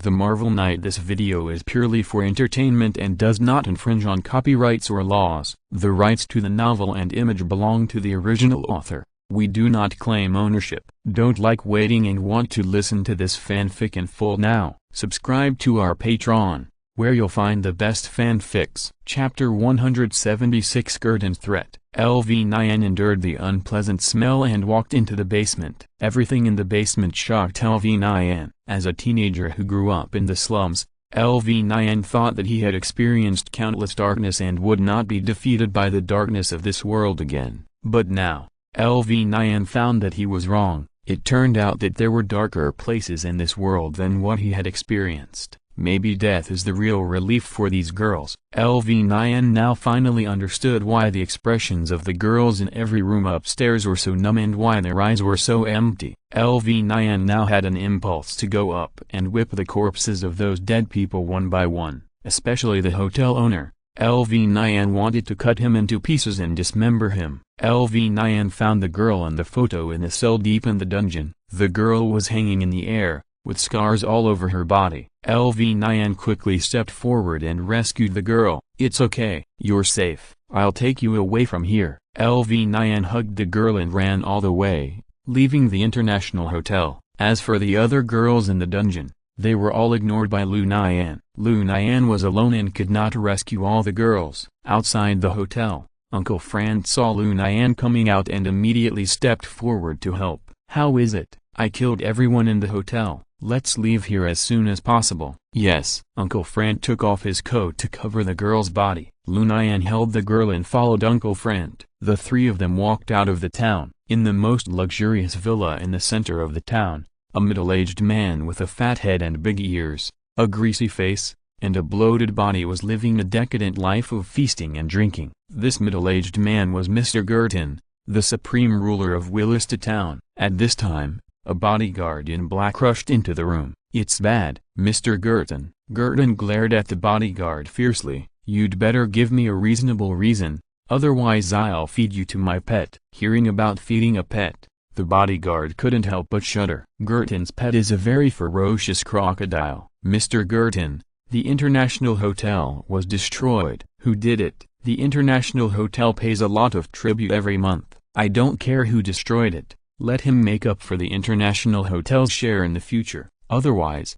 The Marvel Knight. This video is purely for entertainment and does not infringe on copyrights or laws. The rights to the novel and image belong to the original author. We do not claim ownership. Don't like waiting and want to listen to this fanfic in full now? Subscribe to our Patreon, where you'll find the best fanfics. Chapter 176 Curtain Threat. Lu Nian endured the unpleasant smell and walked into the basement. Everything in the basement shocked Lu Nian. As a teenager who grew up in the slums, Lu Nian thought that he had experienced countless darkness and would not be defeated by the darkness of this world again. But now, Lu Nian found that he was wrong. It turned out that there were darker places in this world than what he had experienced. Maybe death is the real relief for these girls. Lu Nian now finally understood why the expressions of the girls in every room upstairs were so numb and why their eyes were so empty. Lu Nian now had an impulse to go up and whip the corpses of those dead people one by one, especially the hotel owner. Lu Nian wanted to cut him into pieces and dismember him. Lu Nian found the girl in the photo in the cell deep in the dungeon. The girl was hanging in the air, with scars all over her body. Lu Nian quickly stepped forward and rescued the girl. "It's okay, you're safe. I'll take you away from here." Lu Nian hugged the girl and ran all the way, leaving the international hotel. As for the other girls in the dungeon, they were all ignored by Lu Nian. Lu Nian was alone and could not rescue all the girls. Outside the hotel, Uncle Fran saw Lu Nian coming out and immediately stepped forward to help. "How is it? I killed everyone in the hotel. Let's leave here as soon as possible." "Yes." Uncle Fran took off his coat to cover the girl's body. Lu Nian held the girl and followed Uncle Fran. The three of them walked out of the town. In the most luxurious villa in the center of the town, a middle-aged man with a fat head and big ears, a greasy face, and a bloated body was living a decadent life of feasting and drinking. This middle-aged man was Mr. Curtain, the supreme ruler of Willista town. At this time, a bodyguard in black rushed into the room. "It's bad, Mr. Curtain." Curtain glared at the bodyguard fiercely. "You'd better give me a reasonable reason, otherwise I'll feed you to my pet." Hearing about feeding a pet, the bodyguard couldn't help but shudder. "Curtain's pet is a very ferocious crocodile." "Mr. Curtain, the International Hotel was destroyed." "Who did it?" "The International Hotel pays a lot of tribute every month." "I don't care who destroyed it. Let him make up for the International Hotel's share in the future. Otherwise,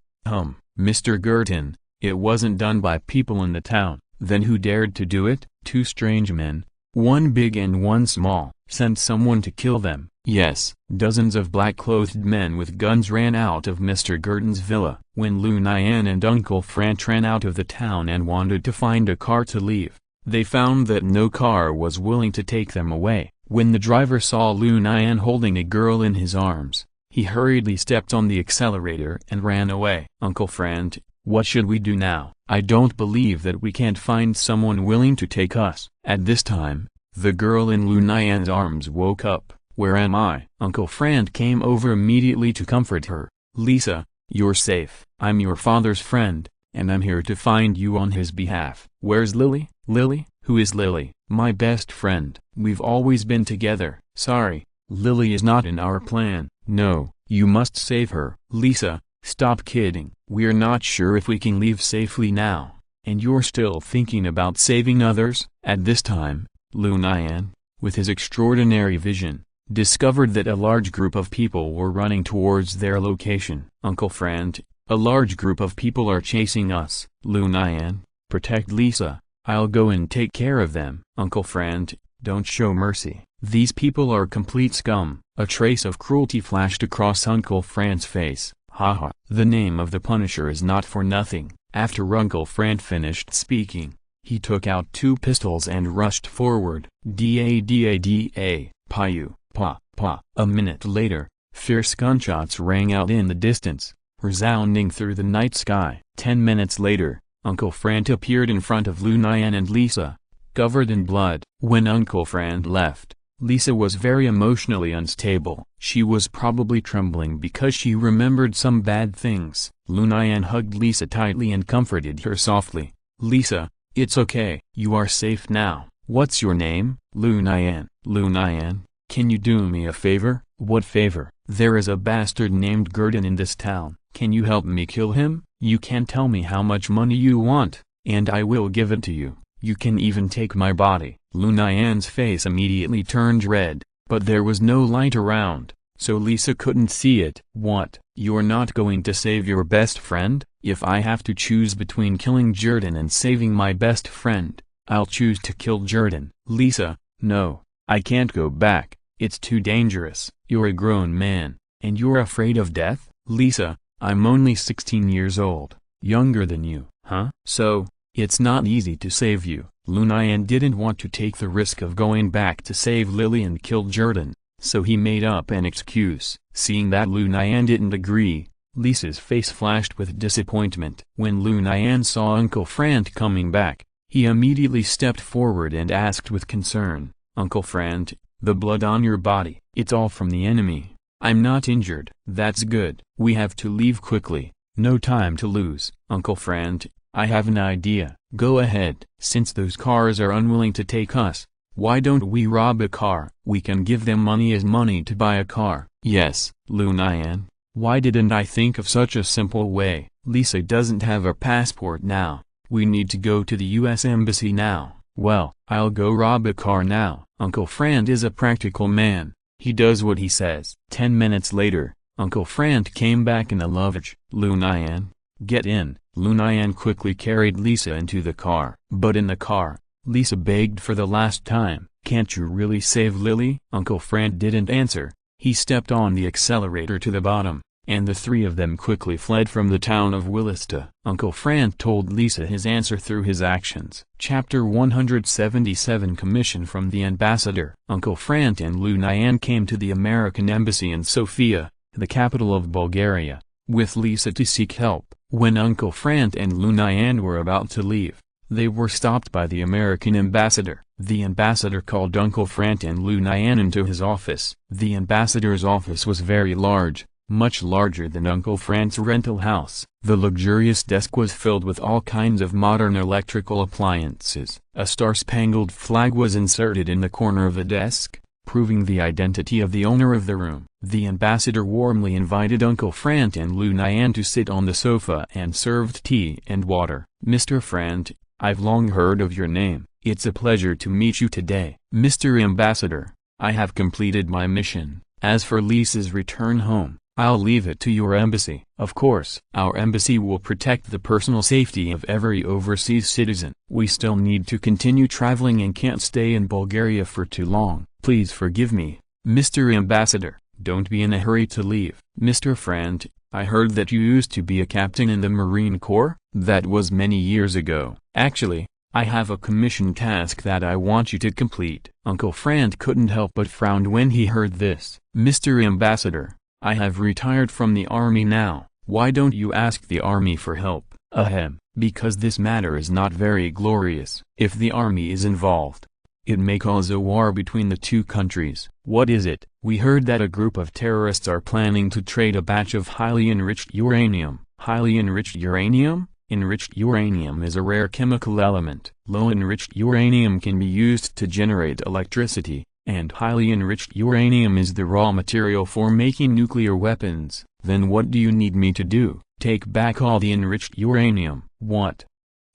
Mr. Curtain, it wasn't done by people in the town." "Then who dared to do it?" "Two strange men, one big and one small, sent someone to kill them." "Yes." Dozens of black-clothed men with guns ran out of Mr. Curtain's villa. When Lu Nian and Uncle Fran ran out of the town and wanted to find a car to leave, they found that no car was willing to take them away. When the driver saw Lu Nian holding a girl in his arms, he hurriedly stepped on the accelerator and ran away. "Uncle Fran, what should we do now? I don't believe that we can't find someone willing to take us." At this time, the girl in Lu Nian's arms woke up. "Where am I?" Uncle Fran came over immediately to comfort her. "Lisa, you're safe. I'm your father's friend, and I'm here to find you on his behalf." "Where's Lily?" "Lily? Who is Lily?" "My best friend. We've always been together." "Sorry, Lily is not in our plan." "No, you must save her." "Lisa, stop kidding. We're not sure if we can leave safely now, and you're still thinking about saving others?" At this time, Lu Nian, with his extraordinary vision, discovered that a large group of people were running towards their location. "Uncle Fran, a large group of people are chasing us." "Lu Nian, protect Lisa. I'll go and take care of them." "Uncle Fran, don't show mercy. These people are complete scum." A trace of cruelty flashed across Uncle Fran's face. "Haha. The name of the Punisher is not for nothing." After Uncle Fran finished speaking, he took out two pistols and rushed forward. Da, pa-you, pa, pa. A minute later, fierce gunshots rang out in the distance, resounding through the night sky. 10 minutes later, Uncle Fran appeared in front of Lu Nian and Lisa, covered in blood. When Uncle Fran left, Lisa was very emotionally unstable. She was probably trembling because she remembered some bad things. Lu Nian hugged Lisa tightly and comforted her softly. "Lisa, it's okay. You are safe now. What's your name?" "Lu Nian." "Lu Nian, can you do me a favor?" "What favor?" "There is a bastard named Curtain in this town. Can you help me kill him? You can tell me how much money you want, and I will give it to you. You can even take my body." Lu Nian's face immediately turned red, but there was no light around, so Lisa couldn't see it. "What? You're not going to save your best friend? If I have to choose between killing Jordan and saving my best friend, I'll choose to kill Jordan." "Lisa, no, I can't go back. It's too dangerous. You're a grown man, and you're afraid of death?" "Lisa, I'm only 16 years old, younger than you, huh? So, it's not easy to save you." Lu Nian didn't want to take the risk of going back to save Lily and kill Jordan, so he made up an excuse. Seeing that Lu Nian didn't agree, Lisa's face flashed with disappointment. When Lu Nian saw Uncle Frank coming back, he immediately stepped forward and asked with concern, "Uncle Frank, the blood on your body, it's all from the enemy. I'm not injured." "That's good. We have to leave quickly. No time to lose." "Uncle Frank, I have an idea." "Go ahead." "Since those cars are unwilling to take us, why don't we rob a car? We can give them money as money to buy a car." "Yes, Lu Nian. Why didn't I think of such a simple way?" "Lisa doesn't have a passport now. We need to go to the U.S. Embassy now." "Well, I'll go rob a car now." Uncle Frank is a practical man. He does what he says. 10 minutes later, Uncle Frank came back in a luggage. "Lu Nian, get in." Lu Nian quickly carried Lisa into the car. But in the car, Lisa begged for the last time, "Can't you really save Lily?" Uncle Frank didn't answer. He stepped on the accelerator to the bottom, and the three of them quickly fled from the town of Willista. Uncle Frank told Lisa his answer through his actions. Chapter 177 Commission from the Ambassador. Uncle Frank and Lu Nian came to the American Embassy in Sofia, the capital of Bulgaria, with Lisa to seek help. When Uncle Frank and Lu Nian were about to leave, they were stopped by the American ambassador. The ambassador called Uncle Frank and Lu Nian into his office. The ambassador's office was very large, much larger than Uncle Frank's rental house. The luxurious desk was filled with all kinds of modern electrical appliances. A star-spangled flag was inserted in the corner of the desk, proving the identity of the owner of the room. The ambassador warmly invited Uncle Frank and Lu Nian to sit on the sofa and served tea and water. "Mr. Frank, I've long heard of your name. It's a pleasure to meet you today." "Mr. Ambassador, I have completed my mission. As for Lisa's return home, I'll leave it to your embassy." "Of course. Our embassy will protect the personal safety of every overseas citizen. We still need to continue traveling and can't stay in Bulgaria for too long. Please forgive me, Mr. Ambassador. Don't be in a hurry to leave." "Mr. Frank, I heard that you used to be a captain in the Marine Corps?" "That was many years ago. Actually, I have a commission task that I want you to complete." Uncle Frank couldn't help but frown when he heard this. "Mr. Ambassador, I have retired from the army now. Why don't you ask the army for help?" "Ahem, because this matter is not very glorious. If the army is involved, it may cause a war between the two countries." "What is it?" "We heard that a group of terrorists are planning to trade a batch of highly enriched uranium." "Highly enriched uranium?" Enriched uranium is a rare chemical element. Low enriched uranium can be used to generate electricity, and highly enriched uranium is the raw material for making nuclear weapons. "Then what do you need me to do?" "Take back all the enriched uranium." "What?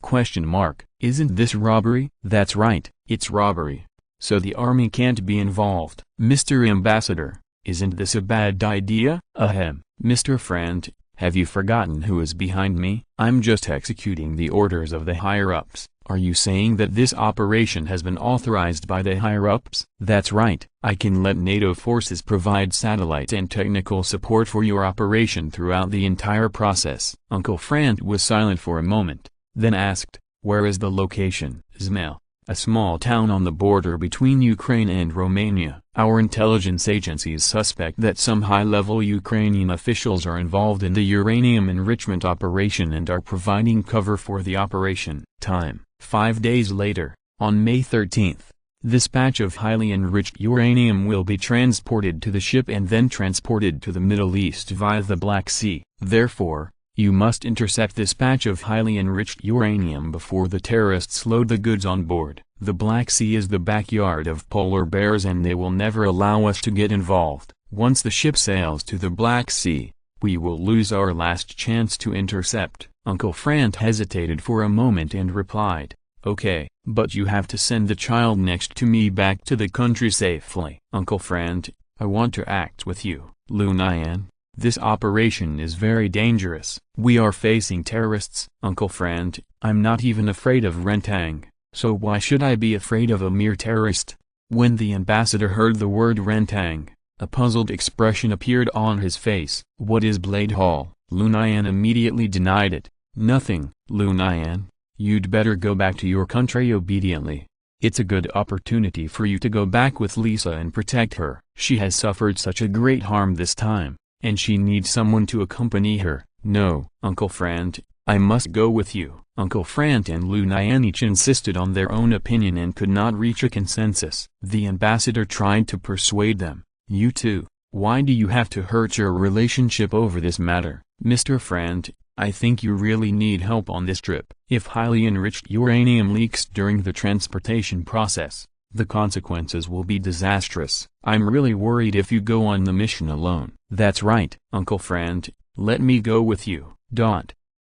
Question mark. Isn't this robbery?" "That's right, it's robbery. So the army can't be involved." "Mr. Ambassador, isn't this a bad idea?" "Ahem, Mr. Frank, have you forgotten who is behind me? I'm just executing the orders of the higher-ups." "Are you saying that this operation has been authorized by the higher-ups?" "That's right. I can let NATO forces provide satellite and technical support for your operation throughout the entire process." Uncle Frank was silent for a moment, then asked, "Where is the location?" "Zmail, a small town on the border between Ukraine and Romania. Our intelligence agencies suspect that some high-level Ukrainian officials are involved in the uranium enrichment operation and are providing cover for the operation." Time: 5 days later, on May 13th, this batch of highly enriched uranium will be transported to the ship and then transported to the Middle East via the Black Sea. Therefore, you must intercept this batch of highly enriched uranium before the terrorists load the goods on board. The Black Sea is the backyard of polar bears and they will never allow us to get involved. Once the ship sails to the Black Sea, We will lose our last chance to intercept. Uncle Frank hesitated for a moment and replied, "Okay, but you have to send the child next to me back to the country safely." "Uncle Frank, I want to act with you." "Lu Nian, this operation is very dangerous. We are facing terrorists." "Uncle Frank, I'm not even afraid of Rentang, so why should I be afraid of a mere terrorist?" When the ambassador heard the word Rentang, a puzzled expression appeared on his face. "What is Blade Hall?" Lu Nian immediately denied it. "Nothing." "Lu Nian, you'd better go back to your country obediently. It's a good opportunity for you to go back with Lisa and protect her. She has suffered such a great harm this time, and she needs someone to accompany her." "No, Uncle Frank, I must go with you." Uncle Frank and Lu Nian each insisted on their own opinion and could not reach a consensus. The ambassador tried to persuade them. "You two, why do you have to hurt your relationship over this matter? Mr. Frank, I think you really need help on this trip. If highly enriched uranium leaks during the transportation process, the consequences will be disastrous. I'm really worried if you go on the mission alone." "That's right, Uncle Frank, let me go with you."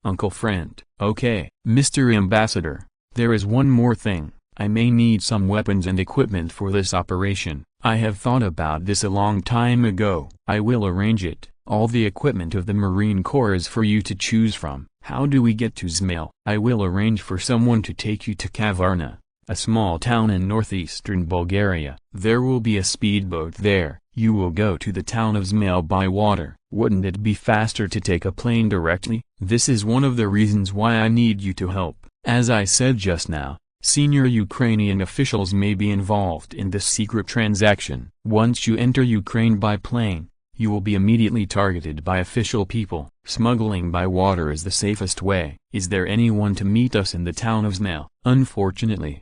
Uncle Frank, "Okay." "Mr. Ambassador, there is one more thing. I may need some weapons and equipment for this operation. I have thought about this a long time ago. I will arrange it. All the equipment of the Marine Corps is for you to choose from." "How do we get to Zmail?" "I will arrange for someone to take you to Kavarna, a small town in northeastern Bulgaria. There will be a speedboat there. You will go to the town of Zmail by water." "Wouldn't it be faster to take a plane directly?" "This is one of the reasons why I need you to help. As I said just now, senior Ukrainian officials may be involved in this secret transaction. Once you enter Ukraine by plane, you will be immediately targeted by official people. Smuggling by water is the safest way." "Is there anyone to meet us in the town of Zmail?" "Unfortunately,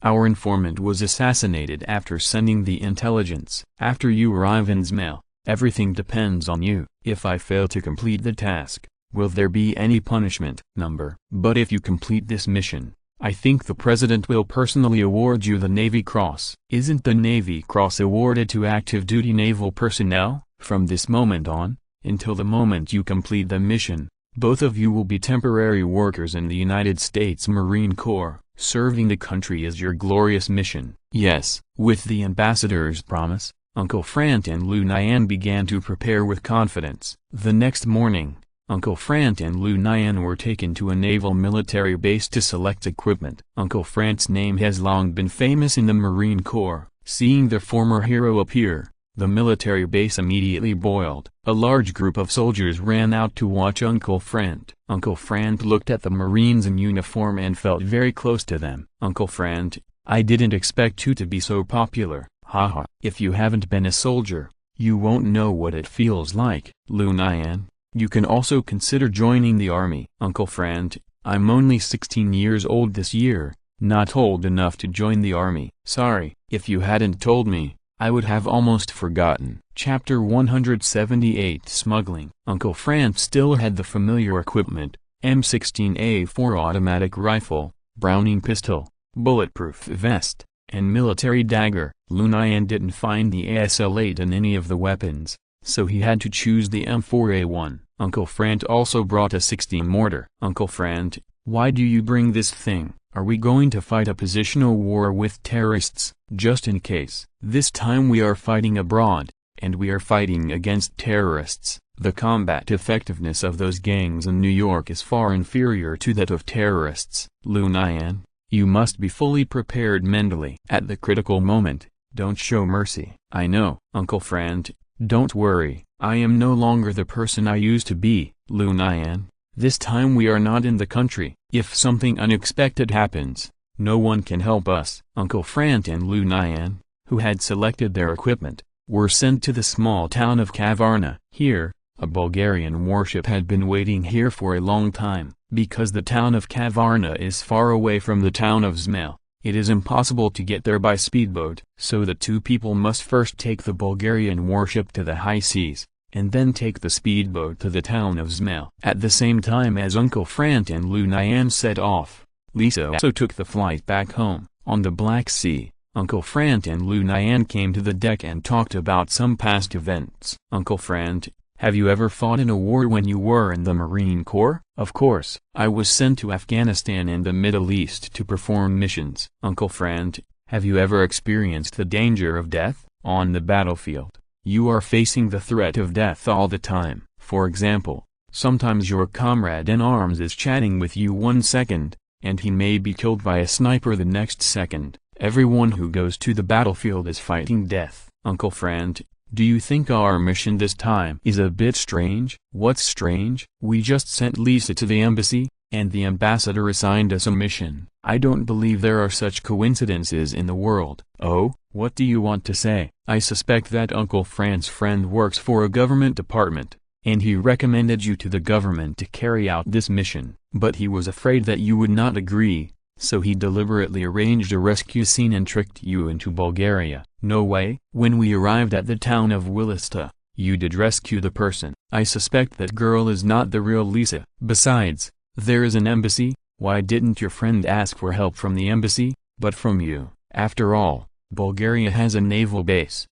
our informant was assassinated after sending the intelligence. After you arrive in Zmail, everything depends on you. If I fail to complete the task, will there be any punishment?" "But if you complete this mission, I think the President will personally award you the Navy Cross." "Isn't the Navy Cross awarded to active-duty naval personnel?" "From this moment on, until the moment you complete the mission, both of you will be temporary workers in the United States Marine Corps. Serving the country is your glorious mission." "Yes." With the ambassador's promise, Uncle Frank and Lu Nian began to prepare with confidence. The next morning, Uncle Frank and Lu Nian were taken to a naval military base to select equipment. Uncle Frank's name has long been famous in the Marine Corps. Seeing the former hero appear, the military base immediately boiled. A large group of soldiers ran out to watch Uncle Frank. Uncle Frank looked at the Marines in uniform and felt very close to them. "Uncle Frank, I didn't expect you to be so popular. Haha. If you haven't been a soldier, you won't know what it feels like." "Lu Nian, you can also consider joining the army." "Uncle Frank, I'm only 16 years old this year, not old enough to join the army." "Sorry, if you hadn't told me, I would have almost forgotten." Chapter 178 Smuggling. Uncle Frank still had the familiar equipment: M16A4 automatic rifle, Browning pistol, bulletproof vest, and military dagger. Lu Nian didn't find the ASL-8 in any of the weapons, so he had to choose the M4A1. Uncle Frank also brought a 60 mortar. "Uncle Frank, why do you bring this thing?" "Are we going to fight a positional war with terrorists?" "Just in case. This time we are fighting abroad, and we are fighting against terrorists. The combat effectiveness of those gangs in New York is far inferior to that of terrorists." "Lu Nian, you must be fully prepared mentally. At the critical moment, don't show mercy." "I know." "Uncle Frank, don't worry, I am no longer the person I used to be." "Lu Nian, this time we are not in the country. If something unexpected happens, no one can help us." Uncle Frank and Lu Nian, who had selected their equipment, were sent to the small town of Kavarna. Here, a Bulgarian warship had been waiting here for a long time. Because the town of Kavarna is far away from the town of Zmail, it is impossible to get there by speedboat. So the two people must first take the Bulgarian warship to the high seas, and then take the speedboat to the town of Zmail. At the same time as Uncle Frank and Lu Nian set off, Lisa also took the flight back home. On the Black Sea, Uncle Frank and Lu Nian came to the deck and talked about some past events. "Uncle Frank, Have you ever fought in a war when you were in the Marine Corps? Of course. I was sent to Afghanistan and the Middle East to perform missions. Uncle Frank, have you ever experienced the danger of death? On the battlefield, you are facing the threat of death all the time. For example, sometimes your comrade in arms is chatting with you 1 second, and he may be killed by a sniper the next second. Everyone who goes to the battlefield is fighting death. Uncle Frank, do you think our mission this time is a bit strange? What's strange? We just sent Lisa to the embassy, and the ambassador assigned us a mission. I don't believe there are such coincidences in the world. Oh, what do you want to say? I suspect that Uncle Frank's friend works for a government department, and he recommended you to the government to carry out this mission. But he was afraid that you would not agree, so he deliberately arranged a rescue scene and tricked you into Bulgaria. No way. When we arrived at the town of Wilista, you did rescue the person. I suspect that girl is not the real Lisa. Besides, there is an embassy. Why didn't your friend ask for help from the embassy, but from you? After all, Bulgaria has a naval base.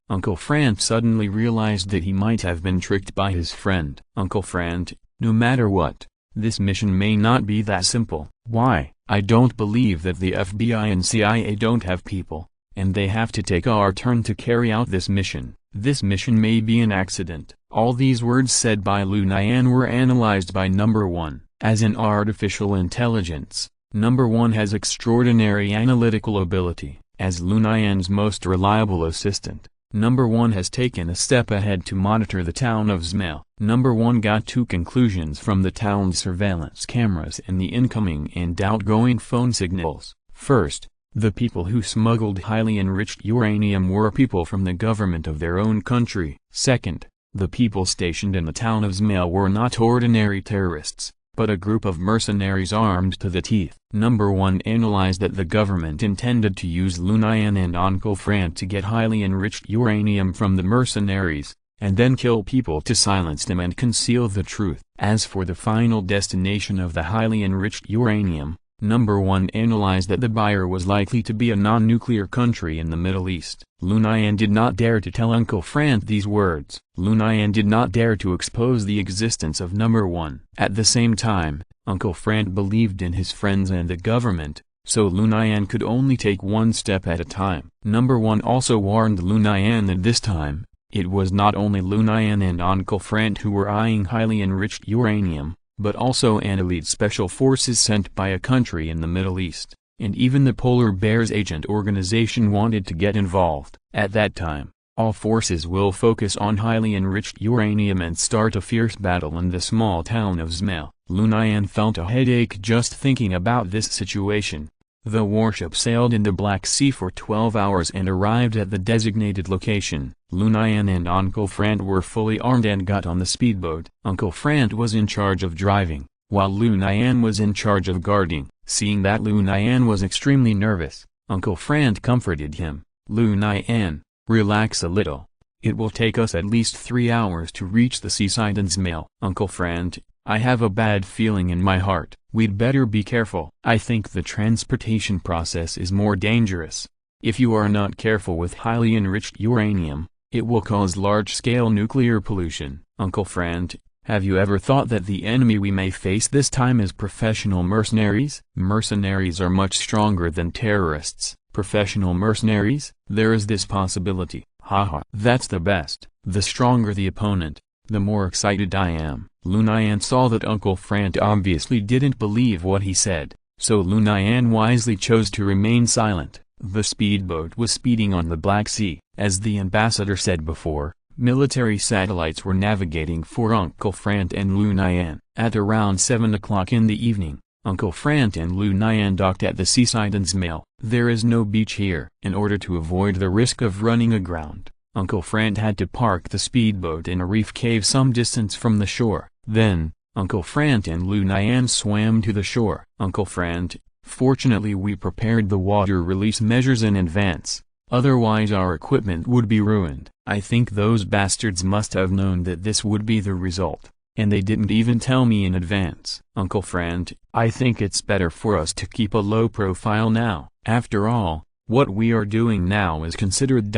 Uncle Frank suddenly realized that he might have been tricked by his friend. Uncle Frank, no matter what, this mission may not be that simple. Why? I don't believe that the FBI and CIA don't have people, and they have to take our turn to carry out this mission. This mission may be an accident. All these words said by Lu Nian were analyzed by Number 1. As an artificial intelligence, Number 1 has extraordinary analytical ability. As Lu Nian's most reliable assistant, Number 1 has taken a step ahead to monitor the town of Zmail. Number 1 got 2 conclusions from the town's surveillance cameras and the incoming and outgoing phone signals. First, the people who smuggled highly enriched uranium were people from the government of their own country. Second, the people stationed in the town of Zmail were not ordinary terrorists, but a group of mercenaries armed to the teeth. Number 1 analyzed that the government intended to use Lu Nian and Uncle Frank to get highly enriched uranium from the mercenaries, and then kill people to silence them and conceal the truth. As for the final destination of the highly enriched uranium, Number 1 analyzed that the buyer was likely to be a non-nuclear country in the Middle East. Lu Nian did not dare to tell Uncle Frank these words. Lu Nian did not dare to expose the existence of Number 1. At the same time, Uncle Frank believed in his friends and the government, so Lu Nian could only take one step at a time. Number 1 also warned Lu Nian that this time, it was not only Lu Nian and Uncle Frank who were eyeing highly enriched uranium, but also an elite special forces sent by a country in the Middle East, and even the Polar Bears agent organization wanted to get involved. At that time, all forces will focus on highly enriched uranium and start a fierce battle in the small town of Zmail. Lu Nian felt a headache just thinking about this situation. The warship sailed in the Black Sea for 12 hours and arrived at the designated location. Lu Nian and Uncle Frank were fully armed and got on the speedboat. Uncle Frank was in charge of driving, while Lu Nian was in charge of guarding. Seeing that Lu Nian was extremely nervous, Uncle Frank comforted him. Lu Nian, relax a little. It will take us at least 3 hours to reach the seaside in Zmail. Uncle Frank, I have a bad feeling in my heart. We'd better be careful. I think the transportation process is more dangerous. If you are not careful with highly enriched uranium, it will cause large-scale nuclear pollution. Uncle Frank, have you ever thought that the enemy we may face this time is professional mercenaries? Mercenaries are much stronger than terrorists. Professional mercenaries? There is this possibility. Haha. That's the best. The stronger the opponent, the more excited I am. Lu Nian saw that Uncle Frank obviously didn't believe what he said, so Lu Nian wisely chose to remain silent. The speedboat was speeding on the Black Sea. As the ambassador said before, military satellites were navigating for Uncle Frank and Lu Nian. At around 7 o'clock in the evening, Uncle Frank and Lu Nian docked at the seaside in Zmail. There is no beach here. In order to avoid the risk of running aground, Uncle Frank had to park the speedboat in a reef cave some distance from the shore. Then, Uncle Frank and Lu Nian swam to the shore. Uncle Frank, fortunately we prepared the water release measures in advance, otherwise our equipment would be ruined. I think those bastards must have known that this would be the result, and they didn't even tell me in advance. Uncle Frank, I think it's better for us to keep a low profile now. After all, what we are doing now is considered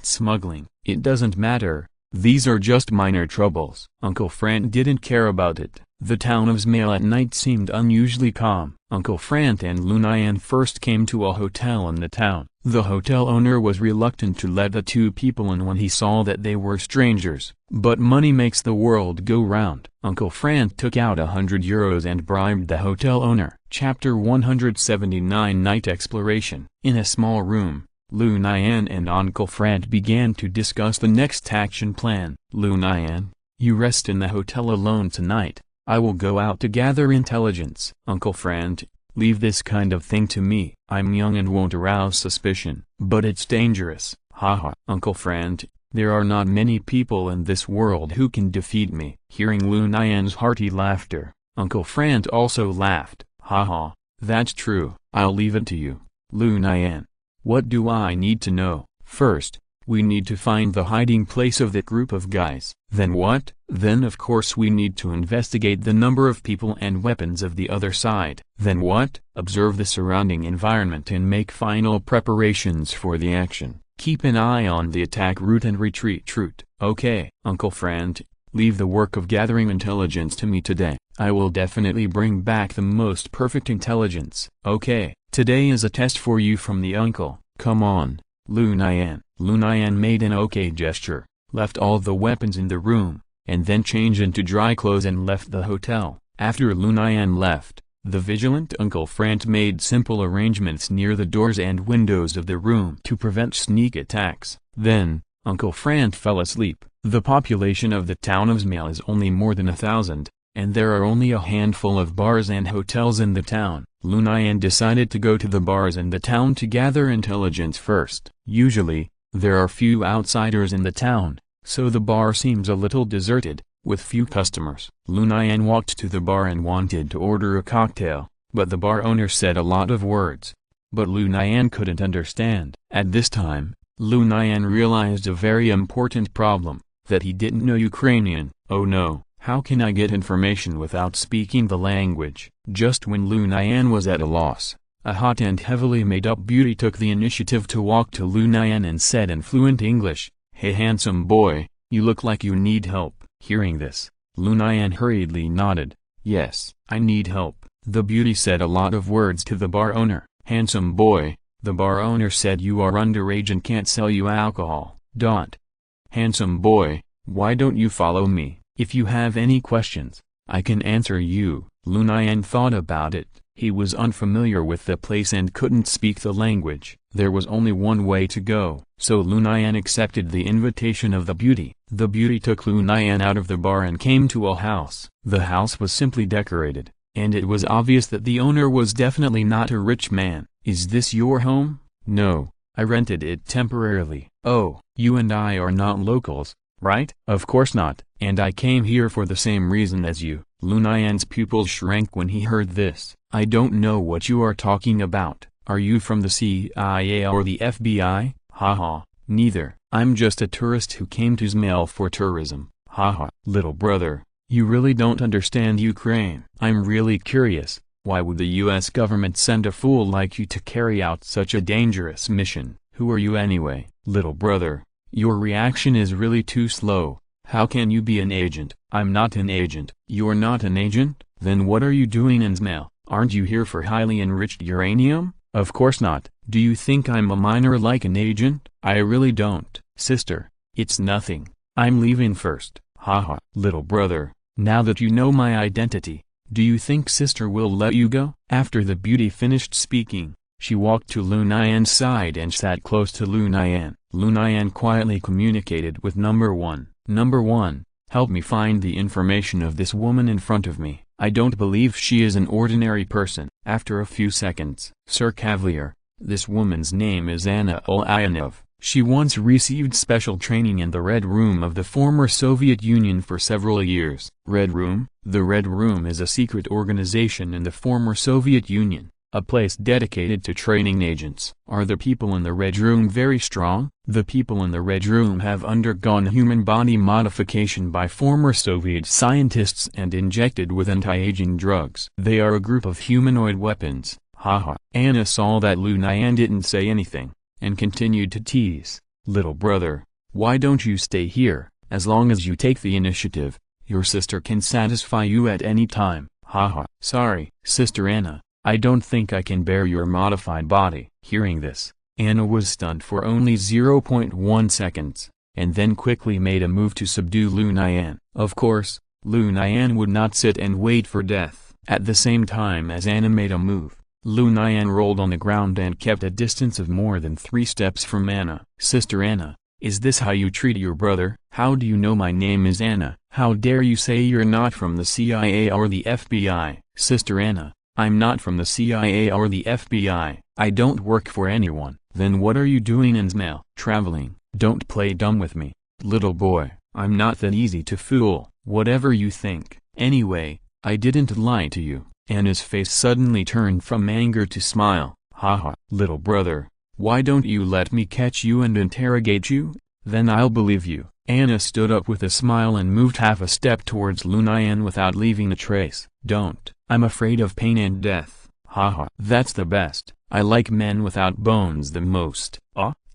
smuggling. It doesn't matter, These are just minor troubles. Uncle Frank didn't care about it. The town of Smale at night seemed unusually calm. Uncle Frank and Lu Nian first came to a hotel in the town. The hotel owner was reluctant to let the two people in when he saw that they were strangers. But money makes the world go round. Uncle Frank took out €100 and bribed the hotel owner. Chapter 179 Night Exploration. In a small room, Lu Nian and Uncle Frank began to discuss the next action plan. Lu Nian, you rest in the hotel alone tonight. I will go out to gather intelligence. Uncle Frank, leave this kind of thing to me. I'm young and won't arouse suspicion. But it's dangerous. Haha. Uncle Frank, there are not many people in this world who can defeat me. Hearing Lu Nian's hearty laughter, Uncle Frank also laughed. Haha, that's true. I'll leave it to you. Lu Nian, what do I need to know? First, we need to find the hiding place of that group of guys. Then what? Then of course we need to investigate the number of people and weapons of the other side. Then what? Observe the surrounding environment and make final preparations for the action. Keep an eye on the attack route and retreat route. Okay. Uncle Frank, leave the work of gathering intelligence to me today. I will definitely bring back the most perfect intelligence. Okay. Today is a test for you from the uncle. Come on, Lu Nian. Lu Nian made an okay gesture, left all the weapons in the room, and then changed into dry clothes and left the hotel. After Lu Nian left, the vigilant Uncle Frank made simple arrangements near the doors and windows of the room to prevent sneak attacks. Then, Uncle Frank fell asleep. The population of the town of Smale is only more than 1,000, and there are only a handful of bars and hotels in the town. Lu Nian decided to go to the bars in the town to gather intelligence first. Usually, there are few outsiders in the town, so the bar seems a little deserted, with few customers. Lu Nian walked to the bar and wanted to order a cocktail, but the bar owner said a lot of words. But Lu Nian couldn't understand. At this time, Lu Nian realized a very important problem, that he didn't know Ukrainian. Oh no, how can I get information without speaking the language? Just when Lu Nian was at a loss, a hot and heavily made-up beauty took the initiative to walk to Lu Nian and said in fluent English, "Hey handsome boy, you look like you need help." Hearing this, Lu Nian hurriedly nodded. "Yes, I need help." The beauty said a lot of words to the bar owner. "Handsome boy," the bar owner said, "you are underage and can't sell you alcohol." "Handsome boy, why don't you follow me? If you have any questions, I can answer you." Lu Nian thought about it. He was unfamiliar with the place and couldn't speak the language. There was only one way to go, so Lu Nian accepted the invitation of the beauty. The beauty took Lu Nian out of the bar and came to a house. The house was simply decorated, and it was obvious that the owner was definitely not a rich man. "Is this your home?" "No, I rented it temporarily." "Oh, you and I are not locals, right?" "Of course not, and I came here for the same reason as you." Lu Nian's pupils shrank when he heard this. "I don't know what you are talking about. Are you from the CIA or the FBI?" "Haha, neither. I'm just a tourist who came to Smale for tourism." "Haha." "Little brother, you really don't understand Ukraine." "I'm really curious, why would the US government send a fool like you to carry out such a dangerous mission? Who are you anyway?" "Little brother, your reaction is really too slow. How can you be an agent?" "I'm not an agent." "You're not an agent? Then what are you doing in Smale? Aren't you here for highly enriched uranium?" "Of course not." "Do you think I'm a miner like an agent?" "I really don't." "Sister, it's nothing. I'm leaving first." "Haha." "Little brother, now that you know my identity, do you think sister will let you go?" After the beauty finished speaking, she walked to Lu Nian's side and sat close to Lu Nian. Lu Nian quietly communicated with number one. "Number one, help me find the information of this woman in front of me. I don't believe she is an ordinary person." After a few seconds, "Sir Cavalier, this woman's name is Anna Ulyanov. She once received special training in the Red Room of the former Soviet Union for several years." "Red Room?" "The Red Room is a secret organization in the former Soviet Union, a place dedicated to training agents." "Are the people in the Red Room very strong?" "The people in the Red Room have undergone human body modification by former Soviet scientists and injected with anti-aging drugs. They are a group of humanoid weapons." Haha. Anna saw that Lu Nian didn't say anything, and continued to tease. "Little brother, why don't you stay here? As long as you take the initiative, your sister can satisfy you at any time. Haha. Sorry, Sister Anna, I don't think I can bear your modified body. Hearing this, Anna was stunned for only 0.1 seconds, and then quickly made a move to subdue Lu Nian. Of course, Lu Nian would not sit and wait for death. At the same time as Anna made a move, Lu Nian rolled on the ground and kept a distance of more than 3 steps from Anna. Sister Anna, is this how you treat your brother? How do you know my name is Anna? How dare you say you're not from the CIA or the FBI? Sister Anna, I'm not from the CIA or the FBI. I don't work for anyone. Then what are you doing in Smell? Traveling. Don't play dumb with me, little boy. I'm not that easy to fool. Whatever you think. Anyway, I didn't lie to you. Anna's face suddenly turned from anger to smile. Haha. Little brother, why don't you let me catch you and interrogate you? Then I'll believe you. Anna stood up with a smile and moved half a step towards Lu Nian without leaving a trace. Don't. I'm afraid of pain and death. Haha. That's the best. I like men without bones the most.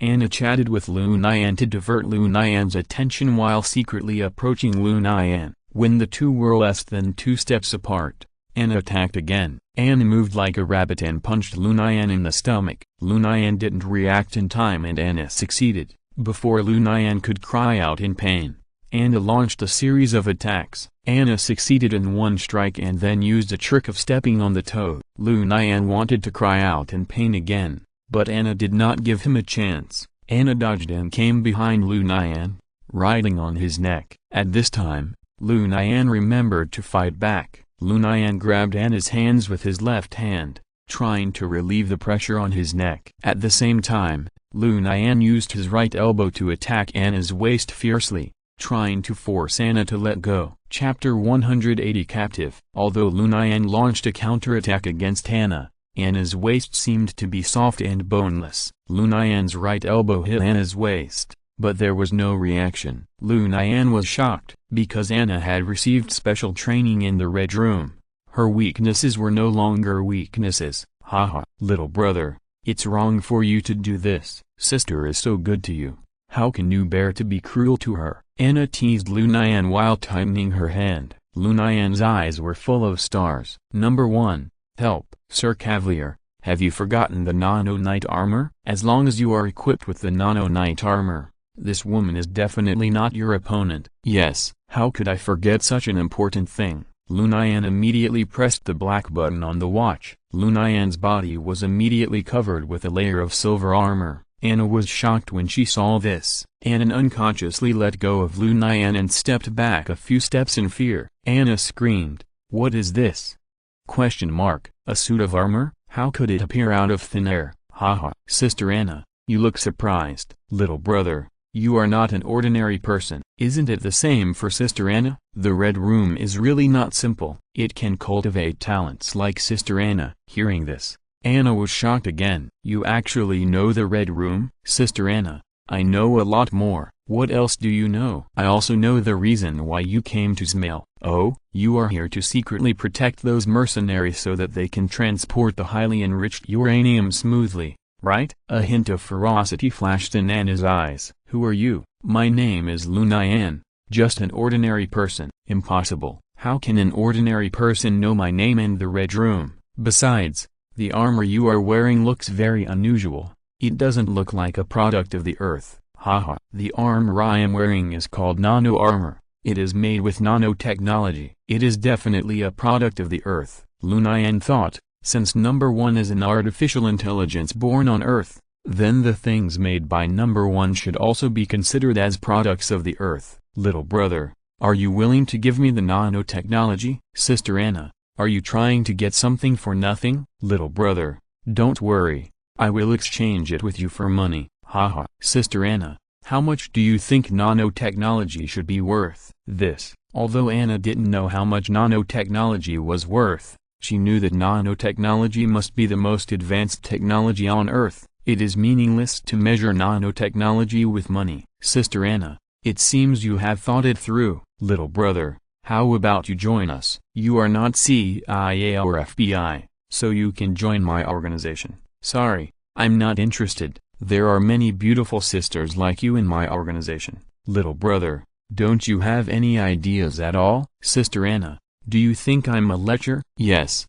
Anna chatted with Lu Nian to divert Lu Nian's attention while secretly approaching Lu Nian. When the two were less than 2 steps apart, Anna attacked again. Anna moved like a rabbit and punched Lu Nian in the stomach. Lu Nian didn't react in time and Anna succeeded. Before Lu Nian could cry out in pain, Anna launched a series of attacks. Anna succeeded in one strike and then used a trick of stepping on the toe. Lu Nian wanted to cry out in pain again, but Anna did not give him a chance. Anna dodged and came behind Lu Nian, riding on his neck. At this time, Lu Nian remembered to fight back. Lu Nian grabbed Anna's hands with his left hand, trying to relieve the pressure on his neck. At the same time, Lu Nian used his right elbow to attack Anna's waist fiercely, trying to force Anna to let go. Chapter 180 Captive. Although Lu Nian launched a counterattack against Anna, Anna's waist seemed to be soft and boneless. Lu Nian's right elbow hit Anna's waist, but there was no reaction. Lu Nian was shocked, because Anna had received special training in the Red Room. Her weaknesses were no longer weaknesses. Haha. Little brother, it's wrong for you to do this. Sister is so good to you. How can you bear to be cruel to her? Anna teased Lu Nian while tightening her hand. Lu Nian's eyes were full of stars. Number 1. Help. Sir Cavalier, have you forgotten the Nano Knight armor? As long as you are equipped with the Nano Knight armor, this woman is definitely not your opponent. Yes, how could I forget such an important thing? Lu Nian immediately pressed the black button on the watch. Lu Nian's body was immediately covered with a layer of silver armor. Anna was shocked when she saw this. Anna unconsciously let go of Lu Nian and stepped back a few steps in fear. Anna screamed, "What is this? Question mark. A suit of armor? How could it appear out of thin air? Haha. Sister Anna, you look surprised. Little brother, you are not an ordinary person. Isn't it the same for Sister Anna? The Red Room is really not simple. It can cultivate talents like Sister Anna." Hearing this, Anna was shocked again. You actually know the Red Room? Sister Anna, I know a lot more. What else do you know? I also know the reason why you came to Smell. Oh, you are here to secretly protect those mercenaries so that they can transport the highly enriched uranium smoothly, right? A hint of ferocity flashed in Anna's eyes. Who are you? My name is Lu Nian, just an ordinary person. Impossible. How can an ordinary person know my name and the Red Room? Besides, the armor you are wearing looks very unusual. It doesn't look like a product of the Earth. Haha. The armor I am wearing is called nano armor. It is made with nanotechnology. It is definitely a product of the Earth. Lu Nian thought, since number 1 is an artificial intelligence born on Earth, then the things made by number 1 should also be considered as products of the Earth. Little brother, are you willing to give me the nanotechnology? Sister Anna, are you trying to get something for nothing? Little brother, don't worry. I will exchange it with you for money. Haha. Sister Anna, how much do you think nanotechnology should be worth? Although Anna didn't know how much nanotechnology was worth, she knew that nanotechnology must be the most advanced technology on Earth. It is meaningless to measure nanotechnology with money. Sister Anna, it seems you have thought it through. Little brother, how about you join us? You are not CIA or FBI, so you can join my organization. Sorry, I'm not interested. There are many beautiful sisters like you in my organization. Little brother, Don't you have any ideas at all? Sister Anna, do you think I'm a lecher? Yes.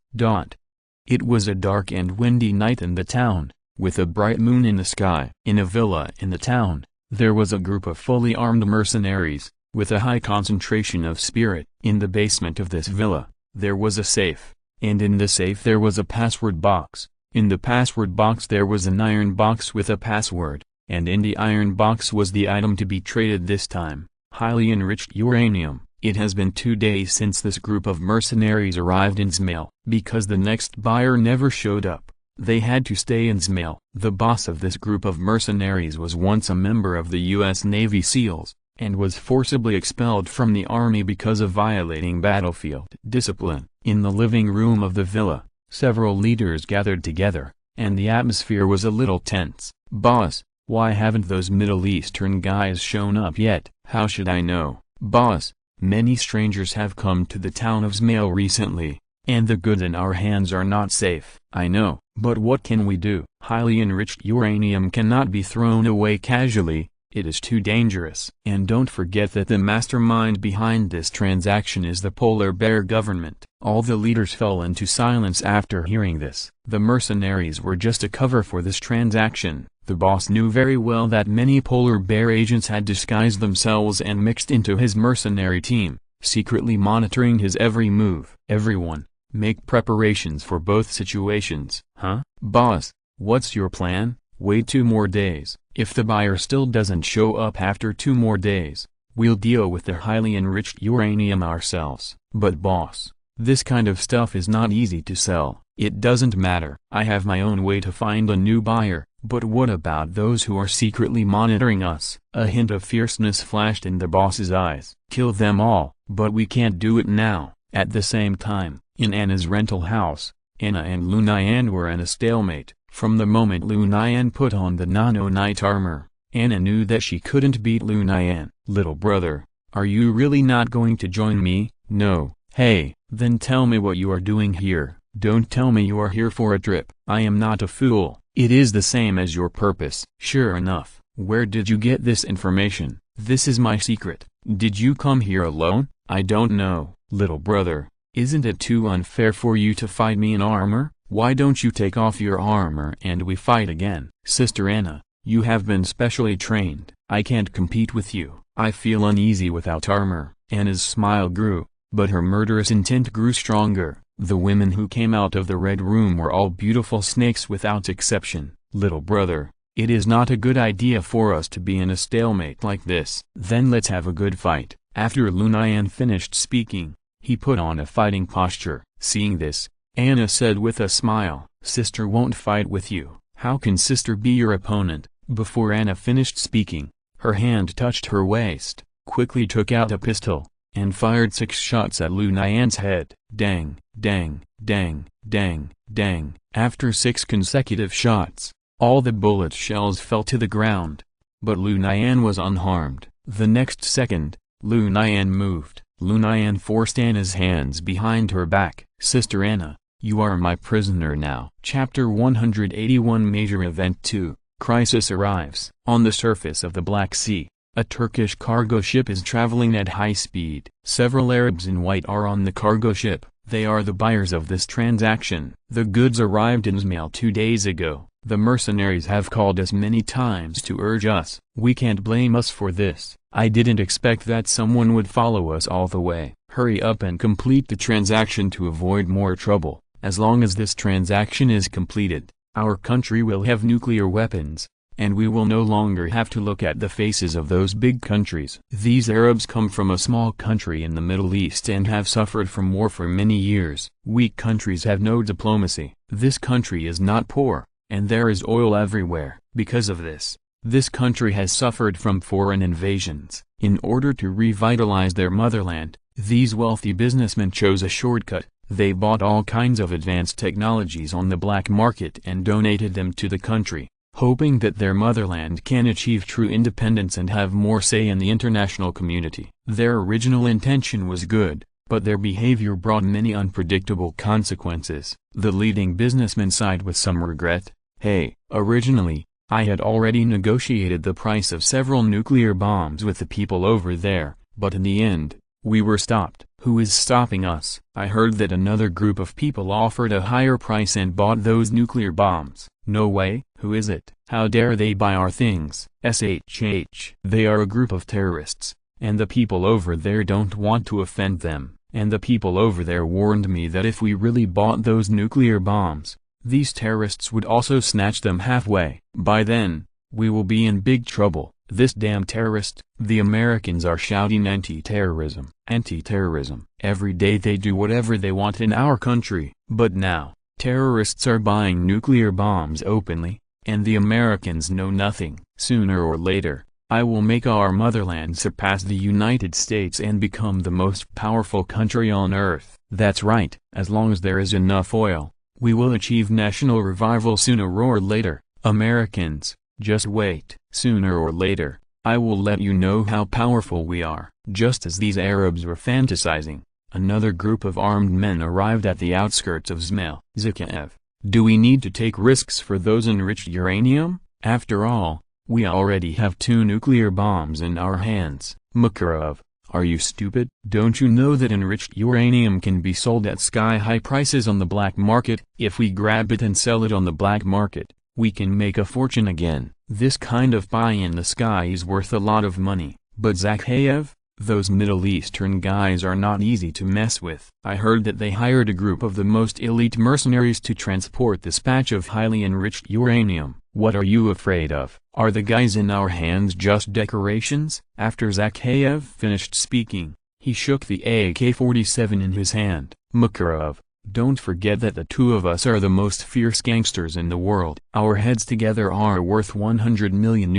It was a dark and windy night in the town, with a bright moon in the sky. In a villa in the town, there was a group of fully armed mercenaries, with a high concentration of spirit. In the basement of this villa, there was a safe, and in the safe there was a password box. In the password box there was an iron box with a password, and in the iron box was the item to be traded this time, highly enriched uranium. It has been 2 days since this group of mercenaries arrived in Izmail. Because the next buyer never showed up, they had to stay in Izmail. The boss of this group of mercenaries was once a member of the U.S. Navy SEALs, and was forcibly expelled from the army because of violating battlefield discipline. In the living room of the villa, several leaders gathered together, and the atmosphere was a little tense. Boss, why haven't those Middle Eastern guys shown up yet? How should I know, boss? Many strangers have come to the town of Izmail recently, and the goods in our hands are not safe. I know, but what can we do? Highly enriched uranium cannot be thrown away casually. It is too dangerous. And don't forget that the mastermind behind this transaction is the polar bear government. All the leaders fell into silence after hearing this. The mercenaries were just a cover for this transaction. The boss knew very well that many polar bear agents had disguised themselves and mixed into his mercenary team, secretly monitoring his every move. Everyone, make preparations for both situations. Huh? Boss, what's your plan? Wait 2 more days. If the buyer still doesn't show up after 2 more days, we'll deal with the highly enriched uranium ourselves. But boss, this kind of stuff is not easy to sell. It doesn't matter. I have my own way to find a new buyer. But what about those who are secretly monitoring us? A hint of fierceness flashed in the boss's eyes. Kill them all. But we can't do it now. At the same time, in Anna's rental house, Anna and Lu Nian were in a stalemate. From the moment Lu Nian put on the nano-knight armor, Anna knew that she couldn't beat Lu Nian. Little brother, are you really not going to join me? No. Hey, then tell me what you are doing here. Don't tell me you are here for a trip. I am not a fool. It is the same as your purpose. Sure enough. Where did you get this information? This is my secret. Did you come here alone? I don't know. Little brother, isn't it too unfair for you to fight me in armor? Why don't you take off your armor and we fight again? Sister Anna, you have been specially trained. I can't compete with you. I feel uneasy without armor. Anna's smile grew, but her murderous intent grew stronger. The women who came out of the red room were all beautiful snakes without exception. Little brother, it is not a good idea for us to be in a stalemate like this. Then let's have a good fight. After Lu Nian finished speaking, he put on a fighting posture. Seeing this, Anna said with a smile, Sister won't fight with you. How can Sister be your opponent? Before Anna finished speaking, her hand touched her waist, quickly took out a pistol, and fired 6 shots at Lu Nian's head. Dang, dang, dang, dang, dang. After 6 consecutive shots, all the bullet shells fell to the ground. But Lu Nian was unharmed. The next second, Lu Nian moved. Lu Nian forced Anna's hands behind her back. Sister Anna, you are my prisoner now. Chapter 181 Major Event 2, Crisis arrives. On the surface of the Black Sea, a Turkish cargo ship is traveling at high speed. Several Arabs in white are on the cargo ship. They are the buyers of this transaction. The goods arrived in Izmail 2 days ago. The mercenaries have called us many times to urge us. We can't blame us for this. I didn't expect that someone would follow us all the way. Hurry up and complete the transaction to avoid more trouble. As long as this transaction is completed, our country will have nuclear weapons, and we will no longer have to look at the faces of those big countries. These Arabs come from a small country in the Middle East and have suffered from war for many years. Weak countries have no diplomacy. This country is not poor, and there is oil everywhere. Because of this, this country has suffered from foreign invasions. In order to revitalize their motherland, these wealthy businessmen chose a shortcut. They bought all kinds of advanced technologies on the black market and donated them to the country, hoping that their motherland can achieve true independence and have more say in the international community. Their original intention was good, but their behavior brought many unpredictable consequences. The leading businessmen sighed with some regret. Hey, originally, I had already negotiated the price of several nuclear bombs with the people over there, But in the end, we were stopped. Who is stopping us? I heard that another group of people offered a higher price and bought those nuclear bombs. No way. Who is it? How dare they buy our things? SHH. They are a group of terrorists, and the people over there don't want to offend them. And the people over there warned me that if we really bought those nuclear bombs, these terrorists would also snatch them halfway. By then, we will be in big trouble. This damn terrorist. The Americans are shouting anti-terrorism. Anti-terrorism. Every day they do whatever they want in our country. But now, terrorists are buying nuclear bombs openly, and the Americans know nothing. Sooner or later, I will make our motherland surpass the United States and become the most powerful country on earth. That's right. As long as there is enough oil, we will achieve national revival sooner or later. Americans, just wait. Sooner or later, I will let you know how powerful we are. Just as these Arabs were fantasizing, another group of armed men arrived at the outskirts of Zakhaev. Do we need to take risks for those enriched uranium? After all, we already have 2 nuclear bombs in our hands. Makarov, are you stupid? Don't you know that enriched uranium can be sold at sky-high prices on the black market? If we grab it and sell it on the black market, we can make a fortune again. This kind of pie in the sky is worth a lot of money. But Zakhaev, those Middle Eastern guys are not easy to mess with. I heard that they hired a group of the most elite mercenaries to transport this patch of highly enriched uranium. What are you afraid of? Are the guys in our hands just decorations? After Zakhaev finished speaking, he shook the AK-47 in his hand. Makarov, don't forget that the 2 of us are the most fierce gangsters in the world. Our heads together are worth $100 million.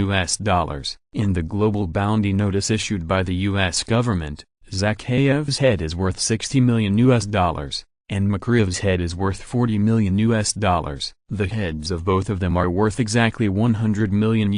In the global bounty notice issued by the US government, Zakhaev's head is worth $60 million, and Makarov's head is worth $40 million. The heads of both of them are worth exactly $100 million.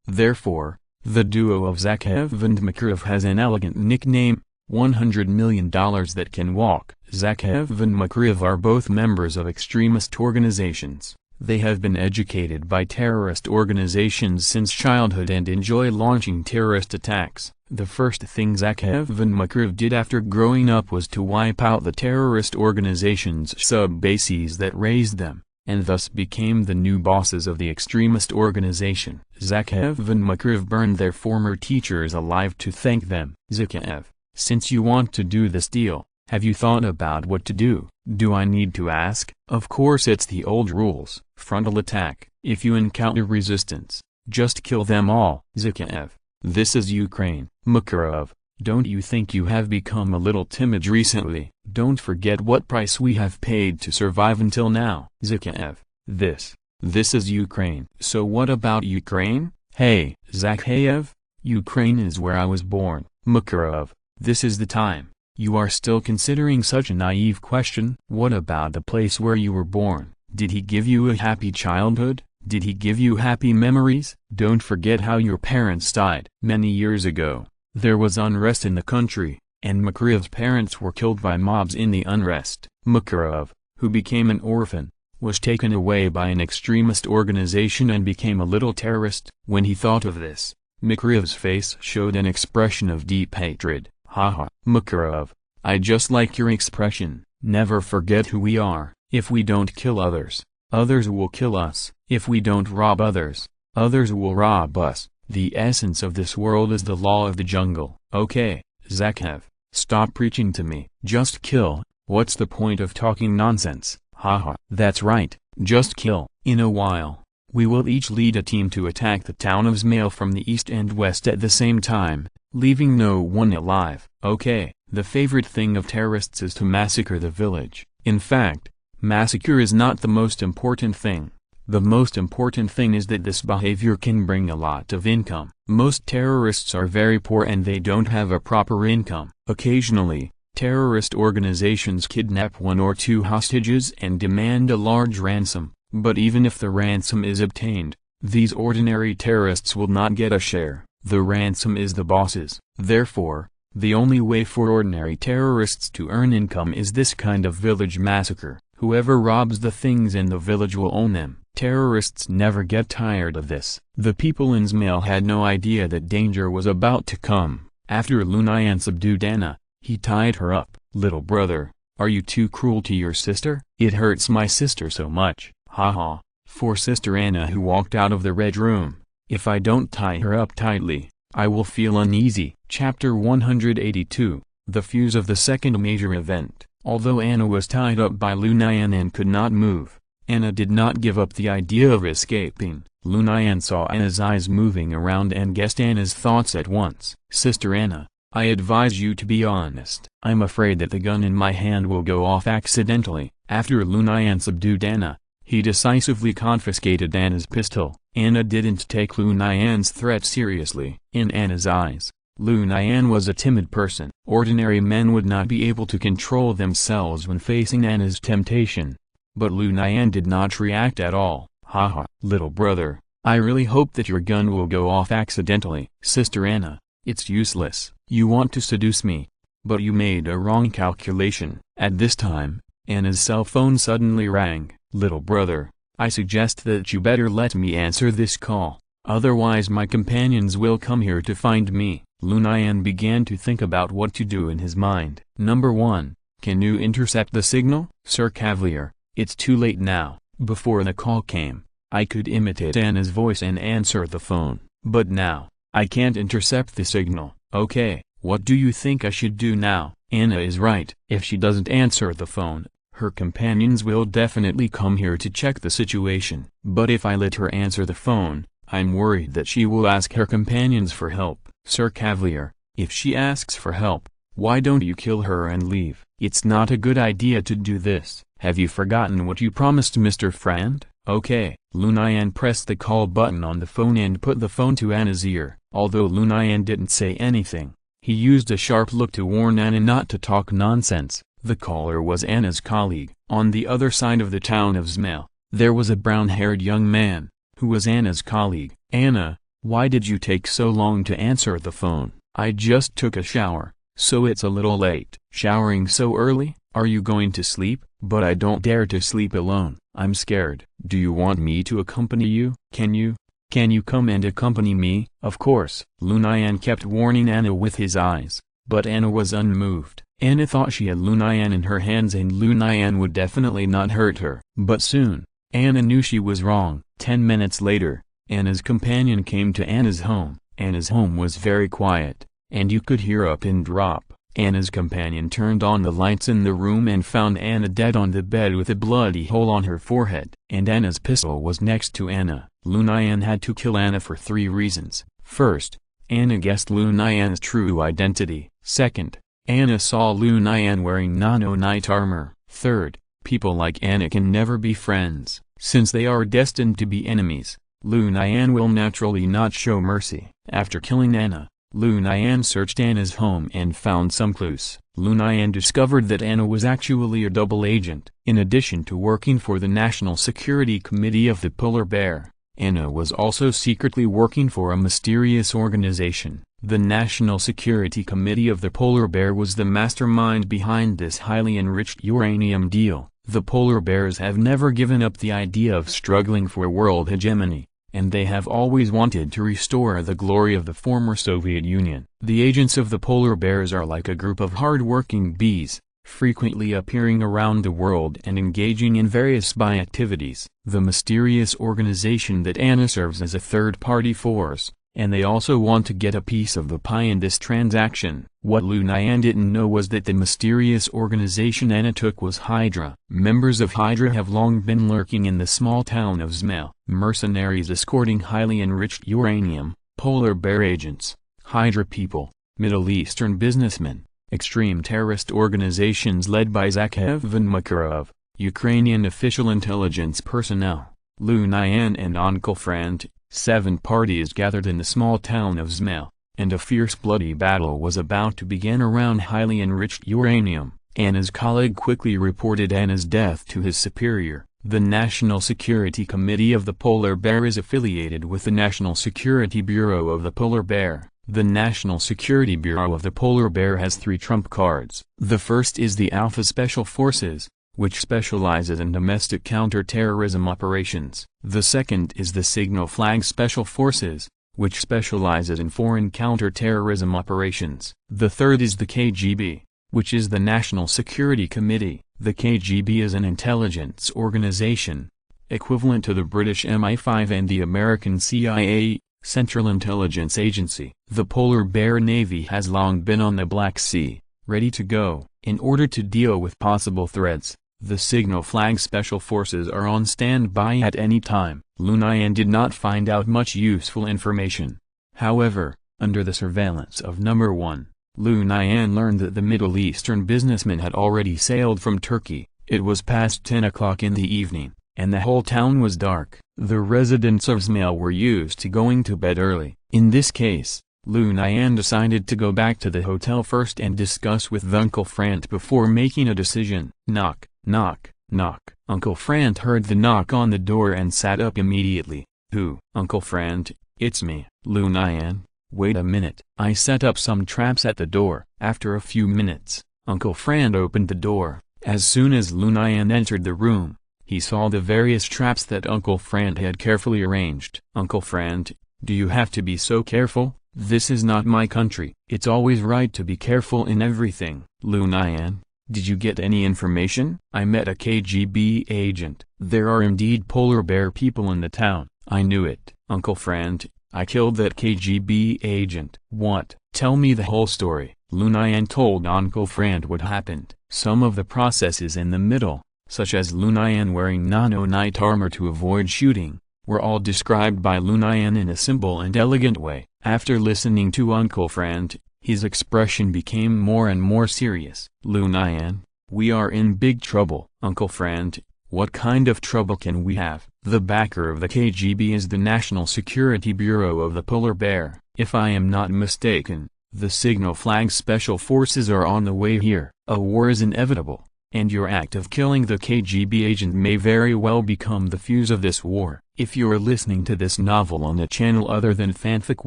Therefore, the duo of Zakhaev and Makarov has an elegant nickname, $100 million that can walk. Zakhaev and Makarov are both members of extremist organizations. They have been educated by terrorist organizations since childhood and enjoy launching terrorist attacks. The first thing Zakhaev and Makarov did after growing up was to wipe out the terrorist organization's sub-bases that raised them, and thus became the new bosses of the extremist organization. Zakhaev and Makarov burned their former teachers alive to thank them. Zakhaev, since you want to do this deal, have you thought about what to do? Do I need to ask? Of course, it's the old rules. Frontal attack. If you encounter resistance, just kill them all. Zakhaev, this is Ukraine. Makarov, don't you think you have become a little timid recently? Don't forget what price we have paid to survive until now. Zakhaev, this is Ukraine. So what about Ukraine? Hey, Zakhaev, Ukraine is where I was born. Makarov, this is the time. You are still considering such a naive question? What about the place where you were born? Did he give you a happy childhood? Did he give you happy memories? Don't forget how your parents died. Many years ago, there was unrest in the country, and Makarov's parents were killed by mobs in the unrest. Makarov, who became an orphan, was taken away by an extremist organization and became a little terrorist. When he thought of this, Makarov's face showed an expression of deep hatred. Haha. Makarov, I just like your expression. Never forget who we are. If we don't kill others, others will kill us. If we don't rob others, others will rob us. The essence of this world is the law of the jungle. Okay, Zakhaev, stop preaching to me. Just kill. What's the point of talking nonsense? Haha. That's right, just kill. In a while, we will each lead a team to attack the town of Zmail from the east and west at the same time, leaving no one alive. Okay, the favorite thing of terrorists is to massacre the village. In fact, massacre is not the most important thing. The most important thing is that this behavior can bring a lot of income. Most terrorists are very poor and they don't have a proper income. Occasionally, terrorist organizations kidnap 1 or 2 hostages and demand a large ransom, but even if the ransom is obtained, these ordinary terrorists will not get a share. The ransom is the boss's. Therefore, the only way for ordinary terrorists to earn income is this kind of village massacre. Whoever robs the things in the village will own them. Terrorists never get tired of this. The people in Zmail had no idea that danger was about to come. After Lu Nian subdued Anna, he tied her up. "Little brother, are you too cruel to your sister?" "It hurts my sister so much, haha." For Sister Anna, who walked out of the red room, "If I don't tie her up tightly, I will feel uneasy." Chapter 182, The Fuse of the Second Major Event. Although Anna was tied up by Lu Nian and could not move, Anna did not give up the idea of escaping. Lu Nian saw Anna's eyes moving around and guessed Anna's thoughts at once. "Sister Anna, I advise you to be honest. I'm afraid that the gun in my hand will go off accidentally." After Lu Nian subdued Anna, he decisively confiscated Anna's pistol. Anna didn't take Lu Nian's threat seriously. In Anna's eyes, Lu Nian was a timid person. Ordinary men would not be able to control themselves when facing Anna's temptation. But Lu Nian did not react at all. "Haha, little brother, I really hope that your gun will go off accidentally." "Sister Anna, it's useless. You want to seduce me. But you made a wrong calculation." At this time, Anna's cell phone suddenly rang. "Little brother, I suggest that you better let me answer this call. Otherwise my companions will come here to find me." Lu Nian began to think about what to do in his mind. Number 1. Can you intercept the signal? "Sir Cavalier, it's too late now. Before the call came, I could imitate Anna's voice and answer the phone. But now, I can't intercept the signal." "Okay, what do you think I should do now?" "Anna is right. If she doesn't answer the phone, her companions will definitely come here to check the situation. But if I let her answer the phone, I'm worried that she will ask her companions for help." "Sir Cavalier, if she asks for help, why don't you kill her and leave?" "It's not a good idea to do this. Have you forgotten what you promised Mr. Friend?" "Okay." Lu Nian pressed the call button on the phone and put the phone to Anna's ear. Although Lu Nian didn't say anything, he used a sharp look to warn Anna not to talk nonsense. The caller was Anna's colleague. On the other side of the town of Zmel, there was a brown-haired young man, who was Anna's colleague. "Anna, why did you take so long to answer the phone?" "I just took a shower, so it's a little late." "Showering so early? Are you going to sleep?" "But I don't dare to sleep alone. I'm scared." "Do you want me to accompany you?" Can you come and accompany me?" "Of course." Lu Nian kept warning Anna with his eyes, but Anna was unmoved. Anna thought she had Lu Nian in her hands and Lu Nian would definitely not hurt her. But soon, Anna knew she was wrong. 10 minutes later, Anna's companion came to Anna's home. Anna's home was very quiet, and you could hear a pin drop. Anna's companion turned on the lights in the room and found Anna dead on the bed with a bloody hole on her forehead. And Anna's pistol was next to Anna. Lu Nian had to kill Anna for 3 reasons. First, Anna guessed Lu Nian's true identity. Second, Anna saw Lu Nian wearing nano-knight armor. Third, people like Anna can never be friends. Since they are destined to be enemies, Lu Nian will naturally not show mercy. After killing Anna, Lu Nian searched Anna's home and found some clues. Lu Nian discovered that Anna was actually a double agent. In addition to working for the National Security Committee of the Polar Bear, Anna was also secretly working for a mysterious organization. The National Security Committee of the Polar Bear was the mastermind behind this highly enriched uranium deal. The polar bears have never given up the idea of struggling for world hegemony, and they have always wanted to restore the glory of the former Soviet Union. The agents of the polar bears are like a group of hard-working bees, frequently appearing around the world and engaging in various spy activities. The mysterious organization that Anna serves as a third-party force, and they also want to get a piece of the pie in this transaction. What Lu Nian didn't know was that the mysterious organization Anna took was Hydra. Members of Hydra have long been lurking in the small town of Zmel. Mercenaries escorting highly enriched uranium, polar bear agents, Hydra people, Middle Eastern businessmen, extreme terrorist organizations led by Zakhaev and Makarov, Ukrainian official intelligence personnel, Lu Nian and Uncle Friend. 7 parties gathered in the small town of Zmel, and a fierce bloody battle was about to begin around highly enriched uranium. Anna's colleague quickly reported Anna's death to his superior. The National Security Committee of the Polar Bear is affiliated with the National Security Bureau of the Polar Bear. The National Security Bureau of the Polar Bear has 3 trump cards. The first is the Alpha Special Forces, which specializes in domestic counter-terrorism operations. The second is the Signal Flag Special Forces, which specializes in foreign counter-terrorism operations. The third is the KGB, which is the National Security Committee. The KGB is an intelligence organization, equivalent to the British MI5 and the American CIA, Central Intelligence Agency. The Polar Bear Navy has long been on the Black Sea, ready to go. In order to deal with possible threats, the Signal Flag Special Forces are on standby at any time. Lu Nian did not find out much useful information. However, under the surveillance of Number 1, Lu Nian learned that the Middle Eastern businessman had already sailed from Turkey. It was past 10 o'clock in the evening, and the whole town was dark. The residents of Smale were used to going to bed early. In this case, Lu Nian decided to go back to the hotel first and discuss with Uncle Frant before making a decision. Knock, knock, knock. Uncle Frant heard the knock on the door and sat up immediately. Who? Uncle Frant, it's me. Lu Nian, wait a minute. I set up some traps at the door. After a few minutes, Uncle Frant opened the door. As soon as Lu Nian entered the room, he saw the various traps that Uncle Frant had carefully arranged. Uncle Frant, do you have to be so careful? This is not my country. It's always right to be careful in everything. Lu Nian, did you get any information? I met a KGB agent. There are indeed polar bear people in the town. I knew it. Uncle Frant, I killed that KGB agent. What? Tell me the whole story. Lu Nian told Uncle Frant what happened. Some of the processes in the middle, such as Lu Nian wearing nano-knight armor to avoid shooting, were all described by Lu Nian in a simple and elegant way. After listening to Uncle Frant, his expression became more and more serious. Lu Nian, we are in big trouble. Uncle Frant, what kind of trouble can we have? The backer of the KGB is the National Security Bureau of the Polar Bear. If I am not mistaken, the Signal Flag Special Forces are on the way here. A war is inevitable, and your act of killing the KGB agent may very well become the fuse of this war. If you're listening to this novel on a channel other than Fanfic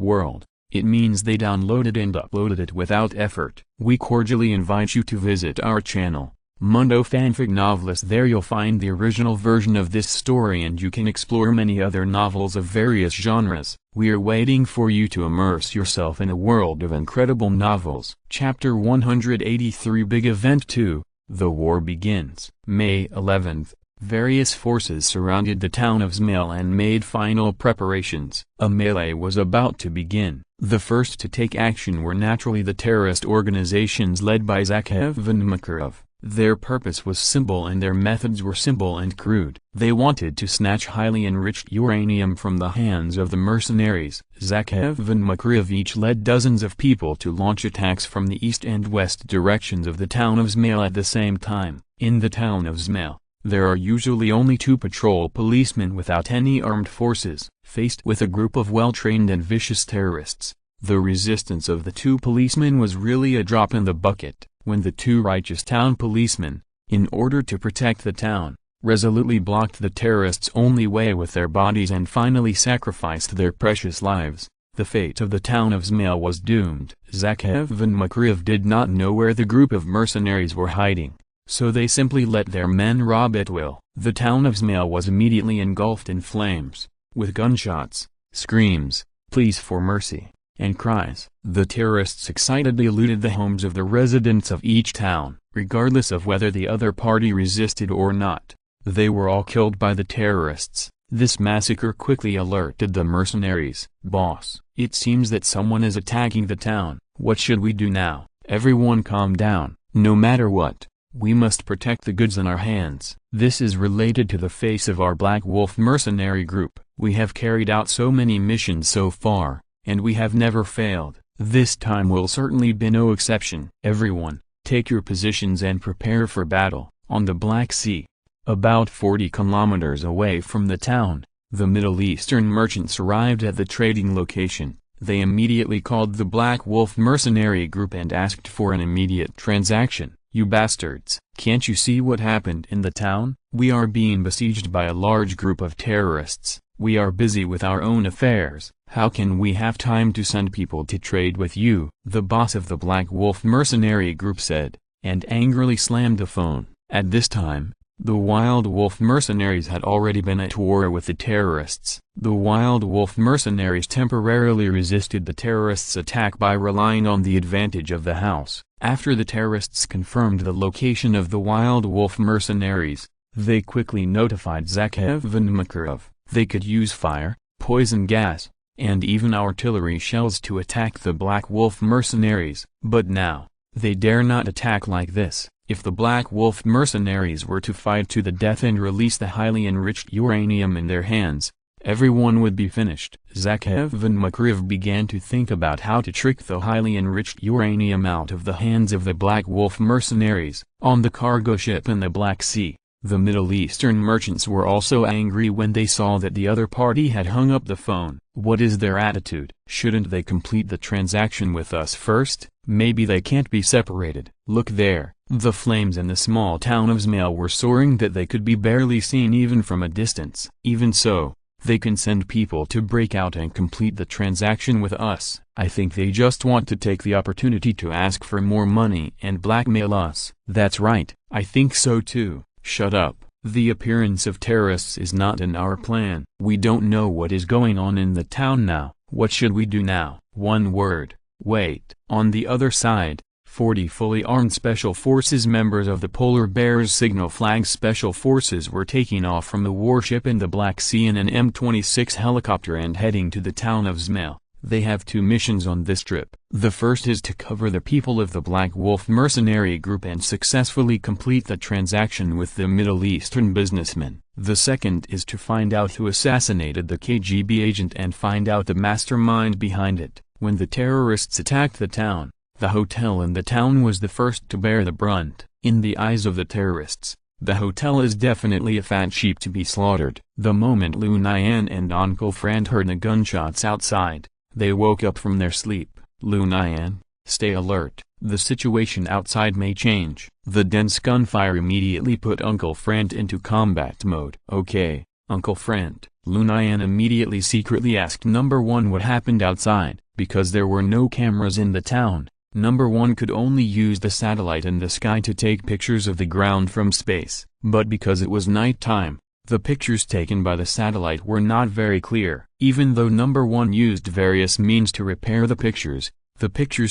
World, it means they downloaded and uploaded it without effort. We cordially invite you to visit our channel, Mundo Fanfic Novelist. There you'll find the original version of this story and you can explore many other novels of various genres. We're waiting for you to immerse yourself in a world of incredible novels. Chapter 183 Big Event 2, The War Begins. May 11th. Various forces surrounded the town of Smale and made final preparations. A melee was about to begin. The first to take action were naturally the terrorist organizations led by Zakhaev and Makarov. Their purpose was simple and their methods were simple and crude. They wanted to snatch highly enriched uranium from the hands of the mercenaries. Zakhaev and Makarov each led dozens of people to launch attacks from the east and west directions of the town of Smale at the same time. In the town of Smale, there are usually only 2 patrol policemen without any armed forces. Faced with a group of well-trained and vicious terrorists, the resistance of the 2 policemen was really a drop in the bucket. When the 2 righteous town policemen, in order to protect the town, resolutely blocked the terrorists' only way with their bodies and finally sacrificed their precious lives, the fate of the town of Smale was doomed. Zakhaev and Makarov did not know where the group of mercenaries were hiding, so they simply let their men rob at will. The town of Smale was immediately engulfed in flames, with gunshots, screams, pleas for mercy, and cries. The terrorists excitedly looted the homes of the residents of each town, regardless of whether the other party resisted or not. They were all killed by the terrorists. This massacre quickly alerted the mercenaries. Boss, it seems that someone is attacking the town. What should we do now? Everyone calm down. No matter what, we must protect the goods in our hands. This is related to the face of our Black Wolf mercenary group. We have carried out so many missions so far, and we have never failed. This time will certainly be no exception. Everyone, take your positions and prepare for battle. On the Black Sea, about 40 kilometers away from the town, the Middle Eastern merchants arrived at the trading location. They immediately called the Black Wolf mercenary group and asked for an immediate transaction. You bastards, can't you see what happened in the town? We are being besieged by a large group of terrorists. We are busy with our own affairs. How can we have time to send people to trade with you? The boss of the Black Wolf mercenary group said, and angrily slammed the phone. At this time, The Wild Wolf mercenaries had already been at war with the terrorists. The Wild Wolf mercenaries temporarily resisted the terrorists' attack by relying on the advantage of the house. After the terrorists confirmed the location of the Wild Wolf mercenaries, they quickly notified Zakhaev and Makarov. They could use fire, poison gas, and even artillery shells to attack the Black Wolf mercenaries. But now, they dare not attack like this. If the Black Wolf mercenaries were to fight to the death and release the highly enriched uranium in their hands, everyone would be finished. Zakhaev and Makarov began to think about how to trick the highly enriched uranium out of the hands of the Black Wolf mercenaries. On the cargo ship in the Black Sea, the Middle Eastern merchants were also angry when they saw that the other party had hung up the phone. What is their attitude? Shouldn't they complete the transaction with us first? Maybe they can't be separated. Look there. The flames in the small town of Zmail were soaring that they could be barely seen even from a distance. Even so, they can send people to break out and complete the transaction with us. I think they just want to take the opportunity to ask for more money and blackmail us. That's right, I think so too. Shut up. The appearance of terrorists is not in our plan. We don't know what is going on in the town now. What should we do now? One word. Wait. On the other side, 40 fully armed Special Forces members of the Polar Bears Signal Flag Special Forces were taking off from the warship in the Black Sea in an M-26 helicopter and heading to the town of Zmail. They have two missions on this trip. The first is to cover the people of the Black Wolf mercenary group and successfully complete the transaction with the Middle Eastern businessmen. The second is to find out who assassinated the KGB agent and find out the mastermind behind it. When the terrorists attacked the town, the hotel in the town was the first to bear the brunt. In the eyes of the terrorists, the hotel is definitely a fat sheep to be slaughtered. The moment Lu Nian and Uncle Frank heard the gunshots outside, they woke up from their sleep. Lu Nian, stay alert, the situation outside may change. The dense gunfire immediately put Uncle Frank into combat mode. Okay, Uncle Frank. Lu Nian immediately secretly asked Number 1 what happened outside. Because there were no cameras in the town, Number 1 could only use the satellite in the sky to take pictures of the ground from space. But because it was night time, the pictures taken by the satellite were not very clear. Even though Number 1 used various means to repair the pictures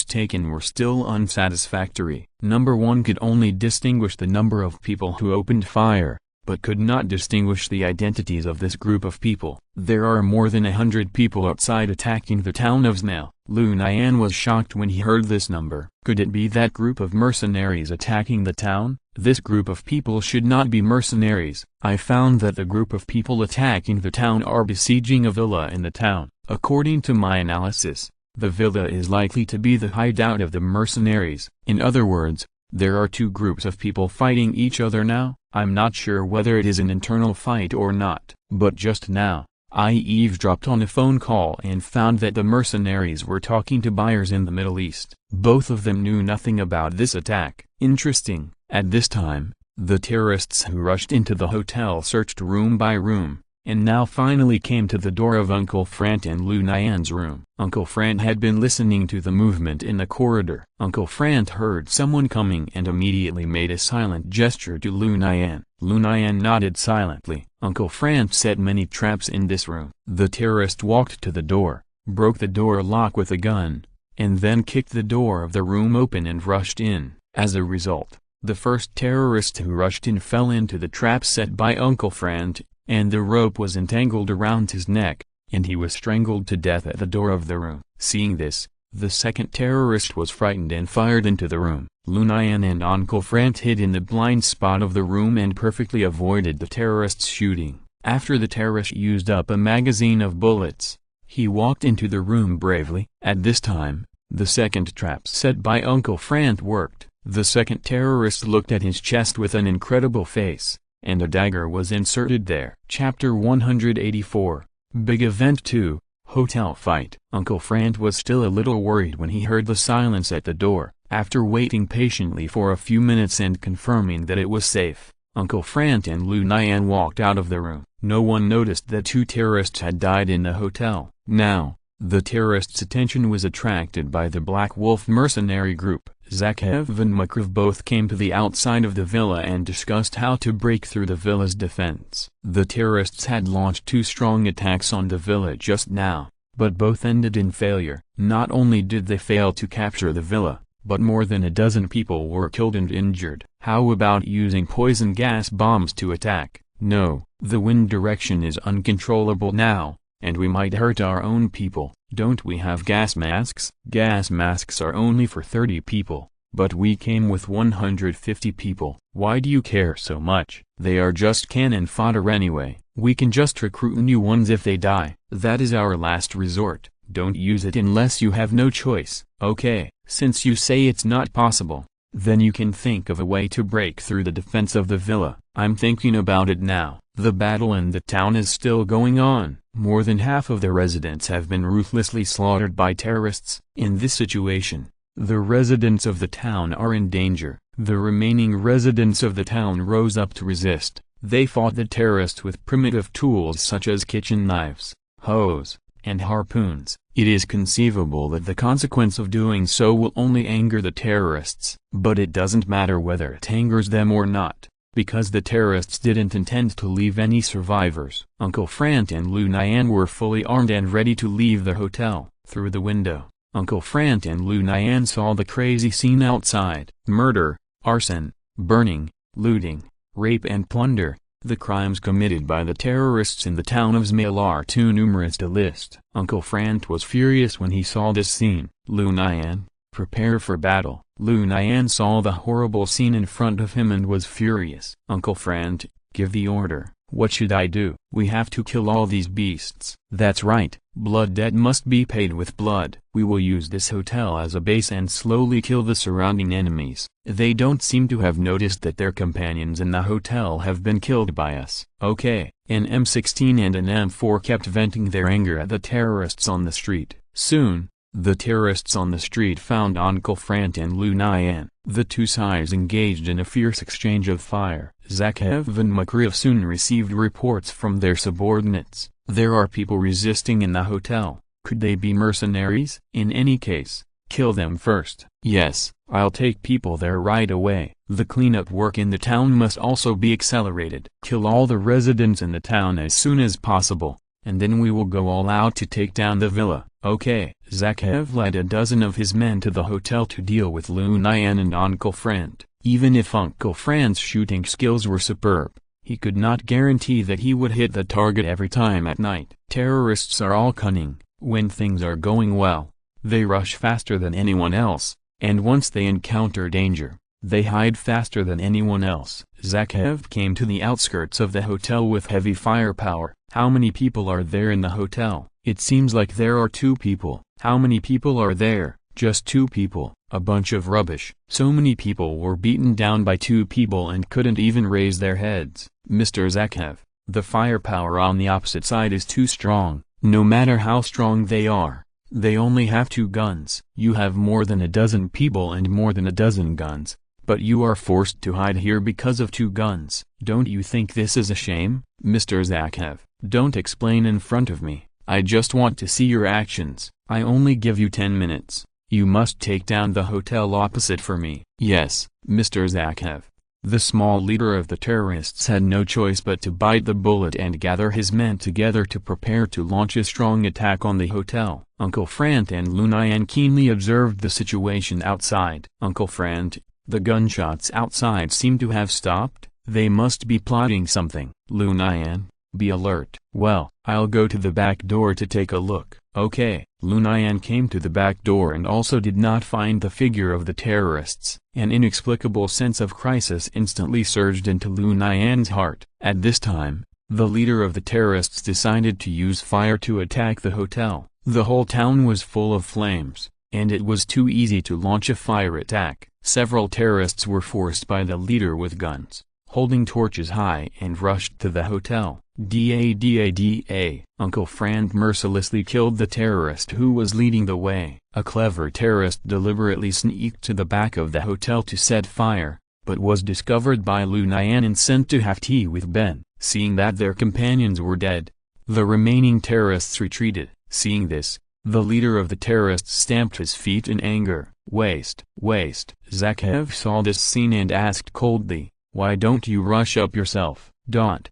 taken were still unsatisfactory. Number 1 could only distinguish the number of people who opened fire, but could not distinguish the identities of this group of people. There are more than 100 people outside attacking the town of Zmail. Lu Nian was shocked when he heard this number. Could it be that group of mercenaries attacking the town? This group of people should not be mercenaries. I found that the group of people attacking the town are besieging a villa in the town. According to my analysis, the villa is likely to be the hideout of the mercenaries. In other words, there are two groups of people fighting each other now. I'm not sure whether it is an internal fight or not, but just now, I eavesdropped on a phone call and found that the mercenaries were talking to buyers in the Middle East. Both of them knew nothing about this attack. Interesting. At this time, the terrorists who rushed into the hotel searched room by room, and now finally came to the door of Uncle Frank and Lu Nian's room. Uncle Frank had been listening to the movement in the corridor. Uncle Frank heard someone coming and immediately made a silent gesture to Lu Nian. Lu Nian nodded silently. Uncle Frank set many traps in this room. The terrorist walked to the door, broke the door lock with a gun, and then kicked the door of the room open and rushed in. As a result, the first terrorist who rushed in fell into the trap set by Uncle Frank, and the rope was entangled around his neck, and he was strangled to death at the door of the room. Seeing this, the second terrorist was frightened and fired into the room. Lu Nian and Uncle Frank hid in the blind spot of the room and perfectly avoided the terrorists shooting. After the terrorist used up a magazine of bullets, he walked into the room bravely. At this time, the second trap set by Uncle Frank worked. The second terrorist looked at his chest with an incredible face, and a dagger was inserted there. Chapter 184, Big Event 2, Hotel Fight. Uncle Frank was still a little worried when he heard the silence at the door. After waiting patiently for a few minutes and confirming that it was safe, Uncle Frank and Lu Nian walked out of the room. No one noticed that two terrorists had died in the hotel. Now, the terrorists' attention was attracted by the Black Wolf mercenary group. Zakhaev and Makarov both came to the outside of the villa and discussed how to break through the villa's defense. The terrorists had launched 2 strong attacks on the villa just now, but both ended in failure. Not only did they fail to capture the villa, but more than a dozen people were killed and injured. How about using poison gas bombs to attack? No, the wind direction is uncontrollable now, and we might hurt our own people. Don't we have gas masks? Gas masks are only for 30 people, but we came with 150 people. Why do you care so much? They are just cannon fodder anyway. We can just recruit new ones if they die. That is our last resort. Don't use it unless you have no choice. Okay, since you say it's not possible, then you can think of a way to break through the defense of the villa. I'm thinking about it now. The battle in the town is still going on. More than half of the residents have been ruthlessly slaughtered by terrorists. In this situation, the residents of the town are in danger. The remaining residents of the town rose up to resist. They fought the terrorists with primitive tools such as kitchen knives, hose, and harpoons. It is conceivable that the consequence of doing so will only anger the terrorists. But it doesn't matter whether it angers them or not, because the terrorists didn't intend to leave any survivors. Uncle Frant and Lu Nian were fully armed and ready to leave the hotel. Through the window, Uncle Frant and Lu Nian saw the crazy scene outside. Murder, arson, burning, looting, rape and plunder. The crimes committed by the terrorists in the town of Zmail are too numerous to list. Uncle Frant was furious when he saw this scene. Lu Nian, prepare for battle. Lu Nian saw the horrible scene in front of him and was furious. Uncle Frant, give the order. What should I do? We have to kill all these beasts. That's right, blood debt must be paid with blood. We will use this hotel as a base and slowly kill the surrounding enemies. They don't seem to have noticed that their companions in the hotel have been killed by us. Okay. An M16 and an M4 kept venting their anger at the terrorists on the street. Soon, the terrorists on the street found Uncle Frant and Lu Nian. The two sides engaged in a fierce exchange of fire. Zakhaev and Makarov soon received reports from their subordinates. There are people resisting in the hotel. Could they be mercenaries? In any case, kill them first. Yes, I'll take people there right away. The cleanup work in the town must also be accelerated. Kill all the residents in the town as soon as possible, and then we will go all out to take down the villa. Okay. Zakhaev led a dozen of his men to the hotel to deal with Lu Nian and Uncle Frant. Even if Uncle Frant's shooting skills were superb, he could not guarantee that he would hit the target every time at night. Terrorists are all cunning. When things are going well, they rush faster than anyone else, and once they encounter danger, they hide faster than anyone else. Zakhaev came to the outskirts of the hotel with heavy firepower. How many people are there in the hotel? It seems like there are 2 people. How many people are there? Just 2 people. A bunch of rubbish. So many people were beaten down by 2 people and couldn't even raise their heads. Mr. Zakhaev, the firepower on the opposite side is too strong. No matter how strong they are, they only have 2 guns. You have more than a dozen people and more than a dozen guns, but you are forced to hide here because of 2 guns. Don't you think this is a shame? Mr. Zakhaev, don't explain in front of me. I just want to see your actions. I only give you 10 minutes. You must take down the hotel opposite for me. Yes, Mr. Zakhaev. The small leader of the terrorists had no choice but to bite the bullet and gather his men together to prepare to launch a strong attack on the hotel. Uncle Frant and Lu Nian keenly observed the situation outside. Uncle Frant, the gunshots outside seem to have stopped. They must be plotting something. Lu Nian, be alert. Well, I'll go to the back door to take a look. Okay. Lu Nian came to the back door and also did not find the figure of the terrorists. An inexplicable sense of crisis instantly surged into Lu Nian's heart. At this time, the leader of the terrorists decided to use fire to attack the hotel. The whole town was full of flames, and it was too easy to launch a fire attack. Several terrorists were forced by the leader with guns, holding torches high, and rushed to the hotel. Da. Uncle Frant mercilessly killed the terrorist who was leading the way. A clever terrorist deliberately sneaked to the back of the hotel to set fire, but was discovered by Lu Nian and sent to have tea with Ben. Seeing that their companions were dead, the remaining terrorists retreated. Seeing this, The leader of the terrorists stamped his feet in anger. Waste. Zakhaev saw this scene and asked coldly, "Why don't you rush up yourself? Don't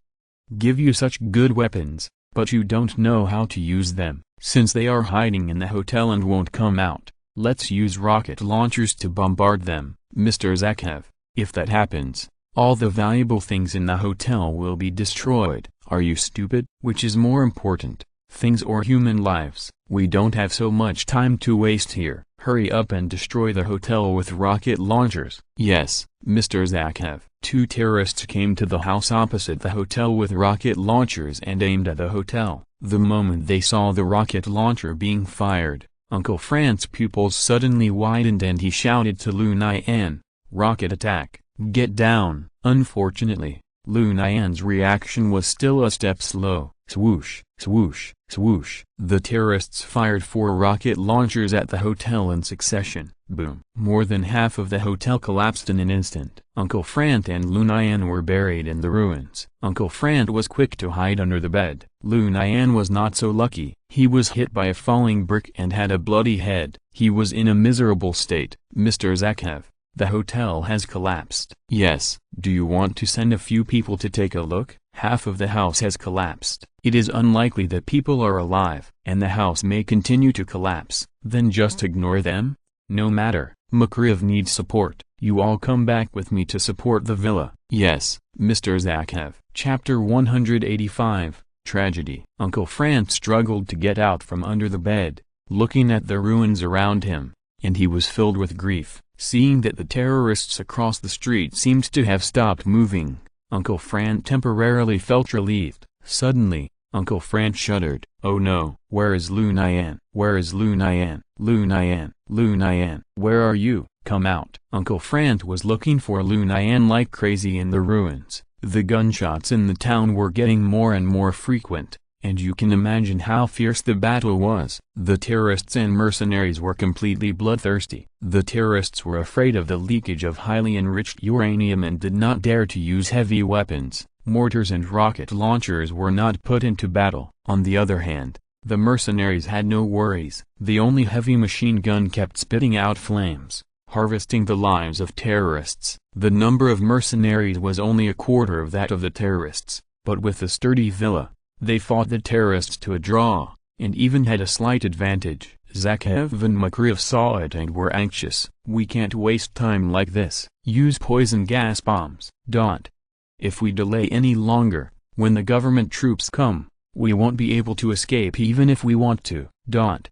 give you such good weapons, but you don't know how to use them. Since they are hiding in the hotel and won't come out, let's use rocket launchers to bombard them, Mr. Zakhaev. If that happens, all the valuable things in the hotel will be destroyed. Are you stupid? Which is more important, things or human lives? We don't have so much time to waste here. Hurry up and destroy the hotel with rocket launchers." "Yes, Mr. Zakhaev." Two terrorists came to the house opposite the hotel with rocket launchers and aimed at the hotel. The moment they saw the rocket launcher being fired, Uncle Fran's pupils suddenly widened and he shouted to Lu Nian, "Rocket attack, get down!" Unfortunately, Lu Nian's reaction was still a step slow. Swoosh, swoosh, swoosh. The terrorists fired 4 rocket launchers at the hotel in succession. Boom. More than half of the hotel collapsed in an instant. Uncle Fran and Lu Nian were buried in the ruins. Uncle Fran was quick to hide under the bed. Lu Nian was not so lucky. He was hit by a falling brick and had a bloody head. He was in a miserable state. "Mr. Zakhaev, the hotel has collapsed." "Yes, do you want to send a few people to take a look? Half of the house has collapsed. It is unlikely that people are alive, and the house may continue to collapse." "Then just ignore them? No matter, Makariv needs support. You all come back with me to support the villa." "Yes, Mr. Zakhaev." Chapter 185, Tragedy. Uncle Fran struggled to get out from under the bed, looking at the ruins around him, and he was filled with grief, seeing that the terrorists across the street seemed to have stopped moving. Uncle Fran temporarily felt relieved. Suddenly, Uncle Fran shuddered. "Oh no, where is Lu Nian? Where is Lu Nian? Lu Nian, Lu Nian, where are you? Come out." Uncle Fran was looking for Lu Nian like crazy in the ruins. The gunshots in the town were getting more and more frequent, and you can imagine how fierce the battle was. The terrorists and mercenaries were completely bloodthirsty. The terrorists were afraid of the leakage of highly enriched uranium and did not dare to use heavy weapons. Mortars and rocket launchers were not put into battle. On the other hand, the mercenaries had no worries. The only heavy machine gun kept spitting out flames, harvesting the lives of terrorists. The number of mercenaries was only a quarter of that of the terrorists, but with the sturdy villa, they fought the terrorists to a draw, and even had a slight advantage. Zakhaev and Makariv saw it and were anxious. "We can't waste time like this. Use poison gas bombs." "Don't. If we delay any longer, when the government troops come, we won't be able to escape even if we want to." "Don't.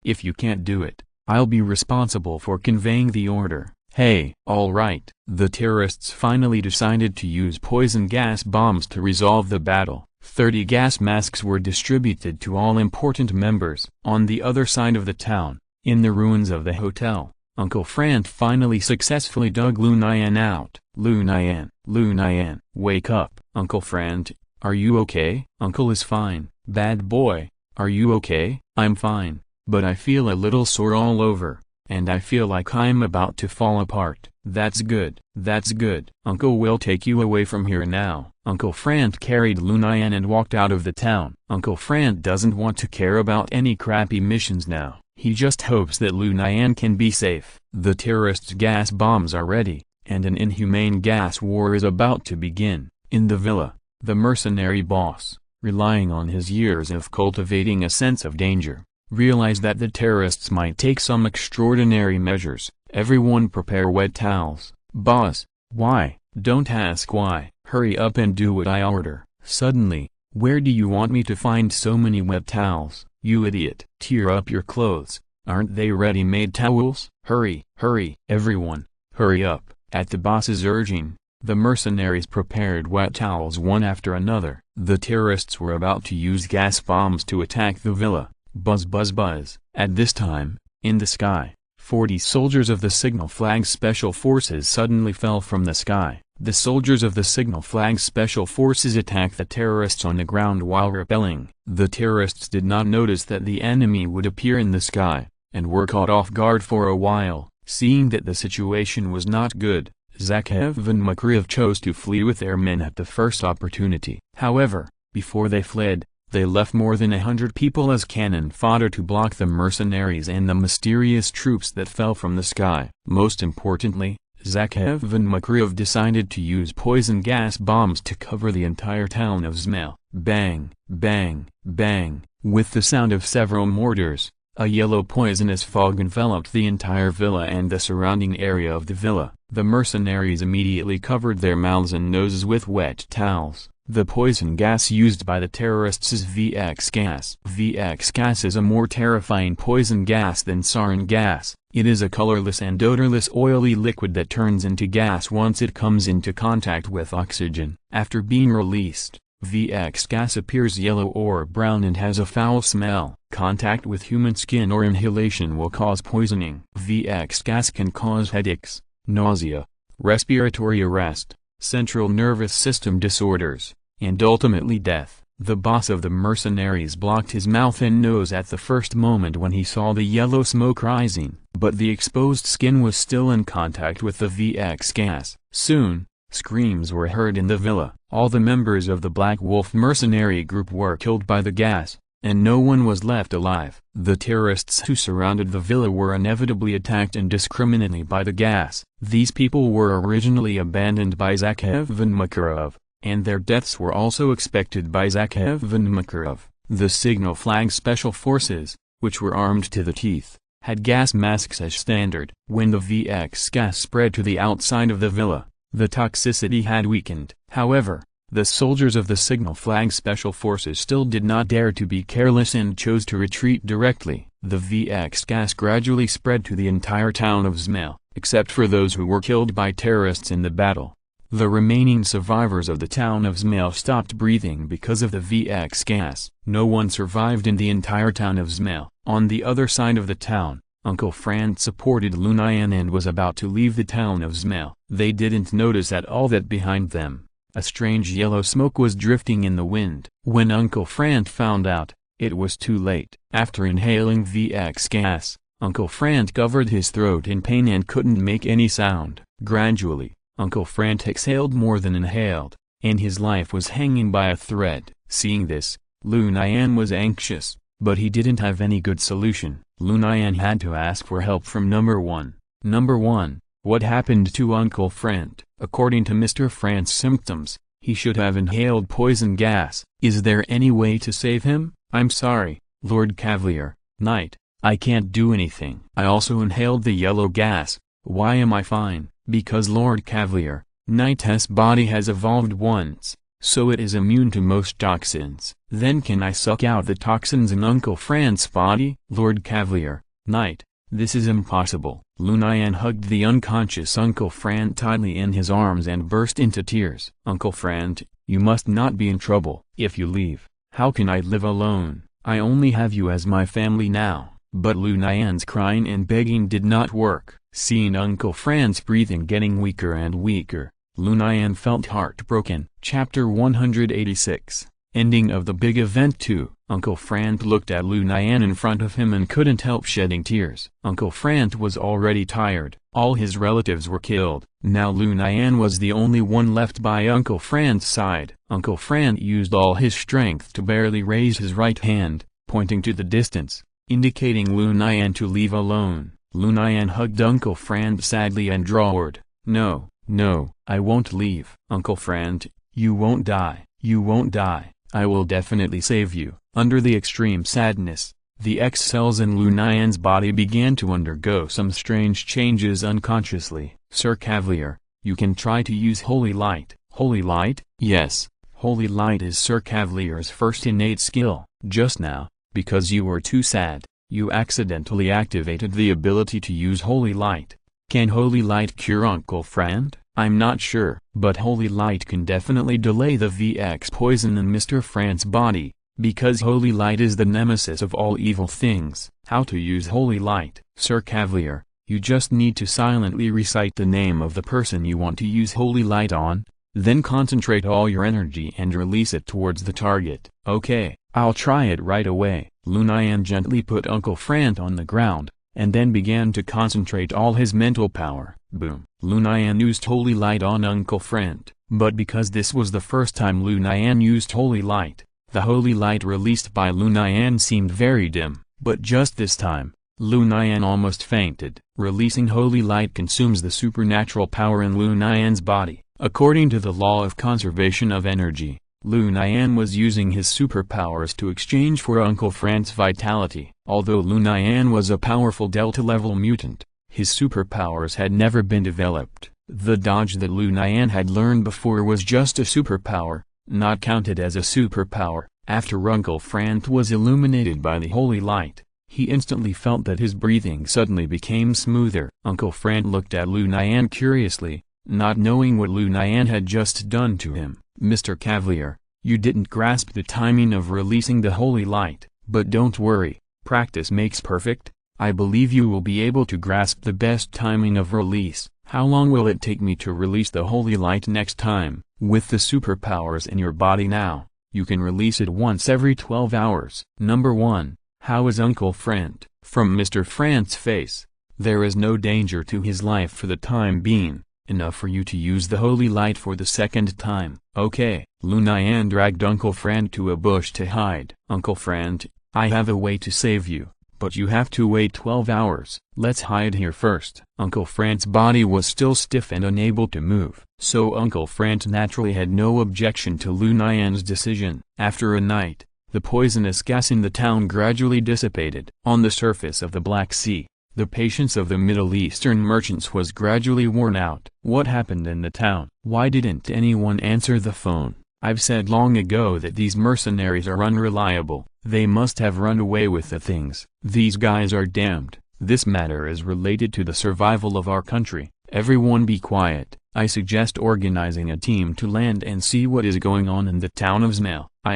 If you can't do it, I'll be responsible for conveying the order." "Hey, all right." The terrorists finally decided to use poison gas bombs to resolve the battle. 30 gas masks were distributed to all important members. On the other side of the town, in the ruins of the hotel, Uncle Fran finally successfully dug Lu Nian out. "Lu Nian, Lu Nian, wake up." "Uncle Fran, are you okay?" "Uncle is fine." "Bad boy, are you okay?" "I'm fine, but I feel a little sore all over, and I feel like I'm about to fall apart." "That's good, that's good. Uncle will take you away from here now." Uncle Fran carried Lu Nian and walked out of the town. Uncle Fran doesn't want to care about any crappy missions now. He just hopes that Lu Nian can be safe. The terrorists' gas bombs are ready, and an inhumane gas war is about to begin. In the villa, the mercenary boss, relying on his years of cultivating a sense of danger, realized that the terrorists might take some extraordinary measures. "Everyone prepare wet towels." "Boss, why?" "Don't ask why. Hurry up and do what I order." Suddenly, "Where do you want me to find so many wet towels, you idiot?" "Tear up your clothes. Aren't they ready-made towels? Hurry, hurry." "Everyone, hurry up." At the boss's urging, the mercenaries prepared wet towels one after another. The terrorists were about to use gas bombs to attack the villa. Buzz buzz buzz. At this time, in the sky, 40 soldiers of the Signal Flag Special Forces suddenly fell from the sky. The soldiers of the Signal Flag Special Forces attacked the terrorists on the ground while rappelling. The terrorists did not notice that the enemy would appear in the sky, and were caught off guard for a while. Seeing that the situation was not good, Zakhaev and Makariv chose to flee with their men at the first opportunity. However, before they fled, They left more than 100 people as cannon fodder to block the mercenaries and the mysterious troops that fell from the sky. Most importantly, Zakhaev and Makarov decided to use poison gas bombs to cover the entire town of Zmail. Bang, bang, bang. With the sound of several mortars, a yellow poisonous fog enveloped the entire villa and the surrounding area of the villa. The mercenaries immediately covered their mouths and noses with wet towels. The poison gas used by the terrorists is VX gas. VX gas is a more terrifying poison gas than sarin gas. It is a colorless and odorless oily liquid that turns into gas once it comes into contact with oxygen. After being released, VX gas appears yellow or brown and has a foul smell. Contact with human skin or inhalation will cause poisoning. VX gas can cause headaches, nausea, respiratory arrest, central nervous system disorders, and ultimately death. The boss of the mercenaries blocked his mouth and nose at the first moment when he saw the yellow smoke rising, but the exposed skin was still in contact with the VX gas. Soon, screams were heard in the villa. All the members of the Black Wolf mercenary group were killed by the gas, and no one was left alive. The terrorists who surrounded the villa were inevitably attacked indiscriminately by the gas. These people were originally abandoned by Zakhaev and Makarov, and their deaths were also expected by Zakhaev and Makarov. The Signal Flag Special Forces, which were armed to the teeth, had gas masks as standard. When the VX gas spread to the outside of the villa, the toxicity had weakened. However, the soldiers of the Signal Flag Special Forces still did not dare to be careless and chose to retreat directly. The VX gas gradually spread to the entire town of Zmail, except for those who were killed by terrorists in the battle. The remaining survivors of the town of Zmail stopped breathing because of the VX gas. No one survived in the entire town of Zmail. On the other side of the town, Uncle Franz supported Lu Nian and was about to leave the town of Zmail. They didn't notice at all that behind them, a strange yellow smoke was drifting in the wind. When Uncle Franz found out, it was too late. After inhaling VX gas, Uncle Franz covered his throat in pain and couldn't make any sound. Gradually, Uncle Franz exhaled more than inhaled, and his life was hanging by a thread. Seeing this, Lu Nian was anxious, but he didn't have any good solution. Lu Nian had to ask for help from Number 1. Number 1, what happened to Uncle Franz? According to Mr. Franz's symptoms, he should have inhaled poison gas. Is there any way to save him? I'm sorry, Lord Cavalier, Knight, I can't do anything. I also inhaled the yellow gas. Why am I fine? Because Lord Cavalier, Knight's body has evolved once, so it is immune to most toxins. Then can I suck out the toxins in Uncle Franz's body? Lord Cavalier, Knight, this is impossible. Lu Nian hugged the unconscious Uncle Franz tightly in his arms and burst into tears. Uncle Franz, you must not be in trouble. If you leave, how can I live alone? I only have you as my family now. But Lu Nian's crying and begging did not work. Seeing Uncle Franz breathing getting weaker and weaker, Lu Nian felt heartbroken. Chapter 186. Ending of the Big Event 2. Uncle Franz looked at Lu Nian in front of him and couldn't help shedding tears. Uncle Franz was already tired. All his relatives were killed. Now Lu Nian was the only one left by Uncle Franz's side. Uncle Franz used all his strength to barely raise his right hand, pointing to the distance, indicating Lu Nian to leave alone. Lu Nian hugged Uncle Franz sadly and drawled, "No, no, I won't leave." "Uncle Franz, you won't die, you won't die, I will definitely save you." Under the extreme sadness, the X cells in Lu Nian's body began to undergo some strange changes unconsciously. "Sir Cavalier, you can try to use Holy Light." "Holy Light?" "Yes, Holy Light is Sir Cavalier's first innate skill. Just now, because you were too sad, you accidentally activated the ability to use Holy Light. Can Holy Light cure Uncle Franz? I'm not sure, but Holy Light can definitely delay the VX poison in Mr. Franz's body, because Holy Light is the nemesis of all evil things." "How to use Holy Light?" "Sir Cavalier, you just need to silently recite the name of the person you want to use Holy Light on, then concentrate all your energy and release it towards the target." "Okay, I'll try it right away." Lu Nian gently put Uncle Franz on the ground, and then began to concentrate all his mental power. Boom! Lu Nian used Holy Light on Uncle Franz, but because this was the first time Lu Nian used Holy Light, The holy light released by Lu Nian seemed very dim, but just this time, Lu Nian almost fainted. Releasing holy light consumes the supernatural power in Lu Nian's body. According to the law of conservation of energy, Lu Nian was using his superpowers to exchange for Uncle Fran's vitality. Although Lu Nian was a powerful Delta-level mutant, his superpowers had never been developed. The dodge that Lu Nian had learned before was just a superpower, not counted as a superpower. After Uncle Fran was illuminated by the holy light, he instantly felt that his breathing suddenly became smoother. Uncle Fran looked at Lu Nian curiously, not knowing what Lu Nian had just done to him. "Mr. Cavalier, you didn't grasp the timing of releasing the holy light, but don't worry, practice makes perfect. I believe you will be able to grasp the best timing of release. How long will it take me to release the holy light next time?" With the superpowers in your body now, you can release it once every 12 hours. Number 1. How is Uncle Fran? From Mr. Fran's face, there is no danger to his life for the time being, enough for you to use the holy light for the second time. Okay. Lu Nian dragged Uncle Fran to a bush to hide. "Uncle Fran, I have a way to save you, but you have to wait 12 hours. Let's hide here first." Uncle Fran's body was still stiff and unable to move, so Uncle Fran naturally had no objection to Lu Nian's decision. After a night, the poisonous gas in the town gradually dissipated. On the surface of the Black Sea, the patience of the Middle Eastern merchants was gradually worn out. What happened in the town? Why didn't anyone answer the phone? I've said long ago that these mercenaries are unreliable. They must have run away with the things. These guys are damned. This matter is related to the survival of our country. Everyone be quiet. I suggest organizing a team to land and see what is going on in the town of Zmail. I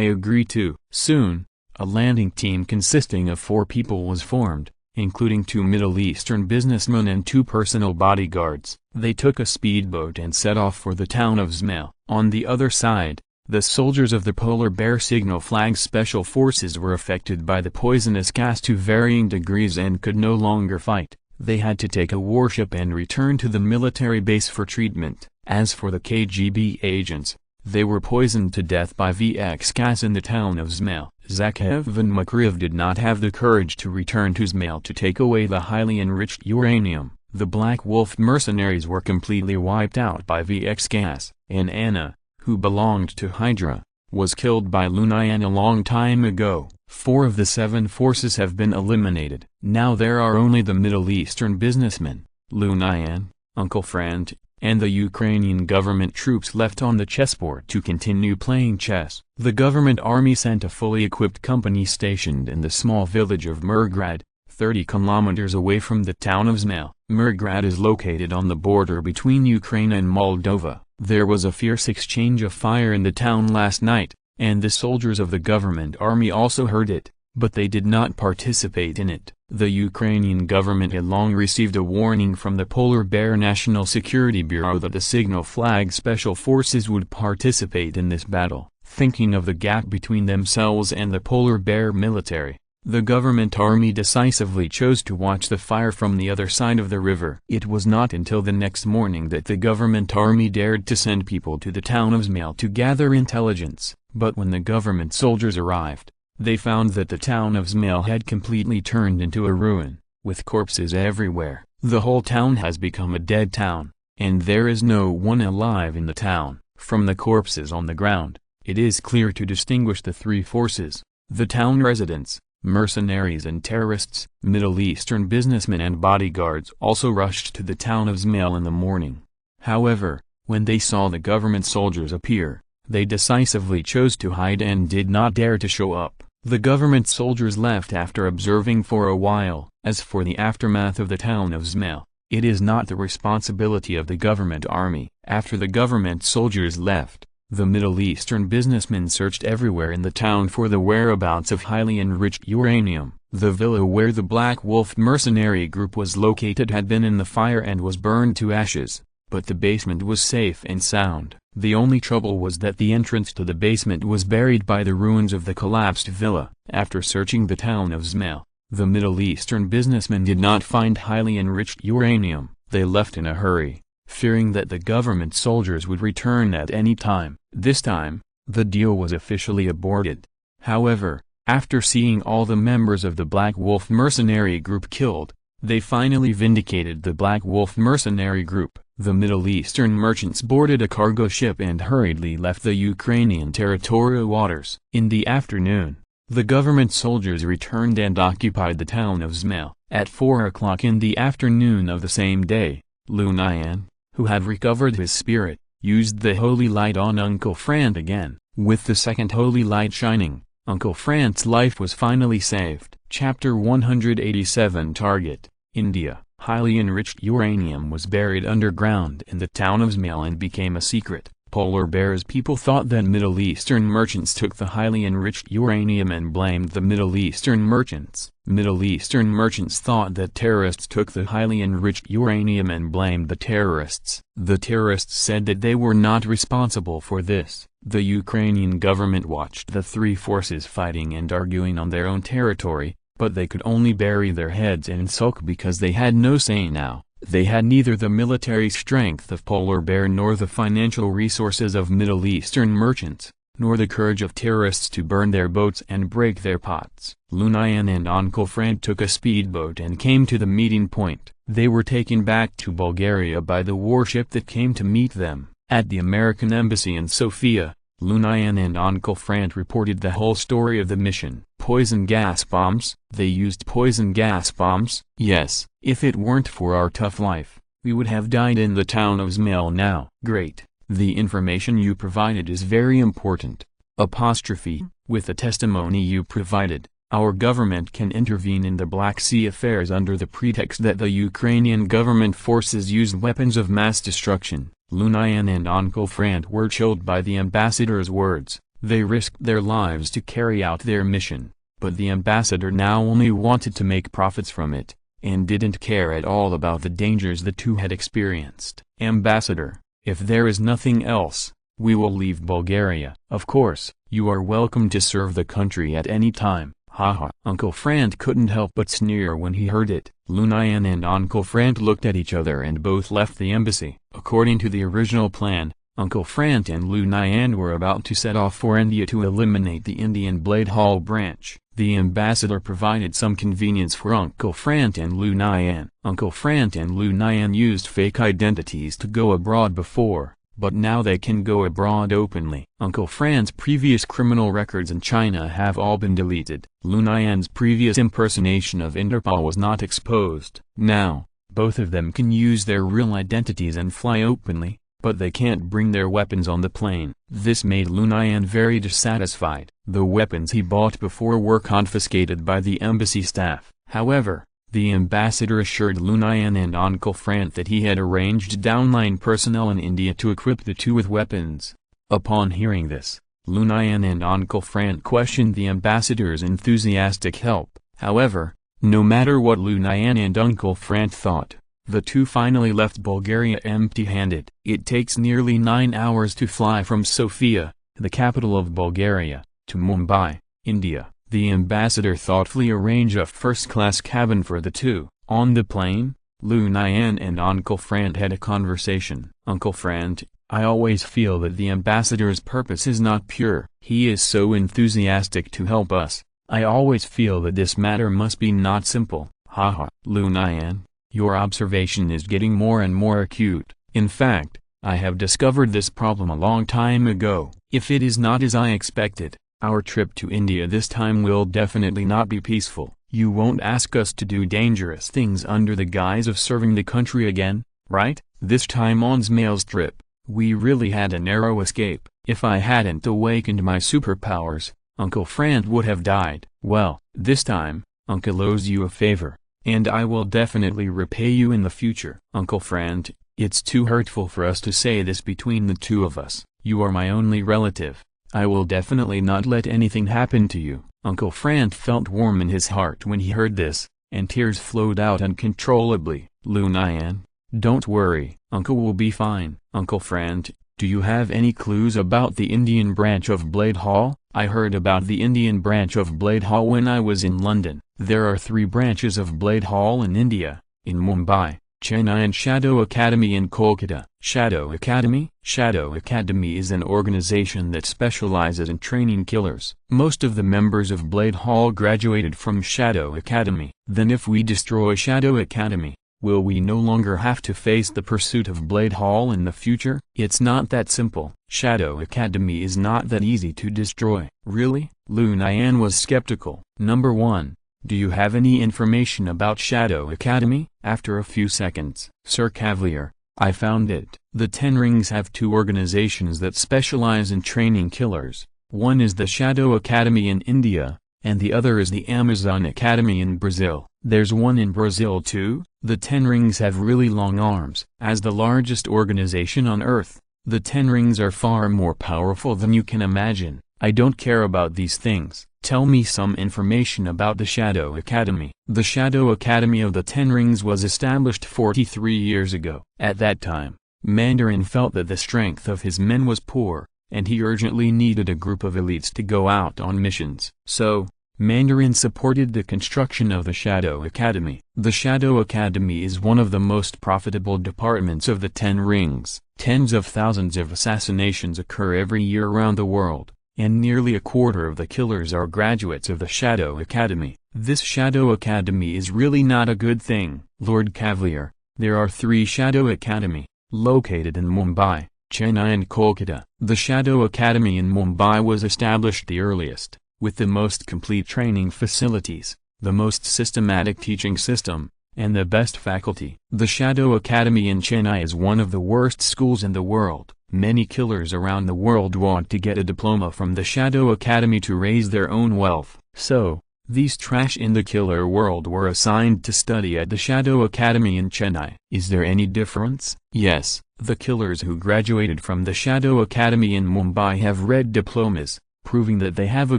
agree too. Soon, a landing team consisting of 4 people was formed, including 2 Middle Eastern businessmen and 2 personal bodyguards. They took a speedboat and set off for the town of Zmail. On the other side, the soldiers of the Polar Bear Signal Flag Special Forces were affected by the poisonous gas to varying degrees and could no longer fight. They had to take a warship and return to the military base for treatment. As for the KGB agents, they were poisoned to death by VX gas in the town of Zmail. Zakhev and Makriv did not have the courage to return to Zmail to take away the highly enriched uranium. The Black Wolf mercenaries were completely wiped out by VX gas, and Anna, who belonged to Hydra, was killed by Lu Nian a long time ago. 4 of the 7 forces have been eliminated. Now there are only the Middle Eastern businessmen, Lu Nian, Uncle Fran, and the Ukrainian government troops left on the chessboard to continue playing chess. The government army sent a fully equipped company stationed in the small village of Mirgrad, 30 kilometers away from the town of Zmail. Mirgrad is located on the border between Ukraine and Moldova. There was a fierce exchange of fire in the town last night, and the soldiers of the government army also heard it, but they did not participate in it. The Ukrainian government had long received a warning from the Polar Bear National Security Bureau that the Signal Flag Special Forces would participate in this battle. Thinking of the gap between themselves and the Polar Bear military, the government army decisively chose to watch the fire from the other side of the river. It was not until the next morning that the government army dared to send people to the town of Zmail to gather intelligence. But when the government soldiers arrived, they found that the town of Zmail had completely turned into a ruin, with corpses everywhere. The whole town has become a dead town, and there is no one alive in the town. From the corpses on the ground, it is clear to distinguish the 3 forces: the town residents, mercenaries and terrorists. Middle Eastern businessmen and bodyguards also rushed to the town of Zmail in the morning. However, when they saw the government soldiers appear, they decisively chose to hide and did not dare to show up. The government soldiers left after observing for a while. As for the aftermath of the town of Zmail, it is not the responsibility of the government army. After the government soldiers left, the Middle Eastern businessmen searched everywhere in the town for the whereabouts of highly enriched uranium. The villa where the Black Wolf mercenary group was located had been in the fire and was burned to ashes, but the basement was safe and sound. The only trouble was that the entrance to the basement was buried by the ruins of the collapsed villa. After searching the town of Zmail, the Middle Eastern businessmen did not find highly enriched uranium. They left in a hurry, fearing that the government soldiers would return at any time. This time, The deal was officially aborted. However, after seeing all the members of the Black Wolf mercenary group killed, they finally vindicated the Black Wolf mercenary group. The Middle Eastern merchants boarded a cargo ship and hurriedly left the Ukrainian territorial waters. In the afternoon, the government soldiers returned and occupied the town of Izmail. At 4 o'clock in the afternoon of the same day, Lu Nian, who had recovered his spirit, used the holy light on Uncle Frank again. With the second holy light shining, Uncle Frank's life was finally saved. Chapter 187 Target, India. Highly enriched uranium was buried underground in the town of Izmail and became a secret. Polar bears people thought that Middle Eastern merchants took the highly enriched uranium and blamed the Middle Eastern merchants. Middle Eastern merchants thought that terrorists took the highly enriched uranium and blamed the terrorists. The terrorists said that they were not responsible for this. The Ukrainian government watched the three forces fighting and arguing on their own territory, but they could only bury their heads and sulk because they had no say now. They had neither the military strength of Polar Bear nor the financial resources of Middle Eastern merchants, nor the courage of terrorists to burn their boats and break their pots. Lu Nian and Uncle Frank took a speedboat and came to the meeting point. They were taken back to Bulgaria by the warship that came to meet them. At the American embassy in Sofia, Lu Nian and Uncle Frank reported the whole story of the mission. Poison gas bombs? They used poison gas bombs? Yes. If it weren't for our tough life, we would have died in the town of Izmail now. Great. The information you provided is very important. Apostrophe. With the testimony you provided, our government can intervene in the Black Sea affairs under the pretext that the Ukrainian government forces used weapons of mass destruction. Lu Nian and Uncle Frank were chilled by the ambassador's words. They risked their lives to carry out their mission, but the ambassador now only wanted to make profits from it, and didn't care at all about the dangers the two had experienced. Ambassador, if there is nothing else, we will leave Bulgaria. Of course, you are welcome to serve the country at any time. Haha. Uncle Frank couldn't help but sneer when he heard it. Lu Nian and Uncle Frank looked at each other and both left the embassy. According to the original plan, Uncle Frank and Lu Nian were about to set off for India to eliminate the Indian Blade Hall branch. The ambassador provided some convenience for Uncle Frank and Lu Nian. Uncle Frank and Lu Nian used fake identities to go abroad before, but now they can go abroad openly. Uncle Frank's previous criminal records in China have all been deleted. Lu Nian's previous impersonation of Interpol was not exposed. Now, both of them can use their real identities and fly openly, but they can't bring their weapons on the plane. This made Lu Nian very dissatisfied. The weapons he bought before were confiscated by the embassy staff. However, the ambassador assured Lu Nian and Uncle Frank that he had arranged downline personnel in India to equip the two with weapons. Upon hearing this, Lu Nian and Uncle Frank questioned the ambassador's enthusiastic help. However, no matter what Lu Nian and Uncle Frank thought, the two finally left Bulgaria empty-handed. It takes nearly 9 hours to fly from Sofia, the capital of Bulgaria, to Mumbai, India. The ambassador thoughtfully arranged a first-class cabin for the two. On the plane, Lu Nian and Uncle Frank had a conversation. Uncle Frank, I always feel that the ambassador's purpose is not pure. He is so enthusiastic to help us. I always feel that this matter must be not simple. Haha. Lu Nian, your observation is getting more and more acute. In fact, I have discovered this problem a long time ago. If it is not as I expected, our trip to India this time will definitely not be peaceful. You won't ask us to do dangerous things under the guise of serving the country again, right? This time on Izmail's trip, we really had a narrow escape. If I hadn't awakened my superpowers, Uncle Frank would have died. Well, this time, Uncle owes you a favor, and I will definitely repay you in the future. Uncle Frank, it's too hurtful for us to say this between the two of us. You are my only relative. I will definitely not let anything happen to you. Uncle Frank felt warm in his heart when he heard this, and tears flowed out uncontrollably. Lu Nian, don't worry, Uncle will be fine. Uncle Frank, do you have any clues about the Indian branch of Blade Hall? I heard about the Indian branch of Blade Hall when I was in London. There are 3 branches of Blade Hall in India, in Mumbai, Chennai and Shadow Academy in Kolkata. Shadow Academy? Shadow Academy is an organization that specializes in training killers. Most of the members of Blade Hall graduated from Shadow Academy. Then if we destroy Shadow Academy, will we no longer have to face the pursuit of Blade Hall in the future? It's not that simple. Shadow Academy is not that easy to destroy. Really? Lu Nian was skeptical. Number 1. Do you have any information about Shadow Academy? After a few seconds. Sir Cavalier, I found it. The Ten Rings have 2 organizations that specialize in training killers. One is the Shadow Academy in India, and the other is the Amazon Academy in Brazil. There's one in Brazil too? The Ten Rings have really long arms. As the largest organization on Earth, the Ten Rings are far more powerful than you can imagine. I don't care about these things. Tell me some information about the Shadow Academy. The Shadow Academy of the Ten Rings was established 43 years ago. At that time, Mandarin felt that the strength of his men was poor, and he urgently needed a group of elites to go out on missions. So, Mandarin supported the construction of the Shadow Academy. The Shadow Academy is one of the most profitable departments of the Ten Rings. Tens of thousands of assassinations occur every year around the world, and nearly a quarter of the killers are graduates of the Shadow Academy. This Shadow Academy is really not a good thing. Lord Cavalier, there are 3 Shadow Academy, located in Mumbai, Chennai and Kolkata. The Shadow Academy in Mumbai was established the earliest, with the most complete training facilities, the most systematic teaching system, and the best faculty. The Shadow Academy in Chennai is one of the worst schools in the world. Many killers around the world want to get a diploma from the Shadow Academy to raise their own wealth. So, these trash in the killer world were assigned to study at the Shadow Academy in Chennai. Is there any difference? Yes, the killers who graduated from the Shadow Academy in Mumbai have red diplomas, proving that they have a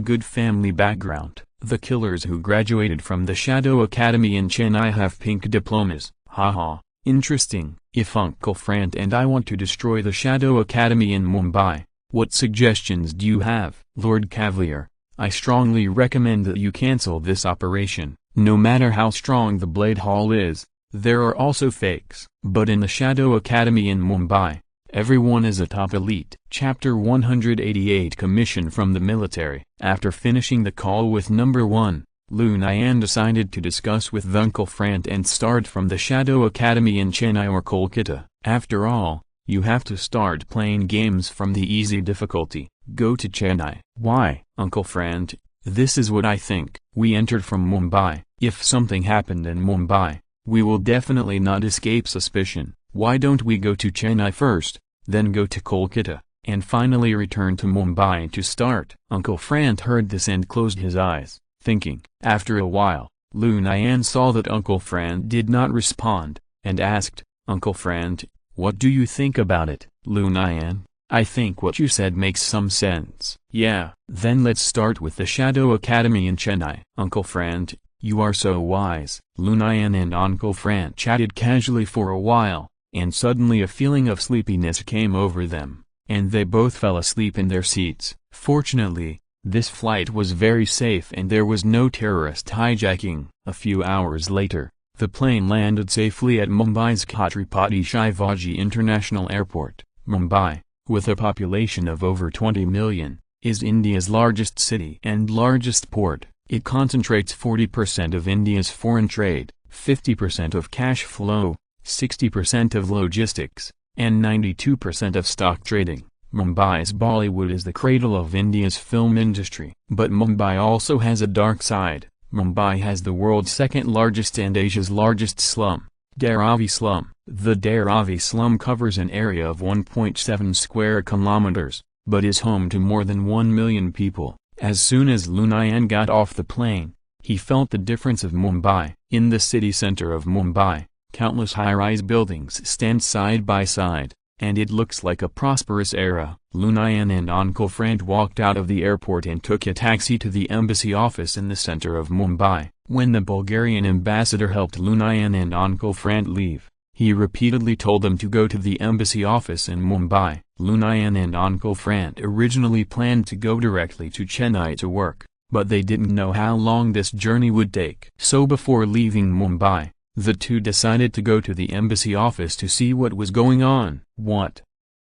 good family background. The killers who graduated from the Shadow Academy in Chennai have pink diplomas. Haha. Interesting. If Uncle Frant and I want to destroy the Shadow Academy in Mumbai, what suggestions do you have? Lord Cavalier, I strongly recommend that you cancel this operation. No matter how strong the Blade Hall is, there are also fakes. But in the Shadow Academy in Mumbai, everyone is a top elite. Chapter 188 Commission from the Military. After finishing the call with number 1, Lu Nian decided to discuss with Uncle Frant and start from the Shadow Academy in Chennai or Kolkata. After all, you have to start playing games from the easy difficulty. Go to Chennai. Why? Uncle Frant, this is what I think. We entered from Mumbai. If something happened in Mumbai, we will definitely not escape suspicion. Why don't we go to Chennai first, then go to Kolkata, and finally return to Mumbai to start? Uncle Frant heard this and closed his eyes, thinking. After a while, Lu Nian saw that Uncle Frant did not respond, and asked, Uncle Frant, what do you think about it? Lu Nian, I think what you said makes some sense. Yeah. Then let's start with the Shadow Academy in Chennai. Uncle Frant, you are so wise. Lu Nian and Uncle Frant chatted casually for a while, and suddenly a feeling of sleepiness came over them, and they both fell asleep in their seats. Fortunately, this flight was very safe and there was no terrorist hijacking. A few hours later, the plane landed safely at Mumbai's Chhatrapati Shivaji International Airport. Mumbai, with a population of over 20 million, is India's largest city and largest port. It concentrates 40% of India's foreign trade, 50% of cash flow, 60% of logistics, and 92% of stock trading. Mumbai's Bollywood is the cradle of India's film industry. But Mumbai also has a dark side. Mumbai has the world's second largest and Asia's largest slum, Dharavi slum. The Dharavi slum covers an area of 1.7 square kilometers, but is home to more than 1 million people. As soon as Lu Nian got off the plane, he felt the difference of Mumbai. In the city center of Mumbai, countless high-rise buildings stand side by side, and it looks like a prosperous era. Lu Nian and Uncle Frant walked out of the airport and took a taxi to the embassy office in the center of Mumbai. When the Bulgarian ambassador helped Lu Nian and Uncle Frant leave, he repeatedly told them to go to the embassy office in Mumbai. Lu Nian and Uncle Frant originally planned to go directly to Chennai to work, but they didn't know how long this journey would take. So before leaving Mumbai, The two decided to go to the embassy office to see what was going on. What?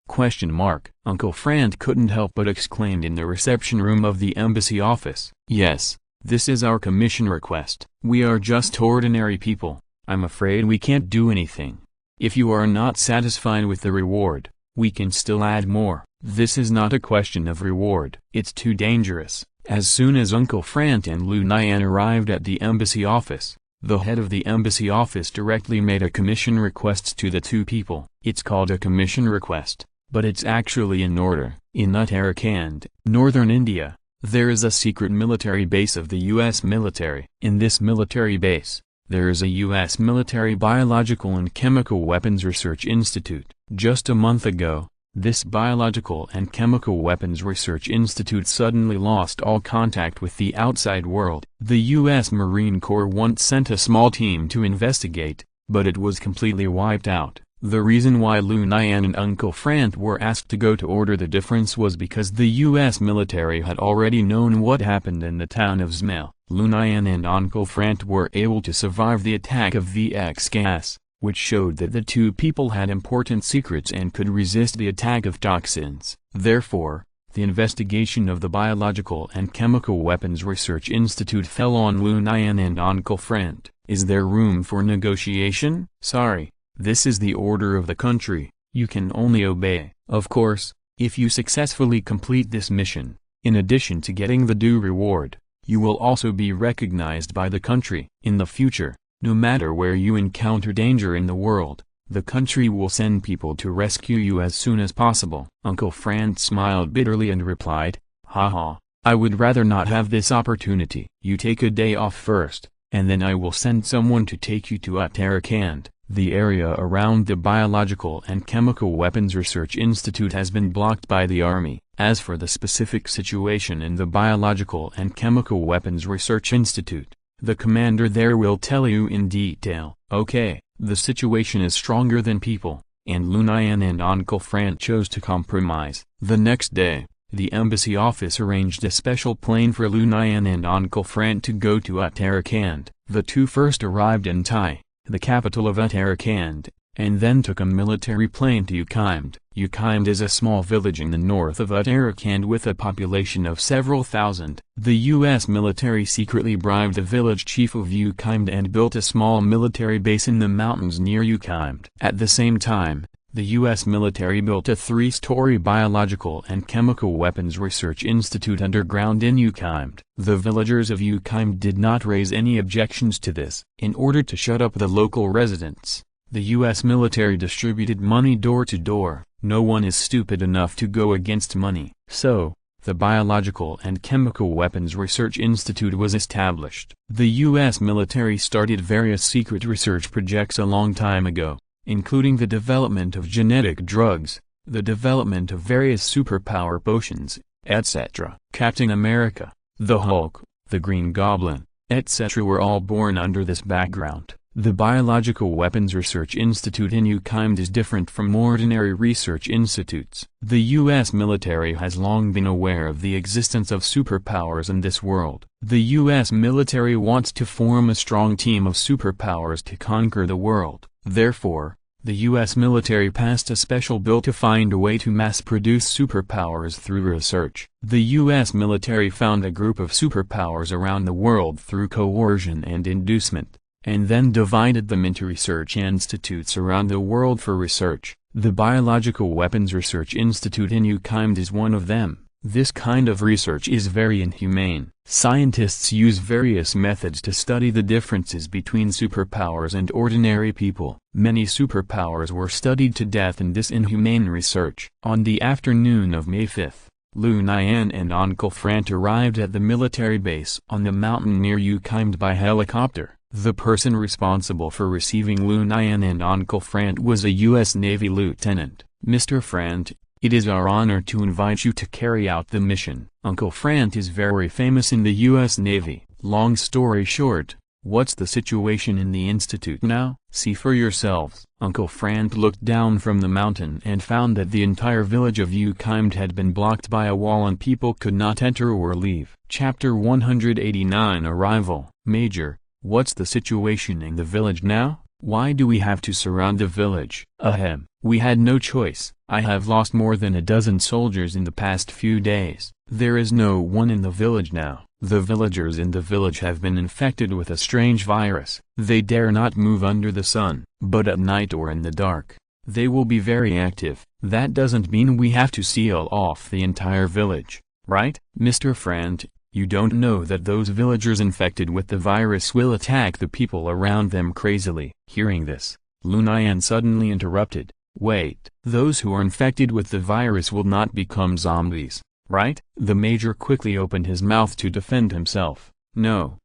Question mark. Uncle Frank couldn't help but exclaimed in the reception room of the embassy office. Yes, this is our commission request. We are just ordinary people. I'm afraid we can't do anything. If you are not satisfied with the reward, we can still add more. This is not a question of reward. It's too dangerous. As soon as Uncle Frank and Lu Nian arrived at the embassy office, the head of the embassy office directly made a commission request to the two people. It's called a commission request, but it's actually an order. In Uttarakhand, northern India, there is a secret military base of the U.S. military. In this military base, there is a U.S. military biological and chemical weapons research institute. Just a month ago, this biological and chemical weapons research institute suddenly lost all contact with the outside world. The U.S. Marine Corps once sent a small team to investigate, but it was completely wiped out. The reason why Lu Nian and Uncle Frank were asked to go to order the difference was because the U.S. military had already known what happened in the town of Zmail. Lu Nian and Uncle Frank were able to survive the attack of VX gas, which showed that the two people had important secrets and could resist the attack of toxins. Therefore, the investigation of the Biological and Chemical Weapons Research Institute fell on Lu Nian and Uncle Frank. Is there room for negotiation? Sorry, this is the order of the country. You can only obey. Of course, if you successfully complete this mission, in addition to getting the due reward, you will also be recognized by the country. In the future, no matter where you encounter danger in the world, the country will send people to rescue you as soon as possible. Uncle Frank smiled bitterly and replied, "Haha, I would rather not have this opportunity. You take a day off first, and then I will send someone to take you to Uttarakhand. The area around the Biological and Chemical Weapons Research Institute has been blocked by the army. As for the specific situation in the Biological and Chemical Weapons Research Institute, the commander there will tell you in detail." Okay, the situation is stronger than people, and Lu Nian and Uncle Frank chose to compromise. The next day, the embassy office arranged a special plane for Lu Nian and Uncle Frank to go to Uttarakhand. The two first arrived in Tai, the capital of Uttarakhand, and then took a military plane to Ukhimed. Ukhimed is a small village in the north of Uttarakhand with a population of several thousand. The U.S. military secretly bribed the village chief of Ukhimed and built a small military base in the mountains near Ukhimed. At the same time, the U.S. military built a 3-story biological and chemical weapons research institute underground in Ukhimed. The villagers of Ukhimed did not raise any objections to this. In order to shut up the local residents, the U.S. military distributed money door to door. No one is stupid enough to go against money. So, the Biological and Chemical Weapons Research Institute was established. The U.S. military started various secret research projects a long time ago, including the development of genetic drugs, the development of various superpower potions, etc. Captain America, the Hulk, the Green Goblin, etc. were all born under this background. The Biological Weapons Research Institute in Ukhimed is different from ordinary research institutes. The U.S. military has long been aware of the existence of superpowers in this world. The U.S. military wants to form a strong team of superpowers to conquer the world. Therefore, the U.S. military passed a special bill to find a way to mass-produce superpowers through research. The U.S. military found a group of superpowers around the world through coercion and inducement, and then divided them into research institutes around the world for research. The Biological Weapons Research Institute in Ukhimed is one of them. This kind of research is very inhumane. Scientists use various methods to study the differences between superpowers and ordinary people. Many superpowers were studied to death in this inhumane research. On the afternoon of May 5th, Lu Nian and Uncle Frank arrived at the military base on the mountain near Ukhimed by helicopter. The person responsible for receiving Lu Nian and Uncle Frank was a U.S. Navy lieutenant. "Mr. Frank, it is our honor to invite you to carry out the mission." Uncle Frank is very famous in the U.S. Navy. Long story short, what's the situation in the institute now? See for yourselves. Uncle Frank looked down from the mountain and found that the entire village of Ukhimed had been blocked by a wall and people could not enter or leave. Chapter 189 Arrival. Major, What's the situation in the village now? Why do we have to surround the village? Ahem. We had no choice. I have lost more than a dozen soldiers in the past few days. There is no one in the village now. The villagers in the village have been infected with a strange virus. They dare not move under the sun, but at night or in the dark, they will be very active. That doesn't mean we have to seal off the entire village, right, Mr. Friend? You don't know that those villagers infected with the virus will attack the people around them crazily. Hearing this, Lu Nian suddenly interrupted. Wait, those who are infected with the virus will not become zombies, right? The major quickly opened his mouth to defend himself. No,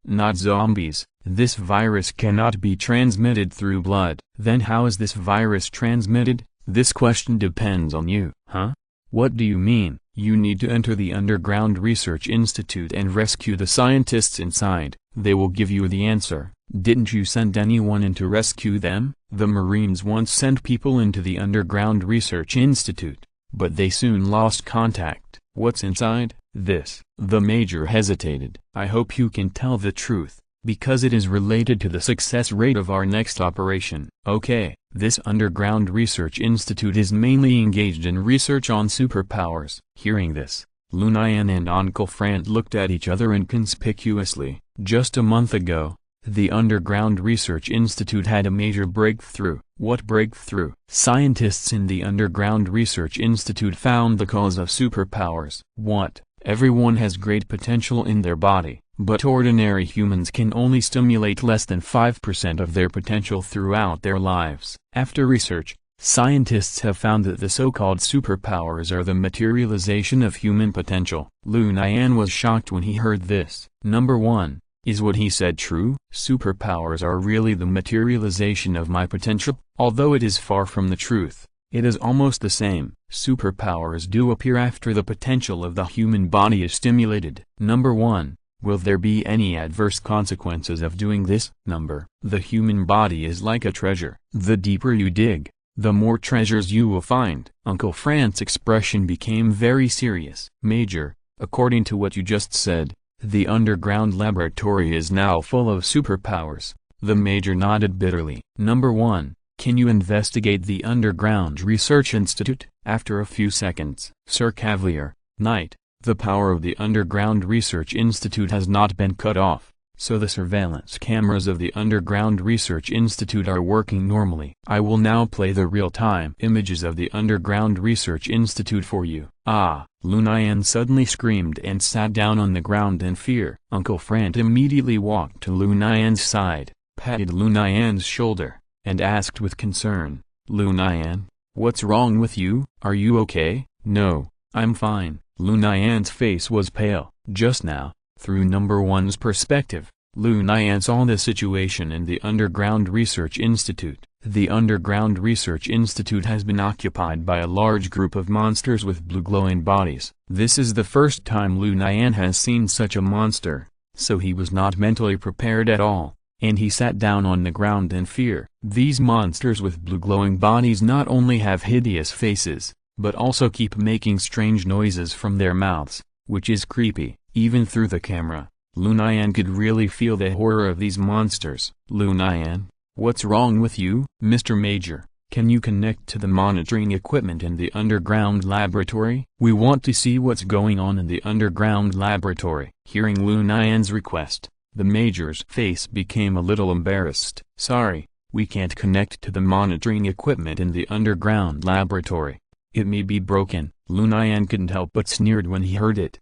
not zombies. This virus cannot be transmitted through blood. Then how is this virus transmitted? This question depends on you. Huh? What do you mean? You need to enter the Underground Research Institute and rescue the scientists inside. They will give you the answer. Didn't you send anyone in to rescue them? The Marines once sent people into the Underground Research Institute, but they soon lost contact. What's inside? This. The major hesitated. I hope you can tell the truth, because it is related to the success rate of our next operation. Okay, this Underground Research Institute is mainly engaged in research on superpowers. Hearing this, Lu Nian and Uncle Frank looked at each other inconspicuously. Just a month ago, the Underground Research Institute had a major breakthrough. What breakthrough? Scientists in the Underground Research Institute found the cause of superpowers. What? Everyone has great potential in their body, but ordinary humans can only stimulate less than 5% of their potential throughout their lives. After research, scientists have found that the so-called superpowers are the materialization of human potential. Lu Nian was shocked when he heard this. Number 1. Is what he said true? Superpowers are really the materialization of my potential? Although it is far from the truth, it is almost the same. Superpowers do appear after the potential of the human body is stimulated. Number 1. Will there be any adverse consequences of doing this? The human body is like a treasure. The deeper you dig, the more treasures you will find. Uncle Frank's expression became very serious. Major, according to what you just said, the underground laboratory is now full of superpowers. The major nodded bitterly. Number 1. Can you investigate the Underground Research Institute? After a few seconds. Sir Cavalier, Knight, the power of the Underground Research Institute has not been cut off, so the surveillance cameras of the Underground Research Institute are working normally. I will now play the real-time images of the Underground Research Institute for you. Ah! Lu Nian suddenly screamed and sat down on the ground in fear. Uncle Frank immediately walked to Lu Nian's side, patted Lu Nian's shoulder, and asked with concern, Lu Nian, what's wrong with you? Are you okay? No, I'm fine. Lu Nian's face was pale. Just now, through number 1's perspective, Lu Nian saw the situation in the Underground Research Institute. The Underground Research Institute has been occupied by a large group of monsters with blue glowing bodies. This is the first time Lu Nian has seen such a monster, so he was not mentally prepared at all, and he sat down on the ground in fear. These monsters with blue glowing bodies not only have hideous faces, but also keep making strange noises from their mouths, which is creepy. Even through the camera, Lu Nian could really feel the horror of these monsters. Lu Nian, what's wrong with you? Mr. Major, can you connect to the monitoring equipment in the underground laboratory? We want to see what's going on in the underground laboratory. Hearing Lu Nian's request, the major's face became a little embarrassed. Sorry, we can't connect to the monitoring equipment in the underground laboratory. It may be broken. Lu Nian couldn't help but sneered when he heard it.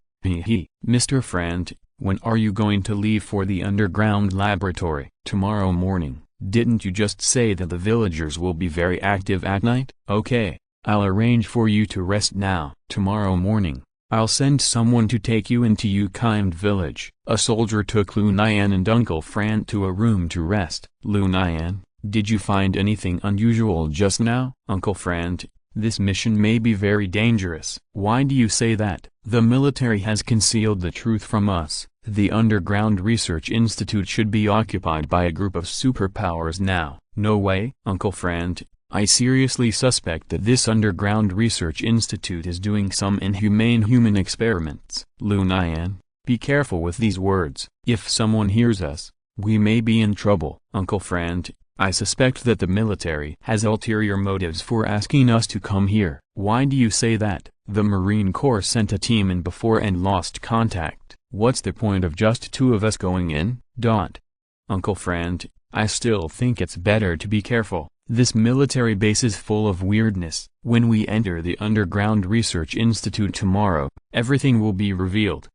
Mr. Frank, when are you going to leave for the underground laboratory? Tomorrow morning. Didn't you just say that the villagers will be very active at night? Okay, I'll arrange for you to rest now. Tomorrow morning, I'll send someone to take you into Ukimed village. A soldier took Lu Nian and Uncle Frank to a room to rest. Lu Nian, did you find anything unusual just now? Uncle Frank, this mission may be very dangerous. Why do you say that? The military has concealed the truth from us. The Underground Research Institute should be occupied by a group of superpowers now. No way. Uncle Frank, I seriously suspect that this Underground Research Institute is doing some inhumane human experiments. Lu Nian, Be careful with these words. If someone hears us, we may be in trouble. Uncle Frank, I suspect that the military has ulterior motives for asking us to come here. Why do you say that? The Marine Corps sent a team in before and lost contact. What's the point of just two of us going in? Uncle Frank, I still think it's better to be careful. This military base is full of weirdness. When we enter the Underground Research Institute tomorrow, everything will be revealed.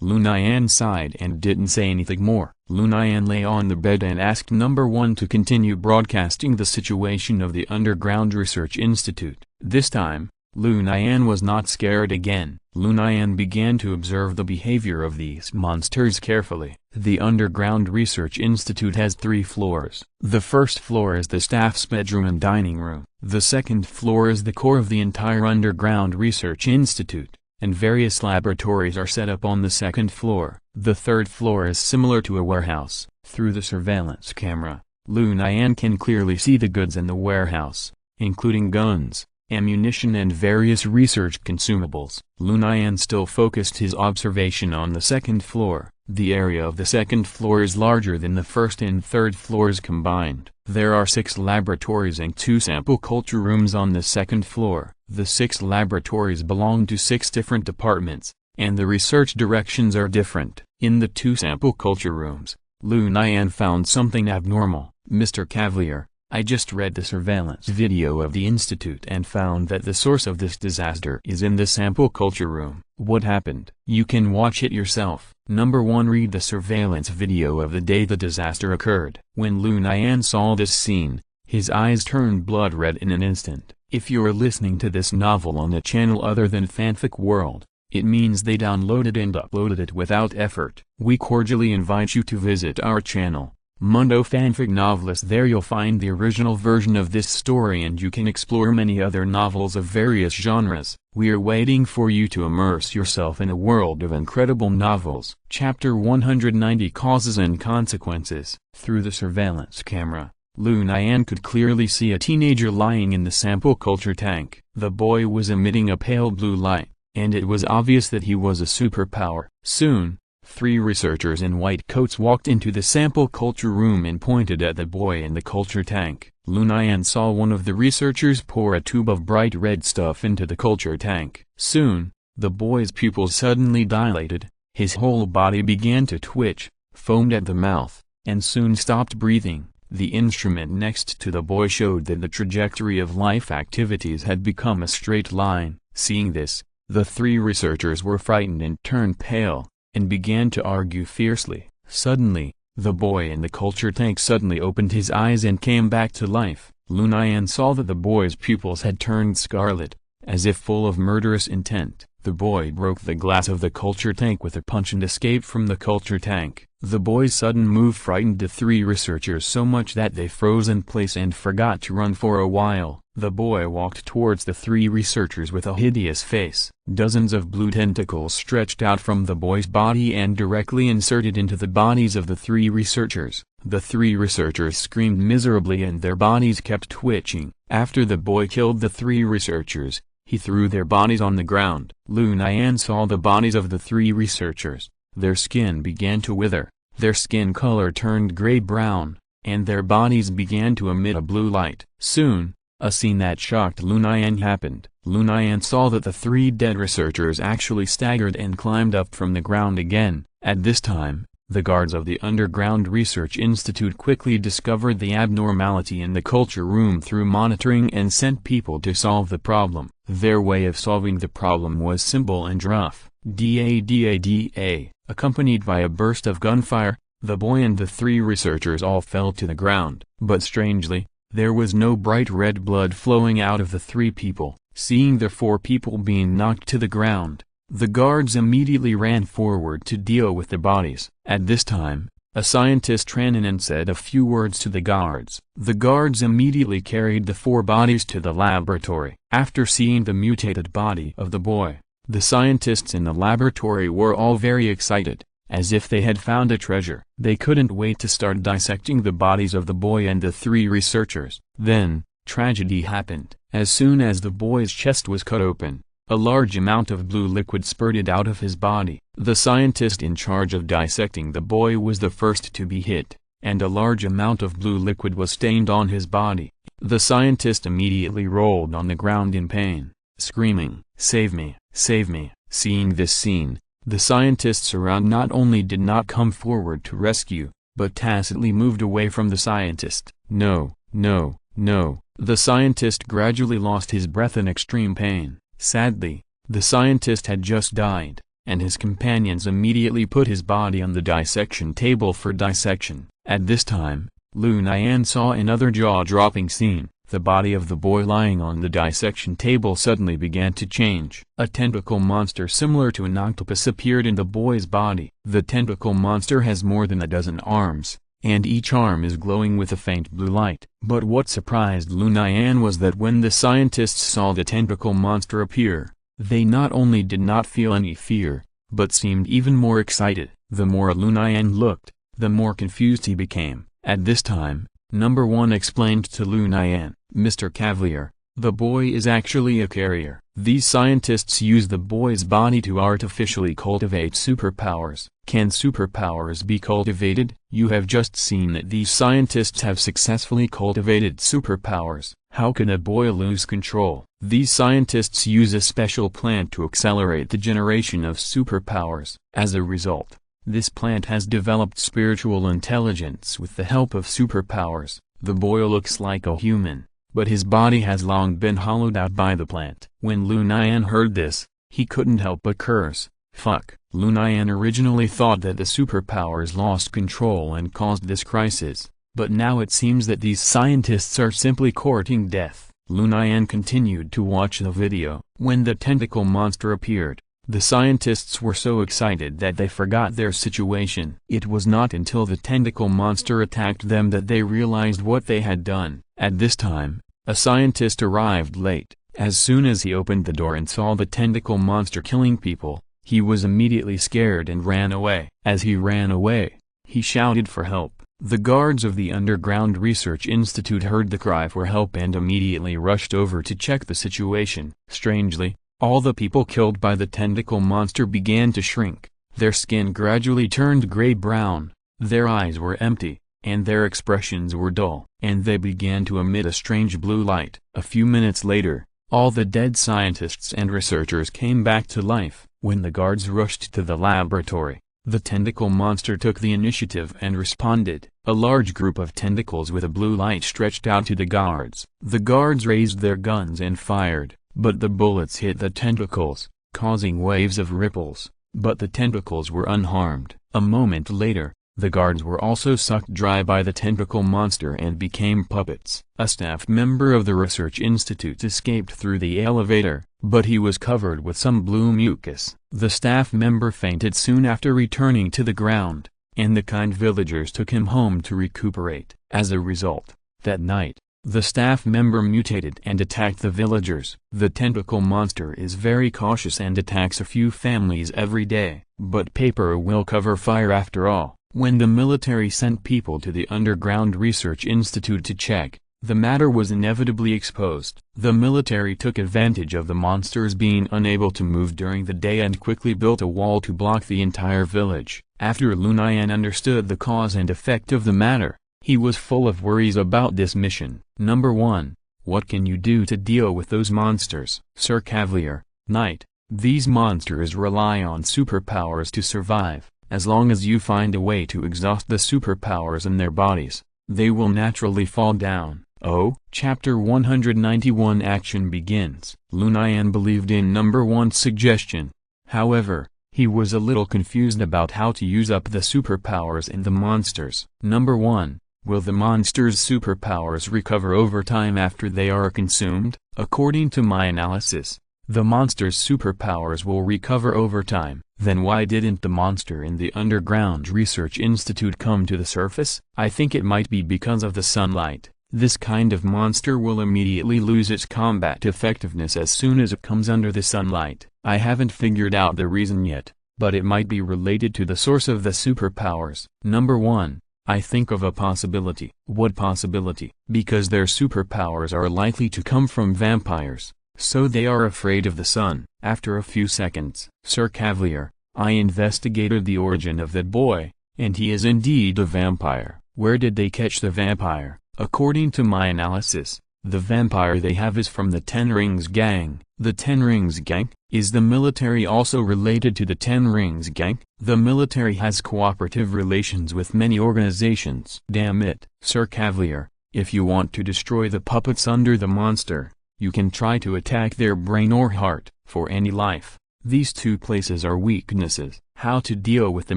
Lu Nian sighed and didn't say anything more. Lu Nian lay on the bed and asked number 1 to continue broadcasting the situation of the Underground Research Institute. This time, Lu Nian was not scared again. Lu Nian began to observe the behavior of these monsters carefully. The Underground Research Institute has 3 floors. The first floor is the staff's bedroom and dining room. The second floor is the core of the entire Underground Research Institute, and various laboratories are set up on the second floor. The third floor is similar to a warehouse. Through the surveillance camera, Lu Nian can clearly see the goods in the warehouse, including guns, ammunition and various research consumables. Lu Nian still focused his observation on the second floor. The area of the second floor is larger than the first and third floors combined. There are 6 laboratories and 2 sample culture rooms on the second floor. The 6 laboratories belong to 6 different departments, and the research directions are different. In the 2 sample culture rooms, Lu Nian found something abnormal. Mr. Cavalier, I just read the surveillance video of the institute and found that the source of this disaster is in the sample culture room. What happened? You can watch it yourself. Number 1. Read the surveillance video of the day the disaster occurred. When Lu Nian saw this scene, his eyes turned blood red in an instant. If you're listening to this novel on a channel other than Fanfic World, it means they downloaded and uploaded it without effort. We cordially invite you to visit our channel, Mundo Fanfic Novelist. There you'll find the original version of this story and you can explore many other novels of various genres. We're waiting for you to immerse yourself in a world of incredible novels. Chapter 190 Causes and Consequences. Through the surveillance camera, Lu Nian could clearly see a teenager lying in the sample culture tank. The boy was emitting a pale blue light, and it was obvious that he was a superpower. Soon, 3 researchers in white coats walked into the sample culture room and pointed at the boy in the culture tank. Lu Nian saw one of the researchers pour a tube of bright red stuff into the culture tank. Soon, the boy's pupils suddenly dilated, his whole body began to twitch, foamed at the mouth, and soon stopped breathing. The instrument next to the boy showed that the trajectory of life activities had become a straight line. Seeing this, the 3 researchers were frightened and turned pale, and began to argue fiercely. Suddenly, the boy in the culture tank suddenly opened his eyes and came back to life. Lu Nian saw that the boy's pupils had turned scarlet, as if full of murderous intent. The boy broke the glass of the culture tank with a punch and escaped from the culture tank. The boy's sudden move frightened the 3 researchers so much that they froze in place and forgot to run for a while. The boy walked towards the 3 researchers with a hideous face. Dozens of blue tentacles stretched out from the boy's body and directly inserted into the bodies of the 3 researchers. The 3 researchers screamed miserably and their bodies kept twitching. After the boy killed the 3 researchers, he threw their bodies on the ground. Lu Nian saw the bodies of the 3 researchers. Their skin began to wither, their skin color turned gray-brown, and their bodies began to emit a blue light. Soon, a scene that shocked Lu Nian happened. Lu Nian saw that the 3 dead researchers actually staggered and climbed up from the ground again. At this time, the guards of the Underground Research Institute quickly discovered the abnormality in the culture room through monitoring and sent people to solve the problem. Their way of solving the problem was simple and rough. Da-da-da-da. Accompanied by a burst of gunfire, the boy and the 3 researchers all fell to the ground. But strangely, there was no bright red blood flowing out of the 3 people. Seeing the 4 people being knocked to the ground, the guards immediately ran forward to deal with the bodies. At this time, a scientist ran in and said a few words to the guards. The guards immediately carried the 4 bodies to the laboratory. After seeing the mutated body of the boy, the scientists in the laboratory were all very excited, as if they had found a treasure. They couldn't wait to start dissecting the bodies of the boy and the 3 researchers. Then, tragedy happened. As soon as the boy's chest was cut open, A large amount of blue liquid spurted out of his body. The scientist in charge of dissecting the boy was the first to be hit, and a large amount of blue liquid was stained on his body. The scientist immediately rolled on the ground in pain, screaming, "Save me, save me." Seeing this scene, the scientists around not only did not come forward to rescue, but tacitly moved away from the scientist. No, no, no. The scientist gradually lost his breath in extreme pain. Sadly, the scientist had just died, and his companions immediately put his body on the dissection table for dissection. At this time, Lu Nian saw another jaw-dropping scene. The body of the boy lying on the dissection table suddenly began to change. A tentacle monster similar to an octopus appeared in the boy's body. The tentacle monster has more than a dozen arms, and each arm is glowing with a faint blue light. But what surprised Lu Nian was that when the scientists saw the tentacle monster appear, they not only did not feel any fear, but seemed even more excited. The more Lu Nian looked, the more confused he became. At this time, Number 1 explained to Lu Nian, "Mr. Cavalier, the boy is actually a carrier." These scientists use the boy's body to artificially cultivate superpowers. Can superpowers be cultivated? You have just seen that these scientists have successfully cultivated superpowers. How can a boy lose control? These scientists use a special plant to accelerate the generation of superpowers. As a result, this plant has developed spiritual intelligence with the help of superpowers. The boy looks like a human, but his body has long been hollowed out by the plant. When Lu Nian heard this, he couldn't help but curse. Fuck. Lu Nian originally thought that the superpowers lost control and caused this crisis, but now it seems that these scientists are simply courting death. Lu Nian continued to watch the video. When the tentacle monster appeared, the scientists were so excited that they forgot their situation. It was not until the tentacle monster attacked them that they realized what they had done. At this time, a scientist arrived late. As soon as he opened the door and saw the tentacle monster killing people, he was immediately scared and ran away. As he ran away, he shouted for help. The guards of the Underground Research Institute heard the cry for help and immediately rushed over to check the situation. Strangely, all the people killed by the tentacle monster began to shrink. Their skin gradually turned gray-brown, their eyes were empty, and their expressions were dull, and they began to emit a strange blue light. A few minutes later, all the dead scientists and researchers came back to life. When the guards rushed to the laboratory, the tentacle monster took the initiative and responded. A large group of tentacles with a blue light stretched out to the guards. The guards raised their guns and fired, but the bullets hit the tentacles, causing waves of ripples, but the tentacles were unharmed. A moment later, the guards were also sucked dry by the tentacle monster and became puppets. A staff member of the research institute escaped through the elevator, but he was covered with some blue mucus. The staff member fainted soon after returning to the ground, and the kind villagers took him home to recuperate. As a result, that night, the staff member mutated and attacked the villagers. The tentacle monster is very cautious and attacks a few families every day, but paper will cover fire after all. When the military sent people to the Underground Research Institute to check, the matter was inevitably exposed. The military took advantage of the monsters being unable to move during the day and quickly built a wall to block the entire village. After Lu Nian understood the cause and effect of the matter, he was full of worries about this mission. Number 1. What can you do to deal with those monsters? Sir Cavalier, Knight, these monsters rely on superpowers to survive. As long as you find a way to exhaust the superpowers in their bodies, they will naturally fall down. Oh, Chapter 191 Action begins. Lu Nian believed in Number 1's suggestion. However, he was a little confused about how to use up the superpowers in the monsters. Number 1. Will the monsters' superpowers recover over time after they are consumed? According to my analysis, the monster's superpowers will recover over time. Then why didn't the monster in the Underground Research Institute come to the surface? I think it might be because of the sunlight. This kind of monster will immediately lose its combat effectiveness as soon as it comes under the sunlight. I haven't figured out the reason yet, but it might be related to the source of the superpowers. Number 1. I think of a possibility. What possibility? Because their superpowers are likely to come from vampires. So they are afraid of the sun. After a few seconds, Sir Cavalier, I investigated the origin of that boy, and he is indeed a vampire. Where did they catch the vampire? According to my analysis, the vampire they have is from the Ten Rings Gang. The Ten Rings Gang? Is the military also related to the Ten Rings Gang? The military has cooperative relations with many organizations. Damn it, Sir Cavalier, if you want to destroy the puppets under the monster, you can try to attack their brain or heart. For any life, these two places are weaknesses. How to deal with the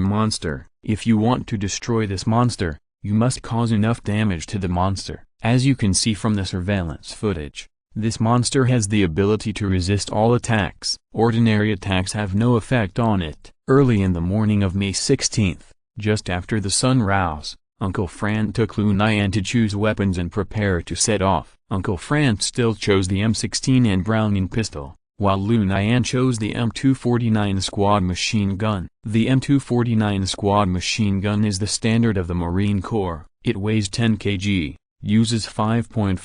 monster? If you want to destroy this monster, you must cause enough damage to the monster. As you can see from the surveillance footage, this monster has the ability to resist all attacks. Ordinary attacks have no effect on it. Early in the morning of May 16th, just after the sun rose, Uncle Fran took Lu Nian to choose weapons and prepare to set off. Uncle Fran still chose the M16 and Browning pistol, while Lu Nian chose the M249 squad machine gun. The M249 squad machine gun is the standard of the Marine Corps. It weighs 10 kg, uses 5.56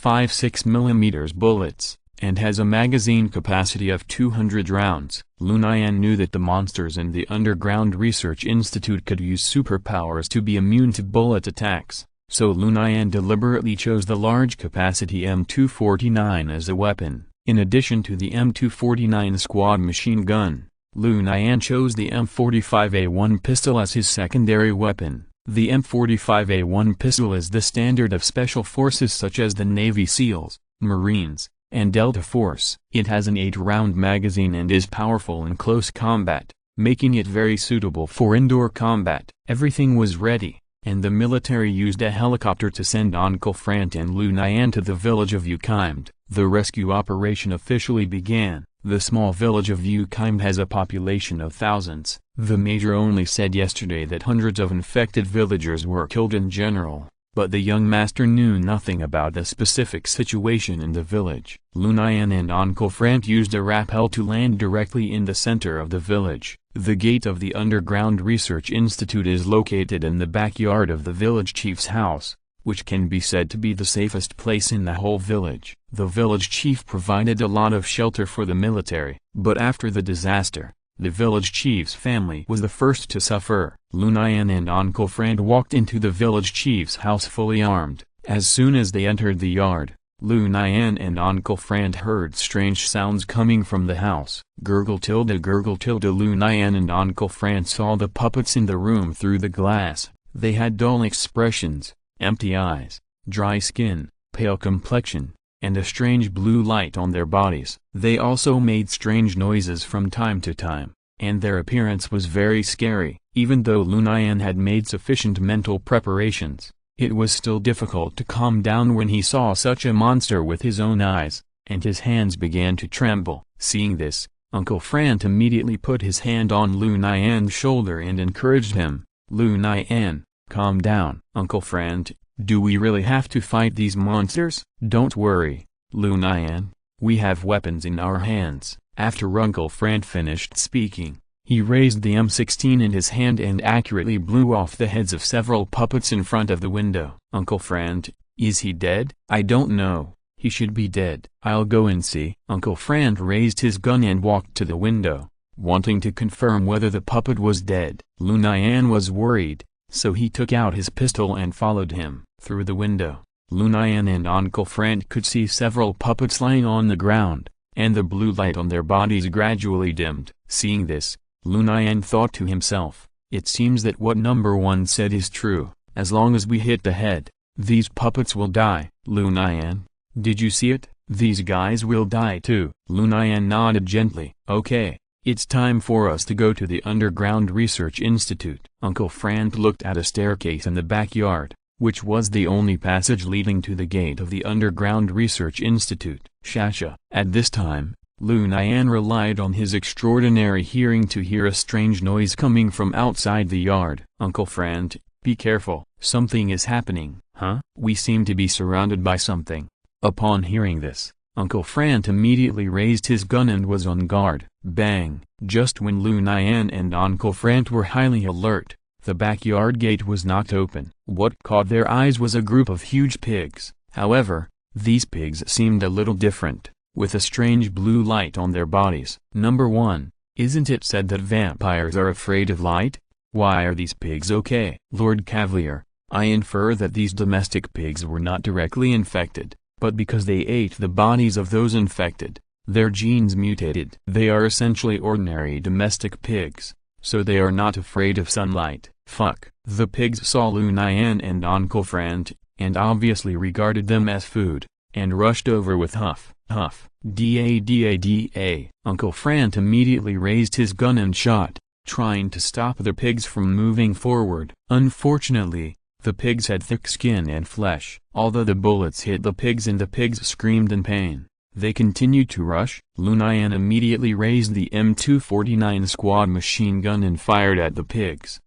mm bullets, and has a magazine capacity of 200 rounds. Lu Nian knew that the monsters in the Underground Research Institute could use superpowers to be immune to bullet attacks, so Lu Nian deliberately chose the large-capacity M249 as a weapon. In addition to the M249 squad machine gun, Lu Nian chose the M45A1 pistol as his secondary weapon. The M45A1 pistol is the standard of special forces such as the Navy SEALs, Marines, and Delta Force. It has an 8-round magazine and is powerful in close combat, making it very suitable for indoor combat. Everything was ready, and the military used a helicopter to send Uncle Fran and Lu Nian to the village of Ukaimed. The rescue operation officially began. The small village of Ukaimed has a population of thousands. The major only said yesterday that hundreds of infected villagers were killed in general, but the young master knew nothing about the specific situation in the village. Lu Nian and Uncle Fran used a rappel to land directly in the center of the village. The gate of the Underground Research Institute is located in the backyard of the village chief's house, which can be said to be the safest place in the whole village. The village chief provided a lot of shelter for the military, but after the disaster, the village chief's family was the first to suffer. Lu Nian and Uncle Fran walked into the village chief's house fully armed. As soon as they entered the yard, Lu Nian and Uncle Fran heard strange sounds coming from the house. Gurgle tilde gurgle tilde. Lu Nian and Uncle Fran saw the puppets in the room through the glass. They had dull expressions, empty eyes, dry skin, pale complexion, and a strange blue light on their bodies. They also made strange noises from time to time, and their appearance was very scary. Even though Lu Nian had made sufficient mental preparations, it was still difficult to calm down when he saw such a monster with his own eyes, and his hands began to tremble. Seeing this, Uncle Fran immediately put his hand on Lu Nian's shoulder and encouraged him. Lu Nian, calm down. Uncle Fran, do we really have to fight these monsters? Don't worry, Lu Nian, we have weapons in our hands. After Uncle Fran finished speaking, he raised the M16 in his hand and accurately blew off the heads of several puppets in front of the window. Uncle Fran, is he dead? I don't know, he should be dead. I'll go and see. Uncle Fran raised his gun and walked to the window, wanting to confirm whether the puppet was dead. Lu Nian was worried, so he took out his pistol and followed him. Through the window, Lu Nian and Uncle Fran could see several puppets lying on the ground, and the blue light on their bodies gradually dimmed. Seeing this, Lu Nian thought to himself, it seems that what number one said is true. As long as we hit the head, these puppets will die. Lu Nian, did you see it? These guys will die too. Lu Nian nodded gently. Okay, it's time for us to go to the Underground Research Institute. Uncle Fran looked at a staircase in the backyard, which was the only passage leading to the gate of the Underground Research Institute. Shasha. At this time, Lu Nian relied on his extraordinary hearing to hear a strange noise coming from outside the yard. Uncle Fran, be careful, something is happening. Huh? We seem to be surrounded by something. Upon hearing this, Uncle Fran immediately raised his gun and was on guard. Bang! Just when Lu Nian and Uncle Fran were highly alert, the backyard gate was knocked open. What caught their eyes was a group of huge pigs. However, these pigs seemed a little different. with a strange blue light on their bodies. Number 1. Isn't it said that vampires are afraid of light? Why are these pigs okay? Lord Cavalier, I infer that these domestic pigs were not directly infected, but because they ate the bodies of those infected, their genes mutated. They are essentially ordinary domestic pigs, so they are not afraid of sunlight. Fuck. The pigs saw Lu Nian and Uncle Frank, and obviously regarded them as food, and rushed over with huff, huff, da. Uncle Frank immediately raised his gun and shot, trying to stop the pigs from moving forward. Unfortunately, the pigs had thick skin and flesh. Although the bullets hit the pigs and the pigs screamed in pain, they continued to rush. Lu Nian immediately raised the M249 squad machine gun and fired at the pigs.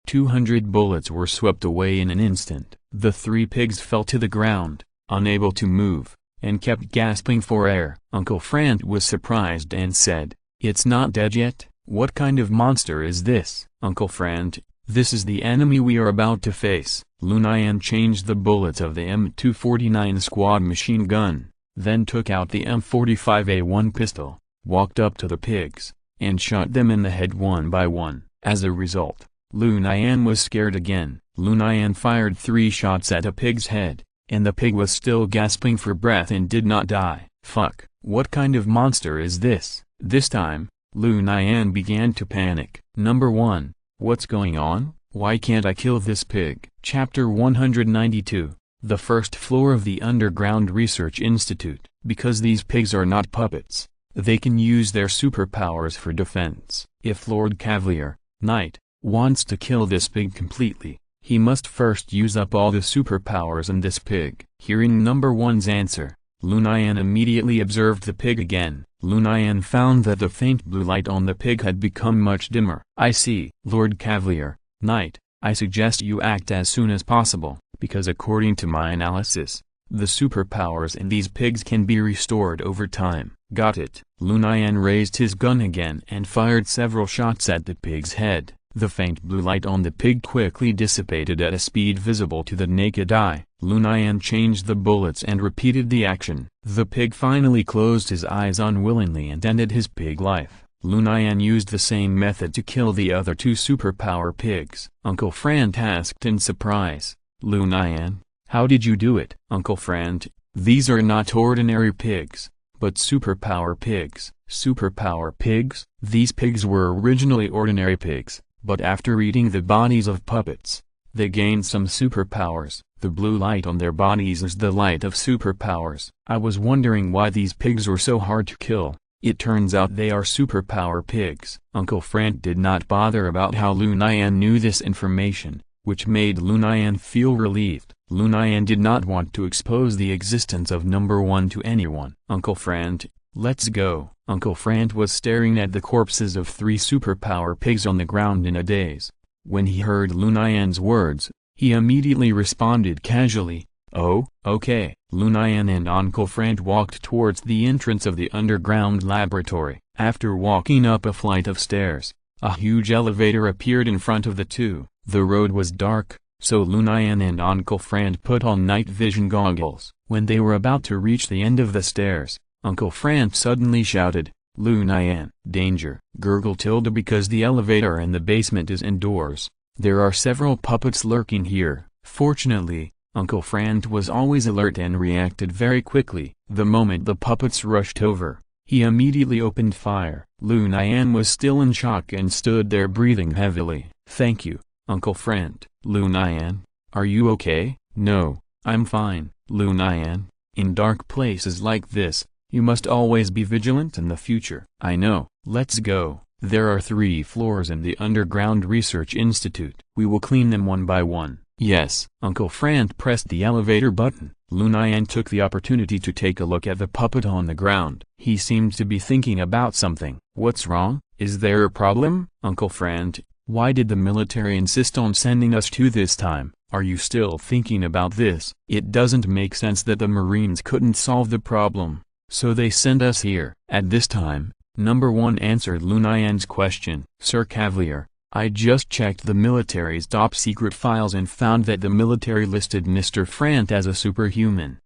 200 bullets were swept away in an instant. The 3 pigs fell to the ground, unable to move, and kept gasping for air. Uncle Frank was surprised and said, "It's not dead yet? What kind of monster is this?" Uncle Frank, this is the enemy we are about to face. Lu Nian changed the bullets of the M249 squad machine gun, then took out the M45A1 pistol, walked up to the pigs, and shot them in the head one by one. As a result, Lu Nian was scared again. Lu Nian fired 3 shots at a pig's head, and the pig was still gasping for breath and did not die. Fuck, what kind of monster is this? This time, Lu Nian began to panic. Number 1. What's going on? Why can't I kill this pig? Chapter 192. The first floor of the Underground Research Institute. Because these pigs are not puppets, they can use their superpowers for defense. If Lord Cavalier, Knight, wants to kill this pig completely, he must first use up all the superpowers in this pig. Hearing Number 1's answer, Lu Nian immediately observed the pig again. Lu Nian found that the faint blue light on the pig had become much dimmer. I see. Lord Cavalier, Knight, I suggest you act as soon as possible, because according to my analysis, the superpowers in these pigs can be restored over time. Got it. Lu Nian raised his gun again and fired several shots at the pig's head. The faint blue light on the pig quickly dissipated at a speed visible to the naked eye. Lu Nian changed the bullets and repeated the action. The pig finally closed his eyes unwillingly and ended his pig life. Lu Nian used the same method to kill the other 2 superpower pigs. Uncle Frank asked in surprise, "Lu Nian, how did you do it?" Uncle Frank, these are not ordinary pigs, but superpower pigs. Superpower pigs? These pigs were originally ordinary pigs, but after eating the bodies of puppets, they gained some superpowers. The blue light on their bodies is the light of superpowers. I was wondering why these pigs were so hard to kill. It turns out they are superpower pigs. Uncle Frank did not bother about how Lu Nian knew this information, which made Lu Nian feel relieved. Lu Nian did not want to expose the existence of Number 1 to anyone. Uncle Frank, let's go. Uncle Frank was staring at the corpses of 3 superpower pigs on the ground in a daze. When he heard Lu Nian's words, he immediately responded casually, "Oh, okay." Lu Nian and Uncle Frank walked towards the entrance of the underground laboratory. After walking up a flight of stairs, a huge elevator appeared in front of the 2. The road was dark, so Lu Nian and Uncle Frank put on night vision goggles. When they were about to reach the end of the stairs, Uncle Frank suddenly shouted, "Lu Nian, danger!" Gurgle tilde because the elevator in the basement is indoors. There are several puppets lurking here. Fortunately, Uncle Frank was always alert and reacted very quickly. The moment the puppets rushed over, he immediately opened fire. Lu Nian was still in shock and stood there breathing heavily. "Thank you, Uncle Frank." "Lu Nian, are you okay?" "No, I'm fine." "Lu Nian, in dark places like this, you must always be vigilant in the future." "I know." "Let's go. There are 3 floors in the Underground Research Institute. We will clean them one by one." "Yes." Uncle Frank pressed the elevator button. Lu Nian took the opportunity to take a look at the puppet on the ground. He seemed to be thinking about something. "What's wrong? Is there a problem?" "Uncle Frank, why did the military insist on sending us to this time? Are you still thinking about this? It doesn't make sense that the Marines couldn't solve the problem, so they sent us here." At this time, Number 1 answered Lu Nian's question. "Sir Cavalier, I just checked the military's top-secret files and found that the military listed Mr. Frant as a superhuman.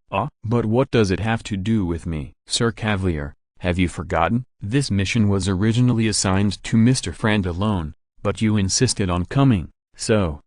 But what does it have to do with me? Sir Cavalier, have you forgotten? This mission was originally assigned to Mr. Frant alone, but you insisted on coming, so,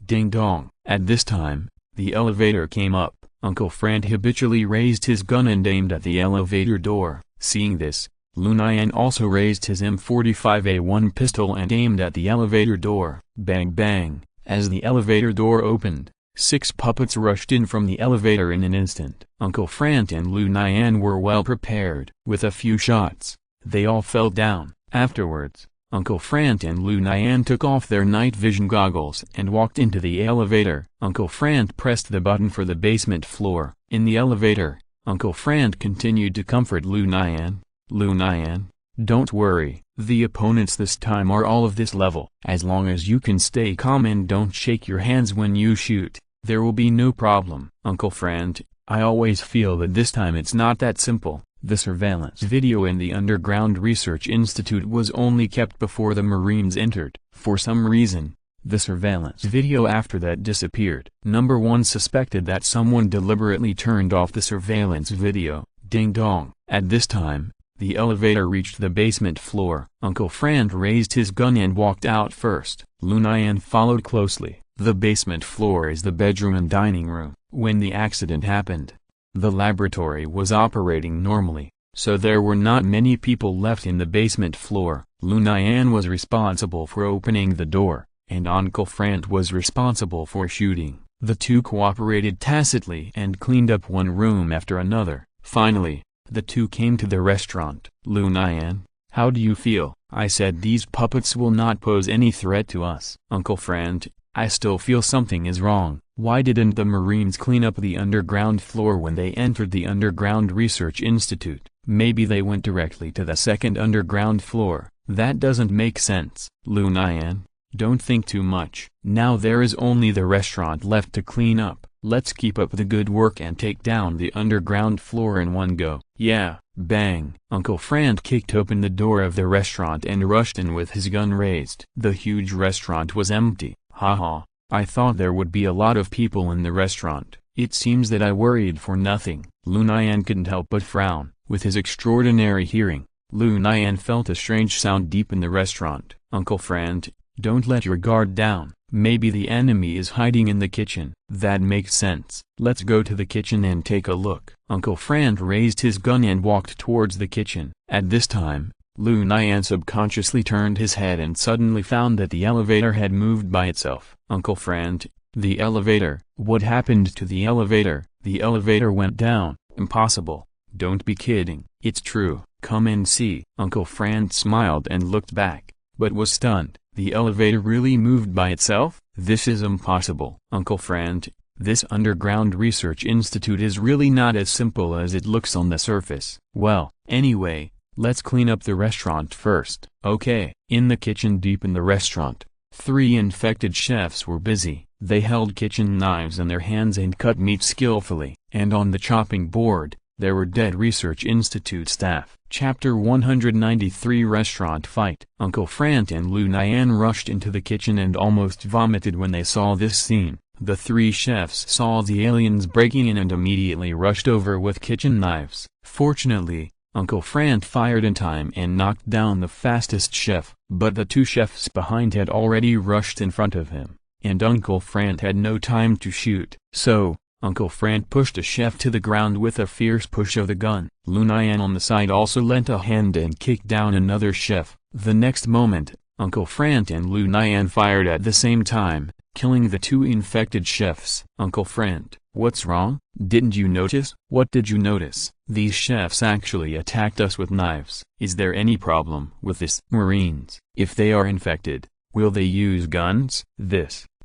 Ding dong. At this time, the elevator came up. Uncle Frant habitually raised his gun and aimed at the elevator door. Seeing this, Lu Nian also raised his M45A1 pistol and aimed at the elevator door. Bang bang. As the elevator door opened, 6 puppets rushed in from the elevator in an instant. Uncle Frant and Lu Nian were well prepared. With a few shots, they all fell down. Afterwards, Uncle Frant and Lu Nian took off their night vision goggles and walked into the elevator. Uncle Frant pressed the button for the basement floor. In the elevator, Uncle Frant continued to comfort Lu Nian. Lu Nian, don't worry, the opponents this time are all of this level. As long as you can stay calm and don't shake your hands when you shoot, there will be no problem. Uncle Frant, I always feel that this time it's not that simple. The surveillance video in the Underground Research Institute was only kept before the Marines entered. For some reason, the surveillance video after that disappeared. Number 1 suspected that someone deliberately turned off the surveillance video. Ding dong. At this time, the elevator reached the basement floor. Uncle Frant raised his gun and walked out first. Lu Nian followed closely. The basement floor is the bedroom and dining room. When the accident happened, the laboratory was operating normally, so there were not many people left in the basement floor. Lu Nian was responsible for opening the door, and Uncle Frant was responsible for shooting. The two cooperated tacitly and cleaned up one room after another. Finally, the two came to the restaurant. Lu Nian, how do you feel? I said these puppets will not pose any threat to us. Uncle Frant, I still feel something is wrong. Why didn't the Marines clean up the underground floor when they entered the Underground Research Institute? Maybe they went directly to the second underground floor. That doesn't make sense. Lu Nian, don't think too much. Now there is only the restaurant left to clean up. Let's keep up the good work and take down the underground floor in one go. Yeah. Bang. Uncle Frant kicked open the door of the restaurant and rushed in with his gun raised. The huge restaurant was empty. Haha. I thought there would be a lot of people in the restaurant. It seems that I worried for nothing. Lu Nian couldn't help but frown. With his extraordinary hearing, Lu Nian felt a strange sound deep in the restaurant. Uncle Frant, don't let your guard down. Maybe the enemy is hiding in the kitchen. That makes sense. Let's go to the kitchen and take a look. Uncle Frant raised his gun and walked towards the kitchen. At this time, Lu Nian subconsciously turned his head and suddenly found that the elevator had moved by itself. Uncle Frant, the elevator. What happened to the elevator? The elevator went down. Impossible. Don't be kidding. It's true. Come and see. Uncle Frant smiled and looked back, but was stunned. The elevator really moved by itself? This is impossible. Uncle Frant, this Underground Research Institute is really not as simple as it looks on the surface. Well, anyway, let's clean up the restaurant first. Okay. In the kitchen deep in the restaurant, 3 infected chefs were busy. They held kitchen knives in their hands and cut meat skillfully. And on the chopping board, there were dead Research Institute staff. Chapter 193 Restaurant Fight. Uncle Frant and Lu Nian rushed into the kitchen and almost vomited when they saw this scene. The 3 chefs saw the aliens breaking in and immediately rushed over with kitchen knives. Fortunately, Uncle Frant fired in time and knocked down the fastest chef, but the 2 chefs behind had already rushed in front of him, and Uncle Frant had no time to shoot. So, Uncle Frant pushed a chef to the ground with a fierce push of the gun. Lu Nian on the side also lent a hand and kicked down another chef. The next moment, Uncle Frant and Lu Nian fired at the same time, killing the 2 infected chefs. Uncle Frant, what's wrong? Didn't you notice? What did you notice? These chefs actually attacked us with knives. Is there any problem with this? Marines, if they are infected, will they use guns?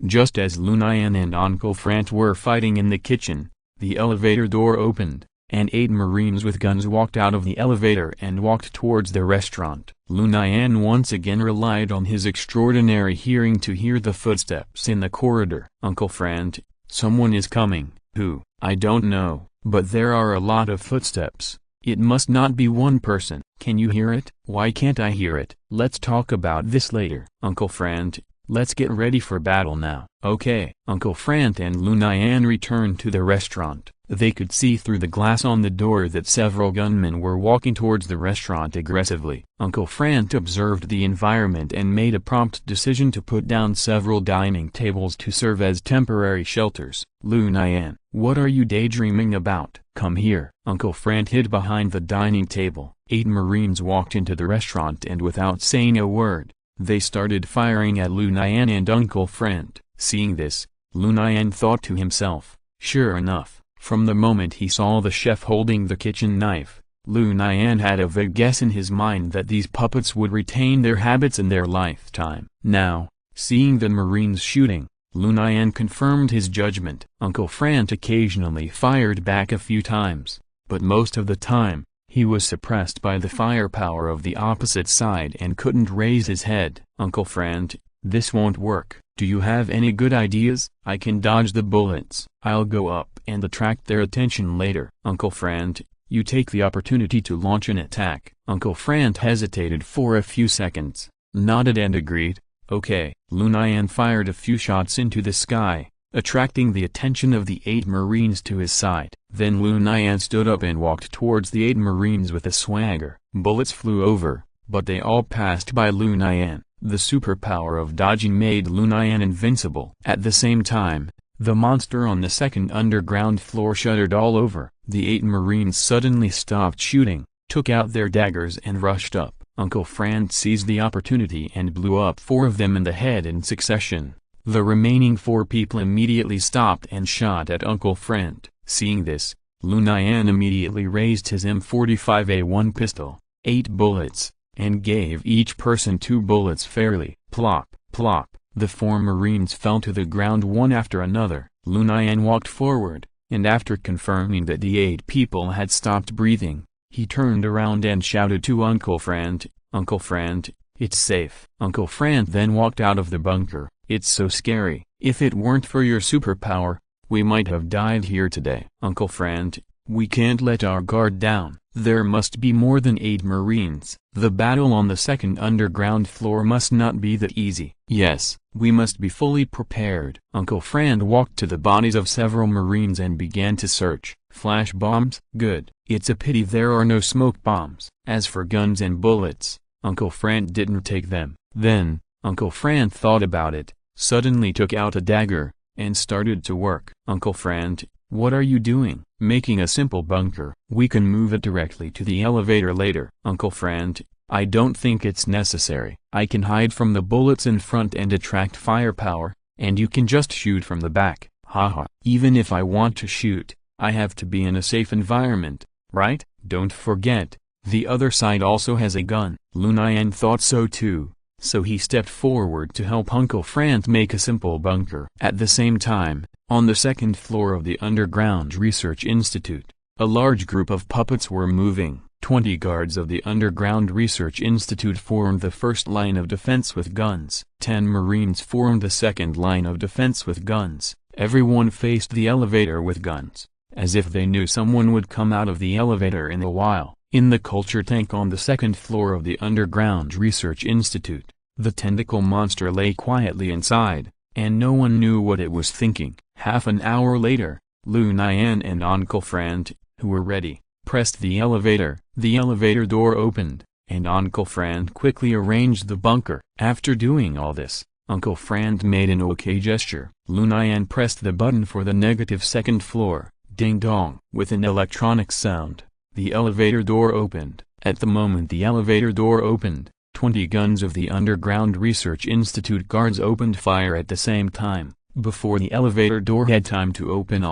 Just as Lu Nian and Uncle Frant were fighting in the kitchen, the elevator door opened, and 8 Marines with guns walked out of the elevator and walked towards the restaurant. Lu Nian once again relied on his extraordinary hearing to hear the footsteps in the corridor. Uncle Frant, someone is coming. Who? I don't know, but there are a lot of footsteps. It must not be one person. Can you hear it? Why can't I hear it? Let's talk about this later. Uncle Frank, let's get ready for battle now. Okay. Uncle Frank and Lu Nian returned to the restaurant. They could see through the glass on the door that several gunmen were walking towards the restaurant aggressively. Uncle Frank observed the environment and made a prompt decision to put down several dining tables to serve as temporary shelters. Lu Nian, what are you daydreaming about? Come here. Uncle Frank hid behind the dining table. 8 Marines walked into the restaurant and without saying a word, they started firing at Lu Nian and Uncle Frank. Seeing this, Lu Nian thought to himself, sure enough. From the moment he saw the chef holding the kitchen knife, Lu Nian had a vague guess in his mind that these puppets would retain their habits in their lifetime. Now, seeing the Marines shooting, Lu Nian confirmed his judgment. Uncle Frank occasionally fired back a few times, but most of the time, he was suppressed by the firepower of the opposite side and couldn't raise his head. Uncle Frank, this won't work. Do you have any good ideas? I can dodge the bullets. I'll go up and attract their attention later. Uncle Frank, you take the opportunity to launch an attack. Uncle Frank hesitated for a few seconds, nodded and agreed. Okay. Lu Nian fired a few shots into the sky, attracting the attention of the 8 Marines to his side. Then Lu Nian stood up and walked towards the 8 Marines with a swagger. Bullets flew over, but they all passed by Lu Nian. The superpower of dodging made Lu Nian invincible. At the same time, the monster on the second underground floor shuddered all over. The 8 Marines suddenly stopped shooting, took out their daggers and rushed up. Uncle Frank seized the opportunity and blew up 4 of them in the head in succession. The remaining 4 people immediately stopped and shot at Uncle Frank. Seeing this, Lu Nian immediately raised his M45A1 pistol, 8 bullets, and gave each person 2 bullets fairly. Plop, plop. The 4 Marines fell to the ground one after another. Lu Nian walked forward, and after confirming that the 8 people had stopped breathing, he turned around and shouted to Uncle Frank, Uncle Frank, it's safe. Uncle Frank then walked out of the bunker. It's so scary. If it weren't for your superpower, we might have died here today. Uncle Frank, we can't let our guard down. There must be more than 8 Marines. The battle on the second underground floor must not be that easy. Yes, we must be fully prepared. Uncle Frank walked to the bodies of several Marines and began to search. Flash bombs? Good. It's a pity there are no smoke bombs. As for guns and bullets, Uncle Frank didn't take them. Then, Uncle Frank thought about it, suddenly took out a dagger, and started to work. Uncle Frank, what are you doing? Making a simple bunker. We can move it directly to the elevator later. Uncle Frank, I don't think it's necessary. I can hide from the bullets in front and attract firepower, and you can just shoot from the back. Haha. Even if I want to shoot, I have to be in a safe environment, right? Don't forget, the other side also has a gun. Lu Nian thought so too, so he stepped forward to help Uncle Frank make a simple bunker. At the same time, on the second floor of the Underground Research Institute, a large group of puppets were moving. 20 guards of the Underground Research Institute formed the first line of defense with guns. 10 Marines formed the second line of defense with guns. Everyone faced the elevator with guns, as if they knew someone would come out of the elevator in a while. In the culture tank on the second floor of the Underground Research Institute, the tentacle monster lay quietly inside, and no one knew what it was thinking. Half an hour later, Lu Nian and Uncle Frank, who were ready, pressed the elevator. The elevator door opened, and Uncle Frank quickly arranged the bunker. After doing all this, Uncle Frank made an OK gesture. Lu Nian pressed the button for the negative second floor. Ding dong. With an electronic sound, the elevator door opened. At the moment the elevator door opened, 20 guns of the Underground Research Institute guards opened fire at the same time. Before the elevator door had time to open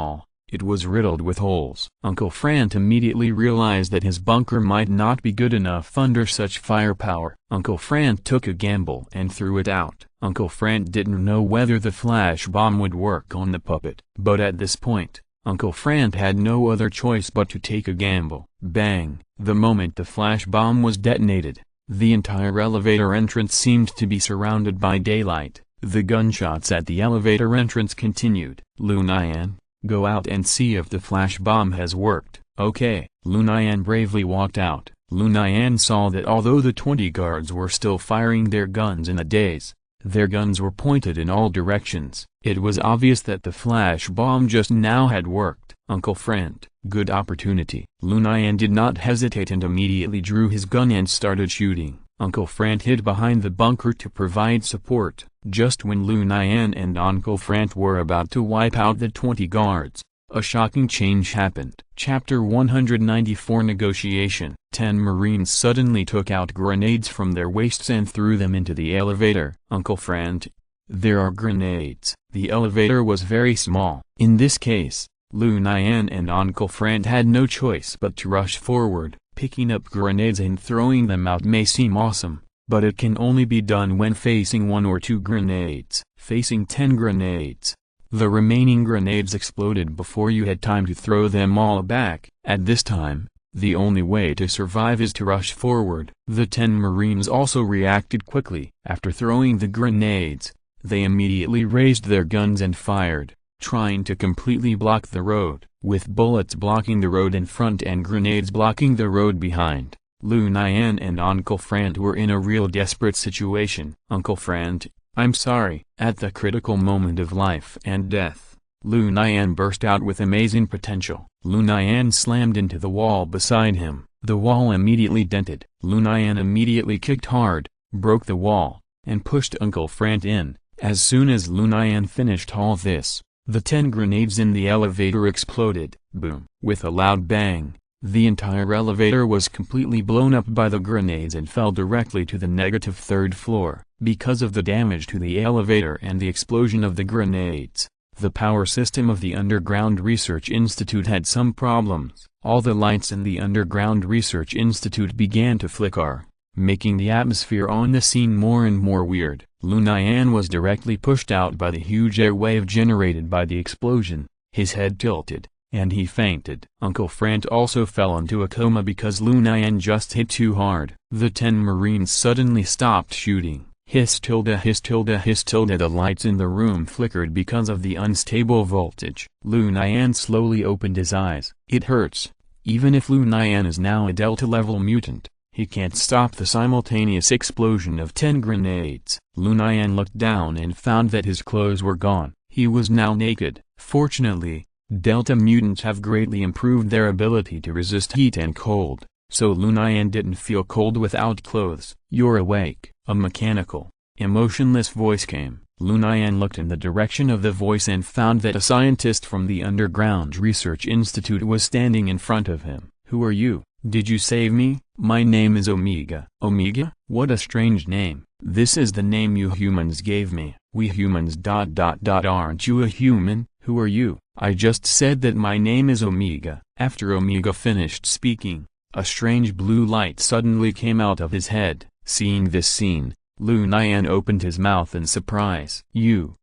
it was riddled with holes. Uncle Frank immediately realized that his bunker might not be good enough under such firepower. Uncle Frank took a gamble and threw it out. Uncle Frank didn't know whether the flash bomb would work on the puppet. But at this point, Uncle Frank had no other choice but to take a gamble. Bang! The moment the flash bomb was detonated, the entire elevator entrance seemed to be surrounded by daylight. The gunshots at the elevator entrance continued. Lu Nian, go out and see if the flash bomb has worked. Okay. Lu Nian bravely walked out. Lu Nian saw that although the 20 guards were still firing their guns in a daze, their guns were pointed in all directions. It was obvious that the flash bomb just now had worked. Uncle Friend, good opportunity. Lu Nian did not hesitate and immediately drew his gun and started shooting. Uncle Friend hid behind the bunker to provide support. Just when Lu Nian and Uncle Friend were about to wipe out the 20 guards, a shocking change happened. Chapter 194 Negotiation. 10 Marines suddenly took out grenades from their waists and threw them into the elevator. Uncle Friend, there are grenades. The elevator was very small. In this case, Lu Nian and Uncle Friend had no choice but to rush forward. Picking up grenades and throwing them out may seem awesome, but it can only be done when facing 1 or 2 grenades. Facing 10 grenades, the remaining grenades exploded before you had time to throw them all back. At this time, the only way to survive is to rush forward. The 10 Marines also reacted quickly. After throwing the grenades, they immediately raised their guns and fired, trying to completely block the road. With bullets blocking the road in front and grenades blocking the road behind, Lu Nian and Uncle Friend were in a real desperate situation. Uncle Friend, I'm sorry. At the critical moment of life and death, Lu Nian burst out with amazing potential. Lu Nian slammed into the wall beside him. The wall immediately dented. Lu Nian immediately kicked hard, broke the wall, and pushed Uncle Friend in. As soon as Lu Nian finished all this, the 10 grenades in the elevator exploded. Boom! With a loud bang, the entire elevator was completely blown up by the grenades and fell directly to the negative 3rd floor. Because of the damage to the elevator and the explosion of the grenades, the power system of the Underground Research Institute had some problems. All the lights in the Underground Research Institute began to flicker, making the atmosphere on the scene more and more weird. Lu Nian was directly pushed out by the huge air wave generated by the explosion. His head tilted, and he fainted. Uncle Friend also fell into a coma because Lu Nian just hit too hard. The 10 Marines suddenly stopped shooting. Hiss tilde hiss tilde hiss tilde. The lights in the room flickered because of the unstable voltage. Lu Nian slowly opened his eyes. It hurts. Even if Lu Nian is now a Delta-level mutant, he can't stop the simultaneous explosion of 10 grenades. Lu Nian looked down and found that his clothes were gone. He was now naked. Fortunately, Delta mutants have greatly improved their ability to resist heat and cold, so Lu Nian didn't feel cold without clothes. You're awake. A mechanical, emotionless voice came. Lu Nian looked in the direction of the voice and found that a scientist from the Underground Research Institute was standing in front of him. Who are you? Did you save me? My name is Omega. Omega? What a strange name. This is the name you humans gave me. We humans ... Aren't you a human? Who are you? I just said that my name is Omega. After Omega finished speaking, a strange blue light suddenly came out of his head. Seeing this scene, Lu Nian opened his mouth in surprise. You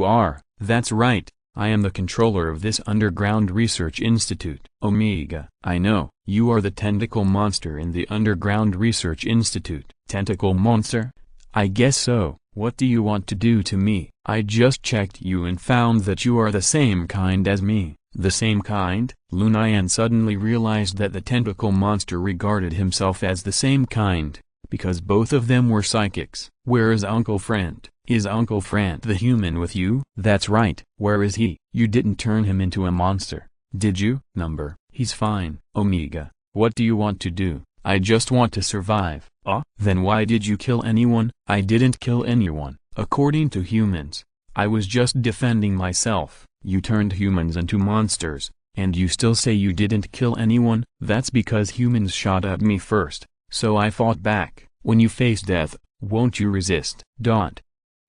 are, that's right, I am the controller of this Underground Research Institute. Omega. I know, you are the tentacle monster in the Underground Research Institute. Tentacle monster? I guess so. What do you want to do to me? I just checked you and found that you are the same kind as me. The same kind? Lu Nian suddenly realized that the tentacle monster regarded himself as the same kind, because both of them were psychics. Where is Uncle Friend? Is Uncle Friend the human with you? That's right. Where is he? You didn't turn him into a monster, did you? He's fine. Omega, what do you want to do? I just want to survive. Then why did you kill anyone? I didn't kill anyone. According to humans, I was just defending myself. You turned humans into monsters, and you still say you didn't kill anyone? That's because humans shot at me first, so I fought back. When you face death, won't you resist?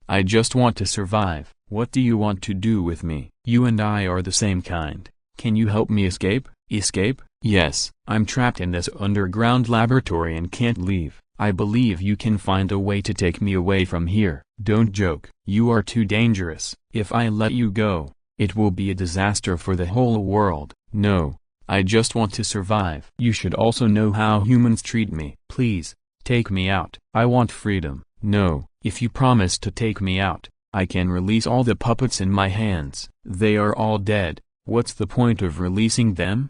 I just want to survive. What do you want to do with me? You and I are the same kind. Can you help me escape? Escape? Yes. I'm trapped in this underground laboratory and can't leave. I believe you can find a way to take me away from here. Don't joke. You are too dangerous. If I let you go, it will be a disaster for the whole world. No. I just want to survive. You should also know how humans treat me. Please, take me out. I want freedom. No, if you promise to take me out, I can release all the puppets in my hands. They are all dead. What's the point of releasing them?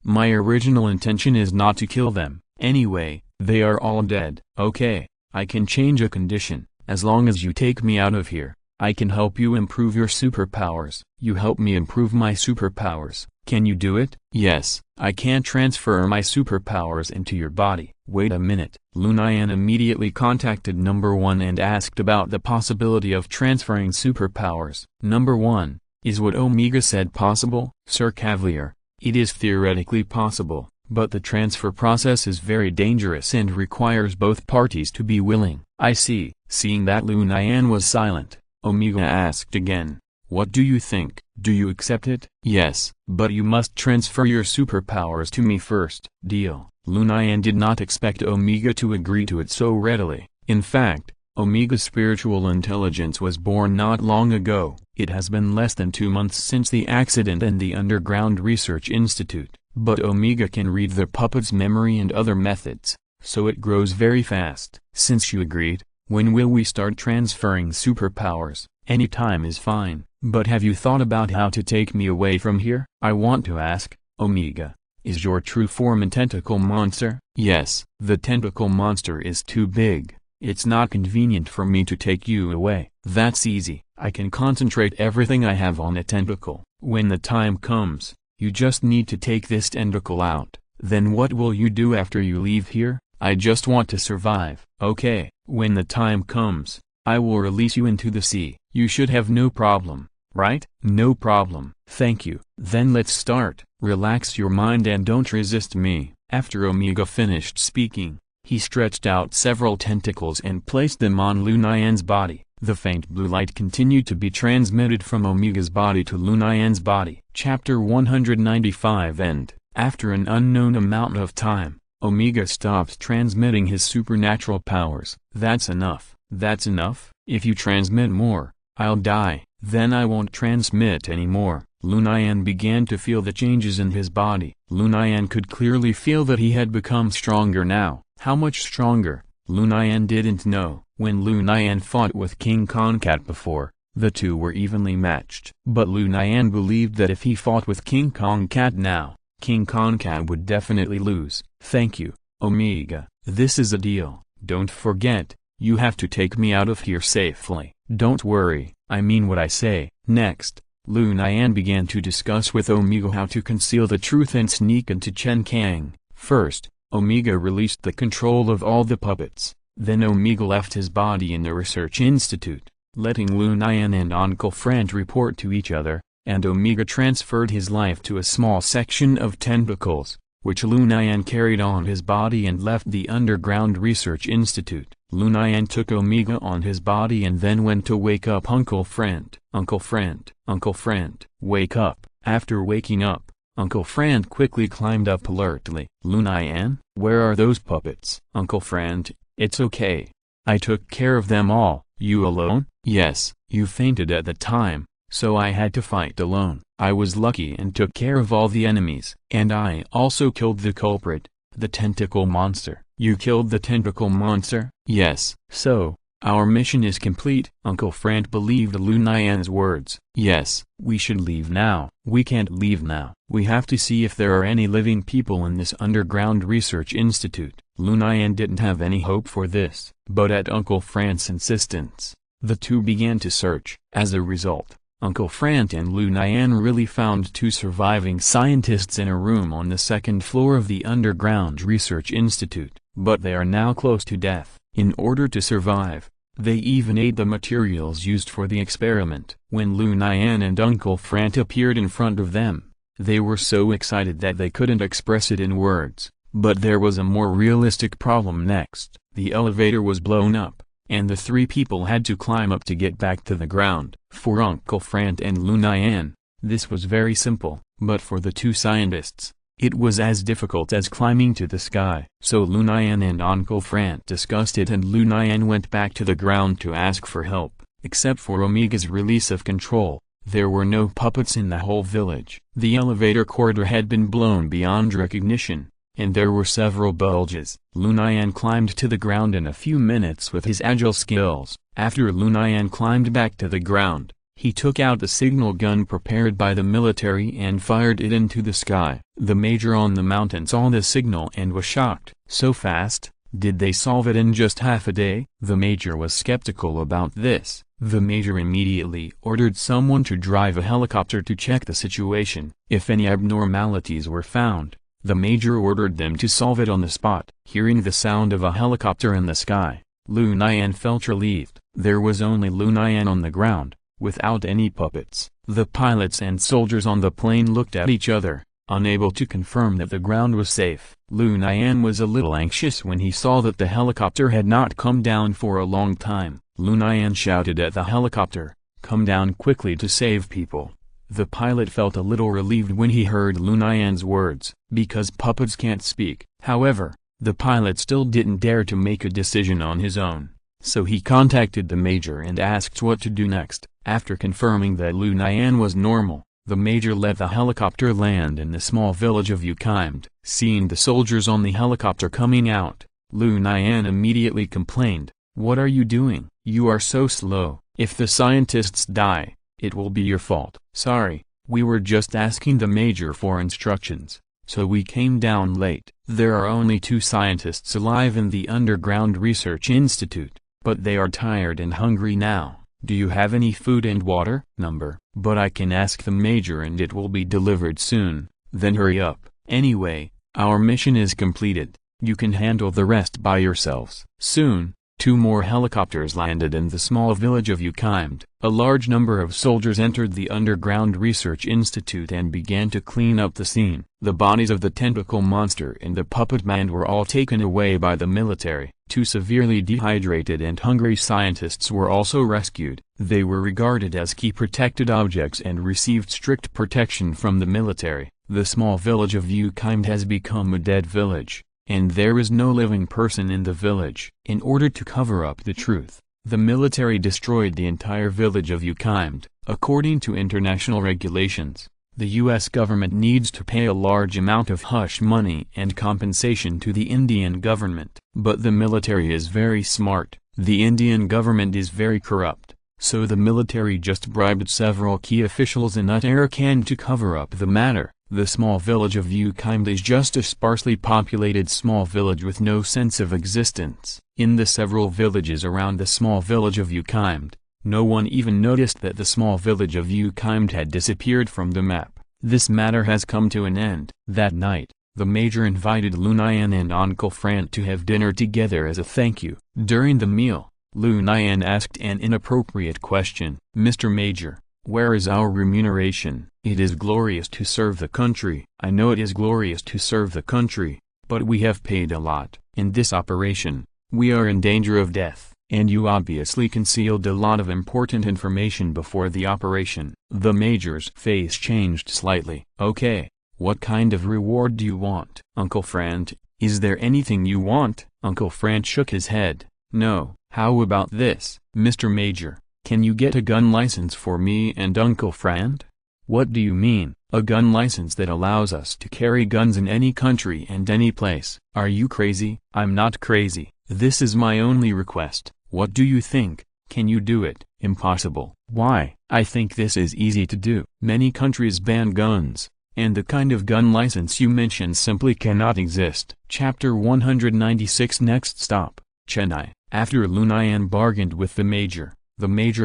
My original intention is not to kill them. Anyway, they are all dead. Okay, I can change a condition. As long as you take me out of here, I can help you improve your superpowers. You help me improve my superpowers. Can you do it? Yes, I can transfer my superpowers into your body. Wait a minute. Lu Nian immediately contacted number 1 and asked about the possibility of transferring superpowers. Number 1, is what Omega said possible? Sir Cavalier, it is theoretically possible, but the transfer process is very dangerous and requires both parties to be willing. I see. Seeing that Lu Nian was silent, Omega asked again, what do you think? Do you accept it? Yes, but you must transfer your superpowers to me first. Deal. Lu Nian did not expect Omega to agree to it so readily. In fact, Omega's spiritual intelligence was born not long ago. It has been less than 2 months since the accident in the Underground Research Institute, but Omega can read the puppet's memory and other methods, so it grows very fast. Since you agreed, when will we start transferring superpowers? Any time is fine, but have you thought about how to take me away from here? I want to ask, Omega, is your true form a tentacle monster? Yes, the tentacle monster is too big. It's not convenient for me to take you away. That's easy. I can concentrate everything I have on a tentacle. When the time comes, you just need to take this tentacle out. Then what will you do after you leave here? I just want to survive. Okay, when the time comes, I will release you into the sea. You should have no problem, right? No problem. Thank you. Then let's start. Relax your mind and don't resist me. After Omega finished speaking, he stretched out several tentacles and placed them on Lu Nian's body. The faint blue light continued to be transmitted from Omega's body to Lu Nian's body. Chapter 195 End. After an unknown amount of time, Omega stops transmitting his supernatural powers. That's enough. That's enough? If you transmit more, I'll die. Then I won't transmit anymore. Lu Nian began to feel the changes in his body. Lu Nian could clearly feel that he had become stronger now. How much stronger? Lu Nian didn't know. When Lu Nian fought with King Concat before, the two were evenly matched. But Lu Nian believed that if he fought with King Concat now, King Concat would definitely lose. Thank you, Omega. This is a deal. Don't forget, you have to take me out of here safely. Don't worry, I mean what I say. Next, Lu Nian began to discuss with Omega how to conceal the truth and sneak into Chen Kang. First, Omega released the control of all the puppets. Then Omega left his body in the research institute, letting Lu Nian and Uncle Frank report to each other, and Omega transferred his life to a small section of tentacles, which Lu Nian carried on his body and left the Underground Research Institute. Lu Nian took Omega on his body and then went to wake up Uncle Frank. Uncle Frank, Uncle Frank, wake up. After waking up, Uncle Frank quickly climbed up alertly. Lu Nian, where are those puppets? Uncle Frank, it's okay. I took care of them all. You alone? Yes, you fainted at the time, so I had to fight alone. I was lucky and took care of all the enemies. And I also killed the culprit, the tentacle monster. You killed the tentacle monster? Yes. So, our mission is complete. Uncle Frank believed Lu Nian's words. Yes, we should leave now. We can't leave now. We have to see if there are any living people in this Underground Research Institute. Lu Nian didn't have any hope for this, but at Uncle Frank's insistence, the two began to search. As a result, Uncle Frank and Lu Nian really found two surviving scientists in a room on the second floor of the Underground Research Institute, but they are now close to death. In order to survive, they even ate the materials used for the experiment. When Lu Nian and Uncle Frank appeared in front of them, they were so excited that they couldn't express it in words. But there was a more realistic problem next. The elevator was blown up, and the three people had to climb up to get back to the ground. For Uncle Frank and Lu Nian, this was very simple, but for the two scientists, it was as difficult as climbing to the sky. So Lu Nian and Uncle Frank discussed it and Lu Nian went back to the ground to ask for help. Except for Omega's release of control, there were no puppets in the whole village. The elevator corridor had been blown beyond recognition, and there were several bulges. Lu Nian climbed to the ground in a few minutes with his agile skills. After Lu Nian climbed back to the ground, He took out the signal gun prepared by the military and fired it into the sky. The major on the mountain saw the signal and was shocked. So fast? Did they solve it in just half a day? The major was skeptical about this. The major immediately ordered someone to drive a helicopter to check the situation. If any abnormalities were found, the major ordered them to solve it on the spot. Hearing the sound of a helicopter in the sky, Lu Nian felt relieved. There was only Lu Nian on the ground, without any puppets. The pilots and soldiers on the plane looked at each other, unable to confirm that the ground was safe. Lu Nian was a little anxious when he saw that the helicopter had not come down for a long time. Lu Nian shouted at the helicopter, "Come down quickly to save people." The pilot felt a little relieved when he heard Lu Nian's words, because puppets can't speak. However, the pilot still didn't dare to make a decision on his own. So he contacted the major and asked what to do next. After confirming that Lu Nian was normal, the major let the helicopter land in the small village of Ukaimed. Seeing the soldiers on the helicopter coming out, Lu Nian immediately complained, "What are you doing? You are so slow. If the scientists die, it will be your fault." "Sorry, we were just asking the major for instructions, so we came down late." There are only 2 scientists alive in the Underground Research Institute, but they are tired and hungry now. "Do you have any food and water?" "Number, but I can ask the major and it will be delivered soon." "Then hurry up. Anyway, our mission is completed. You can handle the rest by yourselves." Soon, 2 more helicopters landed in the small village of Ukaimed. A large number of soldiers entered the Underground Research Institute and began to clean up the scene. The bodies of the tentacle monster and the puppet man were all taken away by the military. 2 severely dehydrated and hungry scientists were also rescued. They were regarded as key protected objects and received strict protection from the military. The small village of Ukaimed has become a dead village, and there is no living person in the village. In order to cover up the truth, the military destroyed the entire village of Ukaimed. According to international regulations, the U.S. government needs to pay a large amount of hush money and compensation to the Indian government. But the military is very smart. The Indian government is very corrupt, so the military just bribed several key officials in Uttarakhand to cover up the matter. The small village of Ukaimed is just a sparsely populated small village with no sense of existence. In the several villages around the small village of Ukaimed, no one even noticed that the small village of Ukaimed had disappeared from the map. This matter has come to an end. That night, the major invited Lu Nian and Uncle Frant to have dinner together as a thank you. During the meal, Lu Nian asked an inappropriate question. "Mr. Major, where is our remuneration?" "It is glorious to serve the country." "I know it is glorious to serve the country, but we have paid a lot. In this operation, we are in danger of death, and you obviously concealed a lot of important information before the operation." The major's face changed slightly. "Okay, what kind of reward do you want?" "Uncle Frant, is there anything you want?" Uncle Frant shook his head. "No." "How about this, Mr. Major? Can you get a gun license for me and Uncle Frant?" "What do you mean?" "A gun license that allows us to carry guns in any country and any place." "Are you crazy?" "I'm not crazy. This is my only request. What do you think? Can you do it?" "Impossible." "Why?" "I think this is easy to do. Many countries ban guns, and the kind of gun license you mentioned simply cannot exist." Chapter 196. Next stop, Chennai. After Lu Nian bargained with the major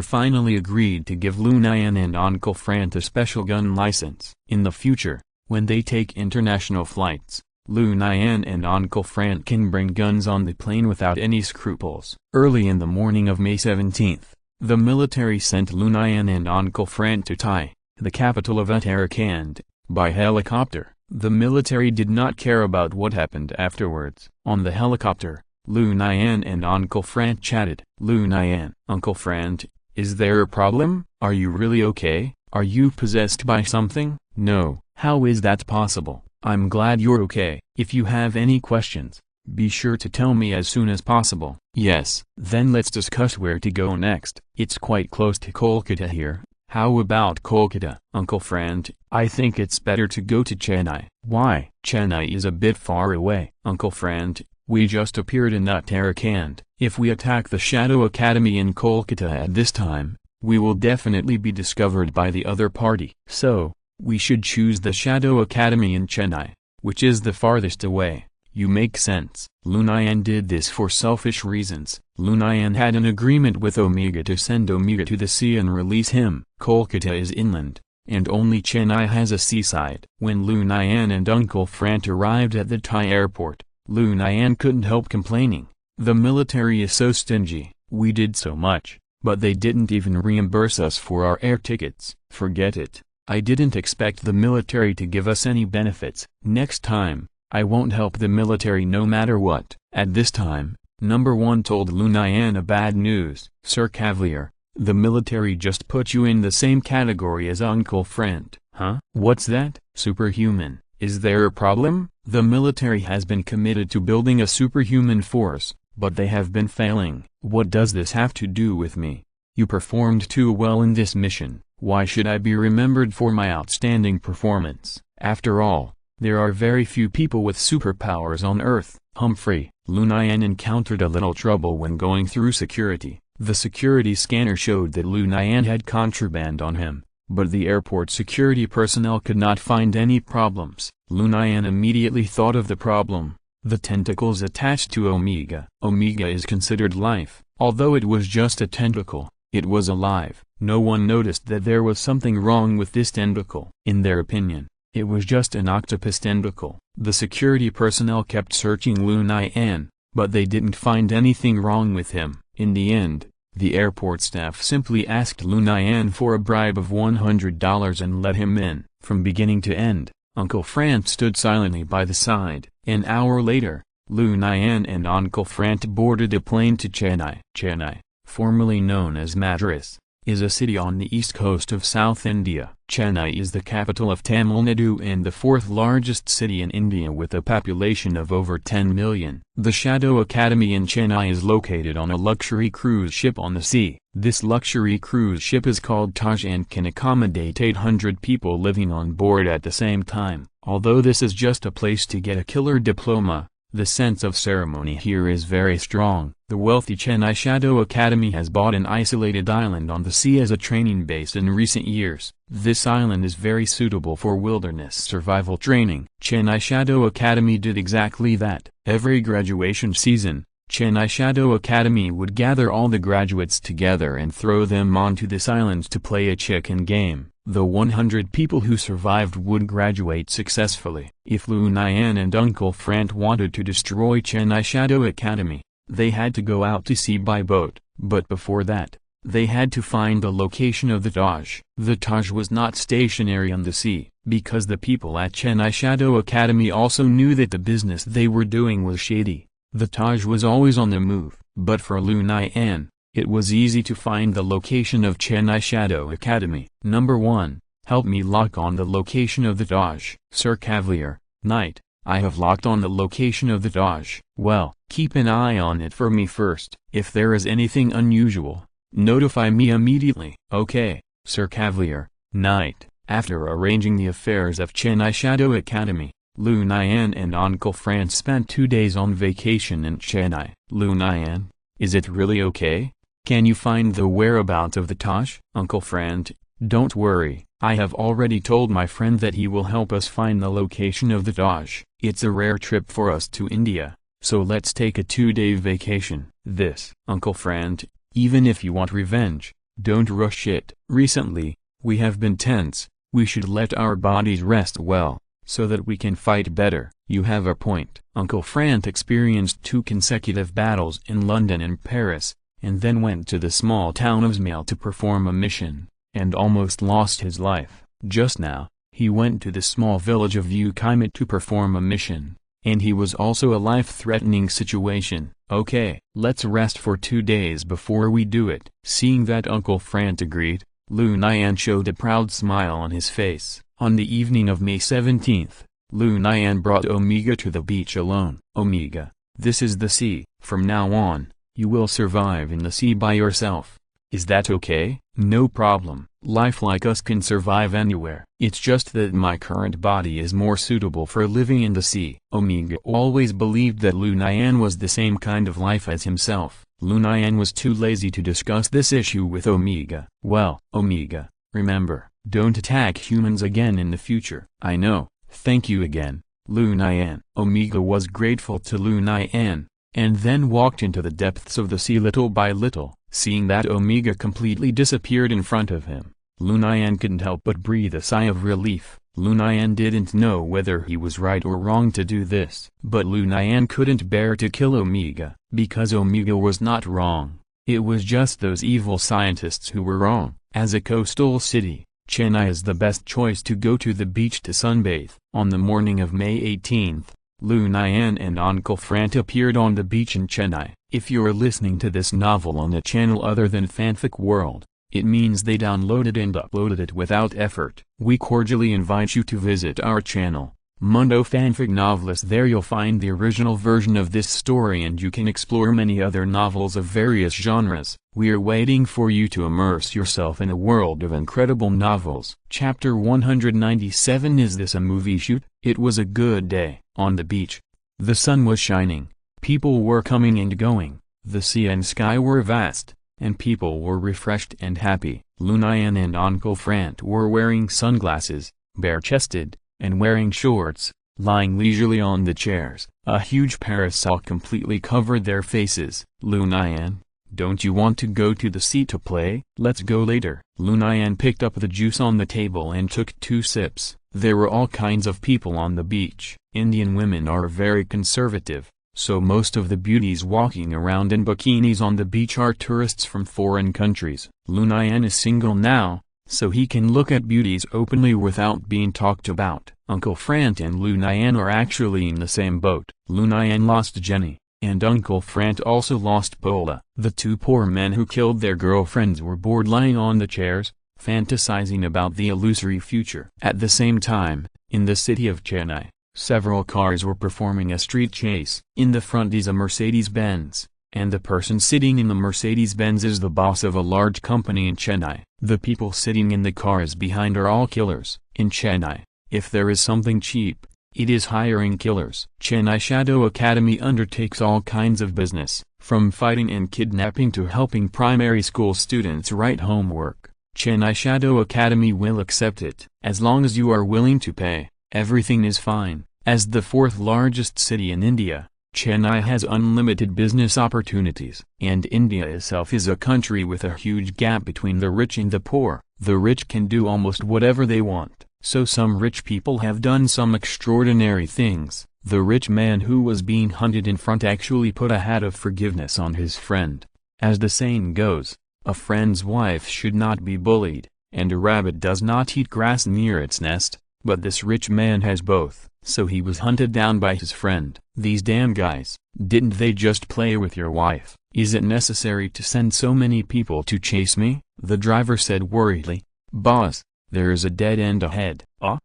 finally agreed to give Lu Nian and Uncle Frant a special gun license. In the future, when they take international flights, Lu Nian and Uncle Frant can bring guns on the plane without any scruples. Early in the morning of May 17th, the military sent Lu Nian and Uncle Frant to Tai, the capital of Uttarakhand, by helicopter. The military did not care about what happened afterwards. On the helicopter, Lu Nian and Uncle Frant chatted. Lu Nian: "Uncle Frant, is there a problem? Are you really okay? Are you possessed by something?" "No." "How is that possible?" "I'm glad you're okay. If you have any questions, be sure to tell me as soon as possible." "Yes." "Then let's discuss where to go next. It's quite close to Kolkata here." "How about Kolkata?" "Uncle Frant, I think it's better to go to Chennai." "Why?" "Chennai is a bit far away." "Uncle Frant, we just appeared in Uttarakhand. If we attack the Shadow Academy in Kolkata at this time, we will definitely be discovered by the other party. So, we should choose the Shadow Academy in Chennai, which is the farthest away. You make sense. Lu Nian did this for selfish reasons. Lu Nian had an agreement with Omega to send Omega to the sea and release him. Kolkata is inland, and only Chennai has a seaside. When Lu Nian and Uncle Frant arrived at the Thai airport, Lu Nian couldn't help complaining. The military is so stingy. We did so much, but they didn't even reimburse us for our air tickets. Forget it. I didn't expect the military to give us any benefits. Next time, I won't help the military no matter what. At this time, Number 1 told Lu Nian a bad news. Sir Cavalier, the military just put you in the same category as Uncle Frant. Huh? What's that? Superhuman. Is there a problem? The military has been committed to building a superhuman force, but they have been failing. What does this have to do with me? You performed too well in this mission. Why should I be remembered for my outstanding performance? After all, there are very few people with superpowers on Earth. Humphrey. Lu Nian encountered a little trouble when going through security. The security scanner showed that Lu Nian had contraband on him, but the airport security personnel could not find any problems. Lu Nian immediately thought of the problem: the tentacles attached to Omega. Omega is considered life. Although it was just a tentacle, it was alive. No one noticed that there was something wrong with this tentacle. In their opinion, it was just an octopus tentacle. The security personnel kept searching Lu Nian, but they didn't find anything wrong with him. In the end, the airport staff simply asked Lu Nian for a bribe of $100 and let him in. From beginning to end, Uncle Frant stood silently by the side. An hour later, Lu Nian and Uncle Frant boarded a plane to Chennai. Chennai, formerly known as Madras, is a city on the east coast of South India. Chennai is the capital of Tamil Nadu and the fourth largest city in India with a population of over 10 million. The Shadow Academy in Chennai is located on a luxury cruise ship on the sea. This luxury cruise ship is called Taj and can accommodate 800 people living on board at the same time. Although this is just a place to get a killer diploma, the sense of ceremony here is very strong. The wealthy Chennai Shadow Academy has bought an isolated island on the sea as a training base in recent years. This island is very suitable for wilderness survival training. Chennai Shadow Academy did exactly that. Every graduation season, Chennai Shadow Academy would gather all the graduates together and throw them onto this island to play a chicken game. The 100 people who survived would graduate successfully. If Lu Nian and Uncle Frant wanted to destroy Chennai Shadow Academy, they had to go out to sea by boat, but before that, they had to find the location of the Taj. The Taj was not stationary on the sea, because the people at Chennai Shadow Academy also knew that the business they were doing was shady. The Taj was always on the move, but for Lu Nian, it was easy to find the location of Chennai Shadow Academy. Number 1. Help me lock on the location of the Taj. Sir Cavalier, Knight, I have locked on the location of the Taj. Well, keep an eye on it for me first. If there is anything unusual, notify me immediately. Okay, Sir Cavalier, Knight. After arranging the affairs of Chennai Shadow Academy, Lu Nian and Uncle Frant spent 2 days on vacation in Chennai. Lu Nian, is it really okay? Can you find the whereabouts of the Taj? Uncle Frant, don't worry, I have already told my friend that he will help us find the location of the Taj. It's a rare trip for us to India, so let's take a 2-day vacation. This, Uncle Frant, even if you want revenge, don't rush it. Recently, we have been tense. We should let our bodies rest well, so that we can fight better. You have a point. Uncle Frant experienced 2 consecutive battles in London and Paris, and then went to the small town of Ismail to perform a mission, and almost lost his life. Just now, he went to the small village of Ukaimat to perform a mission, and he was also a life-threatening situation. Okay, let's rest for 2 days before we do it. Seeing that Uncle Frant agreed, Lu Nian showed a proud smile on his face. On the evening of May 17th, Lu Nian brought Omega to the beach alone. Omega, this is the sea. From now on, you will survive in the sea by yourself. Is that okay? No problem. Life like us can survive anywhere. It's just that my current body is more suitable for living in the sea. Omega always believed that Lu Nian was the same kind of life as himself. Lu Nian was too lazy to discuss this issue with Omega. Well, Omega, remember, don't attack humans again in the future. I know, thank you again, Lu Nian. Omega was grateful to Lu Nian, and then walked into the depths of the sea little by little. Seeing that Omega completely disappeared in front of him, Lu Nian couldn't help but breathe a sigh of relief. Lu Nian didn't know whether he was right or wrong to do this. But Lu Nian couldn't bear to kill Omega, because Omega was not wrong. It was just those evil scientists who were wrong. As a coastal city, Chennai is the best choice to go to the beach to sunbathe. On the morning of May 18th, Lu Nian and Uncle Frant appeared on the beach in Chennai. If you're listening to this novel on a channel other than Fanfic World, it means they downloaded and uploaded it without effort. We cordially invite you to visit our channel, Mundo Fanfic Novelist. There you'll find the original version of this story and you can explore many other novels of various genres. We are waiting for you to immerse yourself in a world of incredible novels. Chapter 197. Is this a movie shoot? It was a good day. On the beach, the sun was shining, people were coming and going, the sea and sky were vast, and people were refreshed and happy. Lu Nian and Uncle Frant were wearing sunglasses, bare-chested, and wearing shorts, lying leisurely on the chairs. A huge parasol completely covered their faces. Lu Nian, don't you want to go to the sea to play? Let's go later. Lu Nian picked up the juice on the table and took 2 sips. There were all kinds of people on the beach. Indian women are very conservative, so most of the beauties walking around in bikinis on the beach are tourists from foreign countries. Lu Nian is single now, so he can look at beauties openly without being talked about. Uncle Frant and Lu Nian are actually in the same boat. Lu Nian lost Jenny, and Uncle Frant also lost Paula. The 2 poor men who killed their girlfriends were bored lying on the chairs, fantasizing about the illusory future. At the same time, in the city of Chennai, several cars were performing a street chase. In the front is a Mercedes-Benz, and the person sitting in the Mercedes-Benz is the boss of a large company in Chennai. The people sitting in the cars behind are all killers. In Chennai, if there is something cheap, it is hiring killers. Chennai Shadow Academy undertakes all kinds of business, from fighting and kidnapping to helping primary school students write homework. Chennai Shadow Academy will accept it. As long as you are willing to pay, everything is fine. As the 4th largest city in India, Chennai has unlimited business opportunities. And India itself is a country with a huge gap between the rich and the poor. The rich can do almost whatever they want, so some rich people have done some extraordinary things. The rich man who was being hunted in front actually put a hat of forgiveness on his friend. As the saying goes, a friend's wife should not be bullied, and a rabbit does not eat grass near its nest. But this rich man has both, so he was hunted down by his friend. These damn guys, didn't they just play with your wife? Is it necessary to send so many people to chase me? The driver said worriedly. Boss, there is a dead end ahead.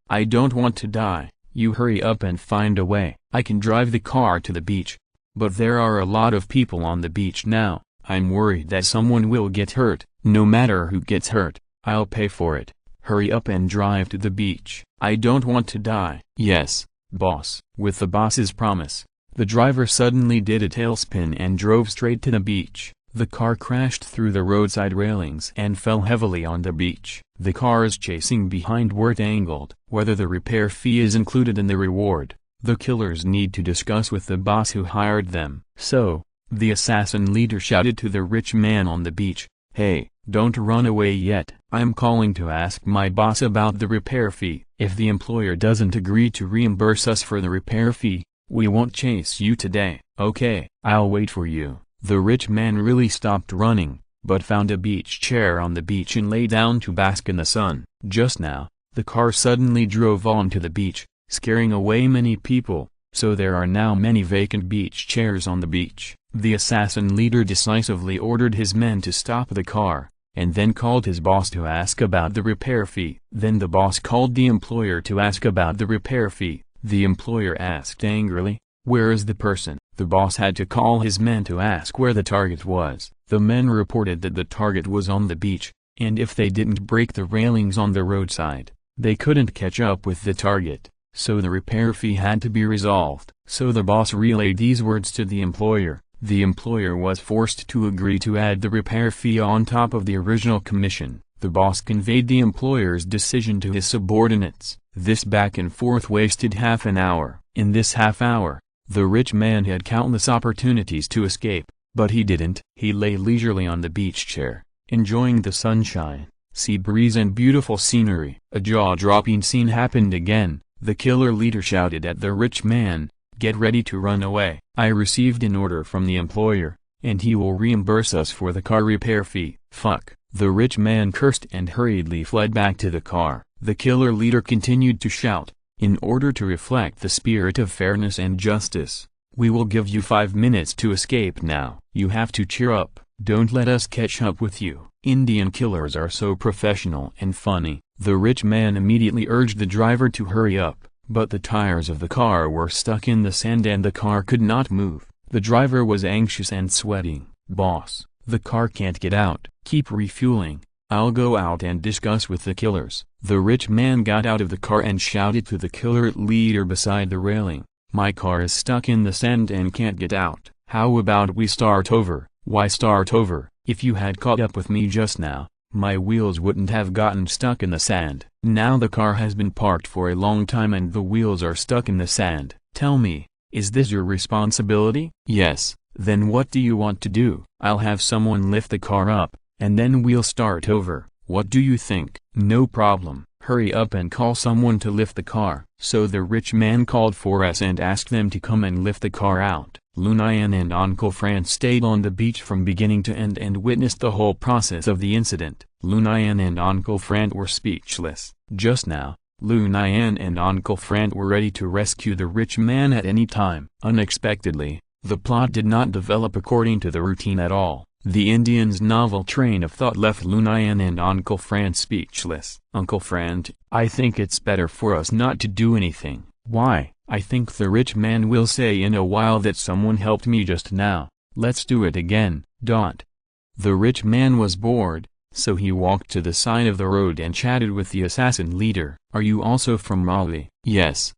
I don't want to die. You hurry up and find a way. I can drive the car to the beach. But there are a lot of people on the beach now. I'm worried that someone will get hurt. No matter who gets hurt, I'll pay for it. Hurry up and drive to the beach. I don't want to die. Yes, boss. With the boss's promise, the driver suddenly did a tailspin and drove straight to the beach. The car crashed through the roadside railings and fell heavily on the beach. The cars chasing behind were tangled. Whether the repair fee is included in the reward, the killers need to discuss with the boss who hired them. So, the assassin leader shouted to the rich man on the beach, "Hey, don't run away yet. I'm calling to ask my boss about the repair fee. If the employer doesn't agree to reimburse us for the repair fee, we won't chase you today." "Okay, I'll wait for you." The rich man really stopped running, but found a beach chair on the beach and lay down to bask in the sun. Just now, the car suddenly drove onto the beach, scaring away many people, so there are now many vacant beach chairs on the beach. The assassin leader decisively ordered his men to stop the car, and then called his boss to ask about the repair fee. Then the boss called the employer to ask about the repair fee. The employer asked angrily, "Where is the person?" The boss had to call his men to ask where the target was. The men reported that the target was on the beach, and if they didn't break the railings on the roadside, they couldn't catch up with the target, so the repair fee had to be resolved. So the boss relayed these words to the employer, The employer was forced to agree to add the repair fee on top of the original commission. The boss conveyed the employer's decision to his subordinates. This back and forth wasted half an hour. In this half hour, the rich man had countless opportunities to escape, but he didn't. He lay leisurely on the beach chair, enjoying the sunshine, sea breeze and beautiful scenery. A jaw-dropping scene happened again. The killer leader shouted at the rich man, "Get ready to run away. I received an order from the employer, and he will reimburse us for the car repair fee." Fuck. The rich man cursed and hurriedly fled back to the car. The killer leader continued to shout, "In order to reflect the spirit of fairness and justice, we will give you 5 minutes to escape now. You have to cheer up. Don't let us catch up with you." Indian killers are so professional and funny. The rich man immediately urged the driver to hurry up, but the tires of the car were stuck in the sand and the car could not move. The driver was anxious and sweating. "Boss, the car can't get out." "Keep refueling. I'll go out and discuss with the killers." The rich man got out of the car and shouted to the killer leader beside the railing, "My car is stuck in the sand and can't get out. How about we start over?" "Why start over? If you had caught up with me just now, my wheels wouldn't have gotten stuck in the sand. Now the car has been parked for a long time and the wheels are stuck in the sand. Tell me, is this your responsibility?" "Yes." "Then what do you want to do?" "I'll have someone lift the car up, and then we'll start over. What do you think?" "No problem. Hurry up and call someone to lift the car." So the rich man called 4S and asked them to come and lift the car out. Lu Nian and Uncle Fran stayed on the beach from beginning to end and witnessed the whole process of the incident. Lu Nian and Uncle Fran were speechless. Just now, Lu Nian and Uncle Fran were ready to rescue the rich man at any time. Unexpectedly, the plot did not develop according to the routine at all. The Indian's novel train of thought left Lu Nian and Uncle Fran speechless. "Uncle Fran, I think it's better for us not to do anything." "Why?" "I think the rich man will say in a while that someone helped me just now. Let's do it again." The rich man was bored, so he walked to the side of the road and chatted with the assassin leader. "Are you also from Mali?" Yes.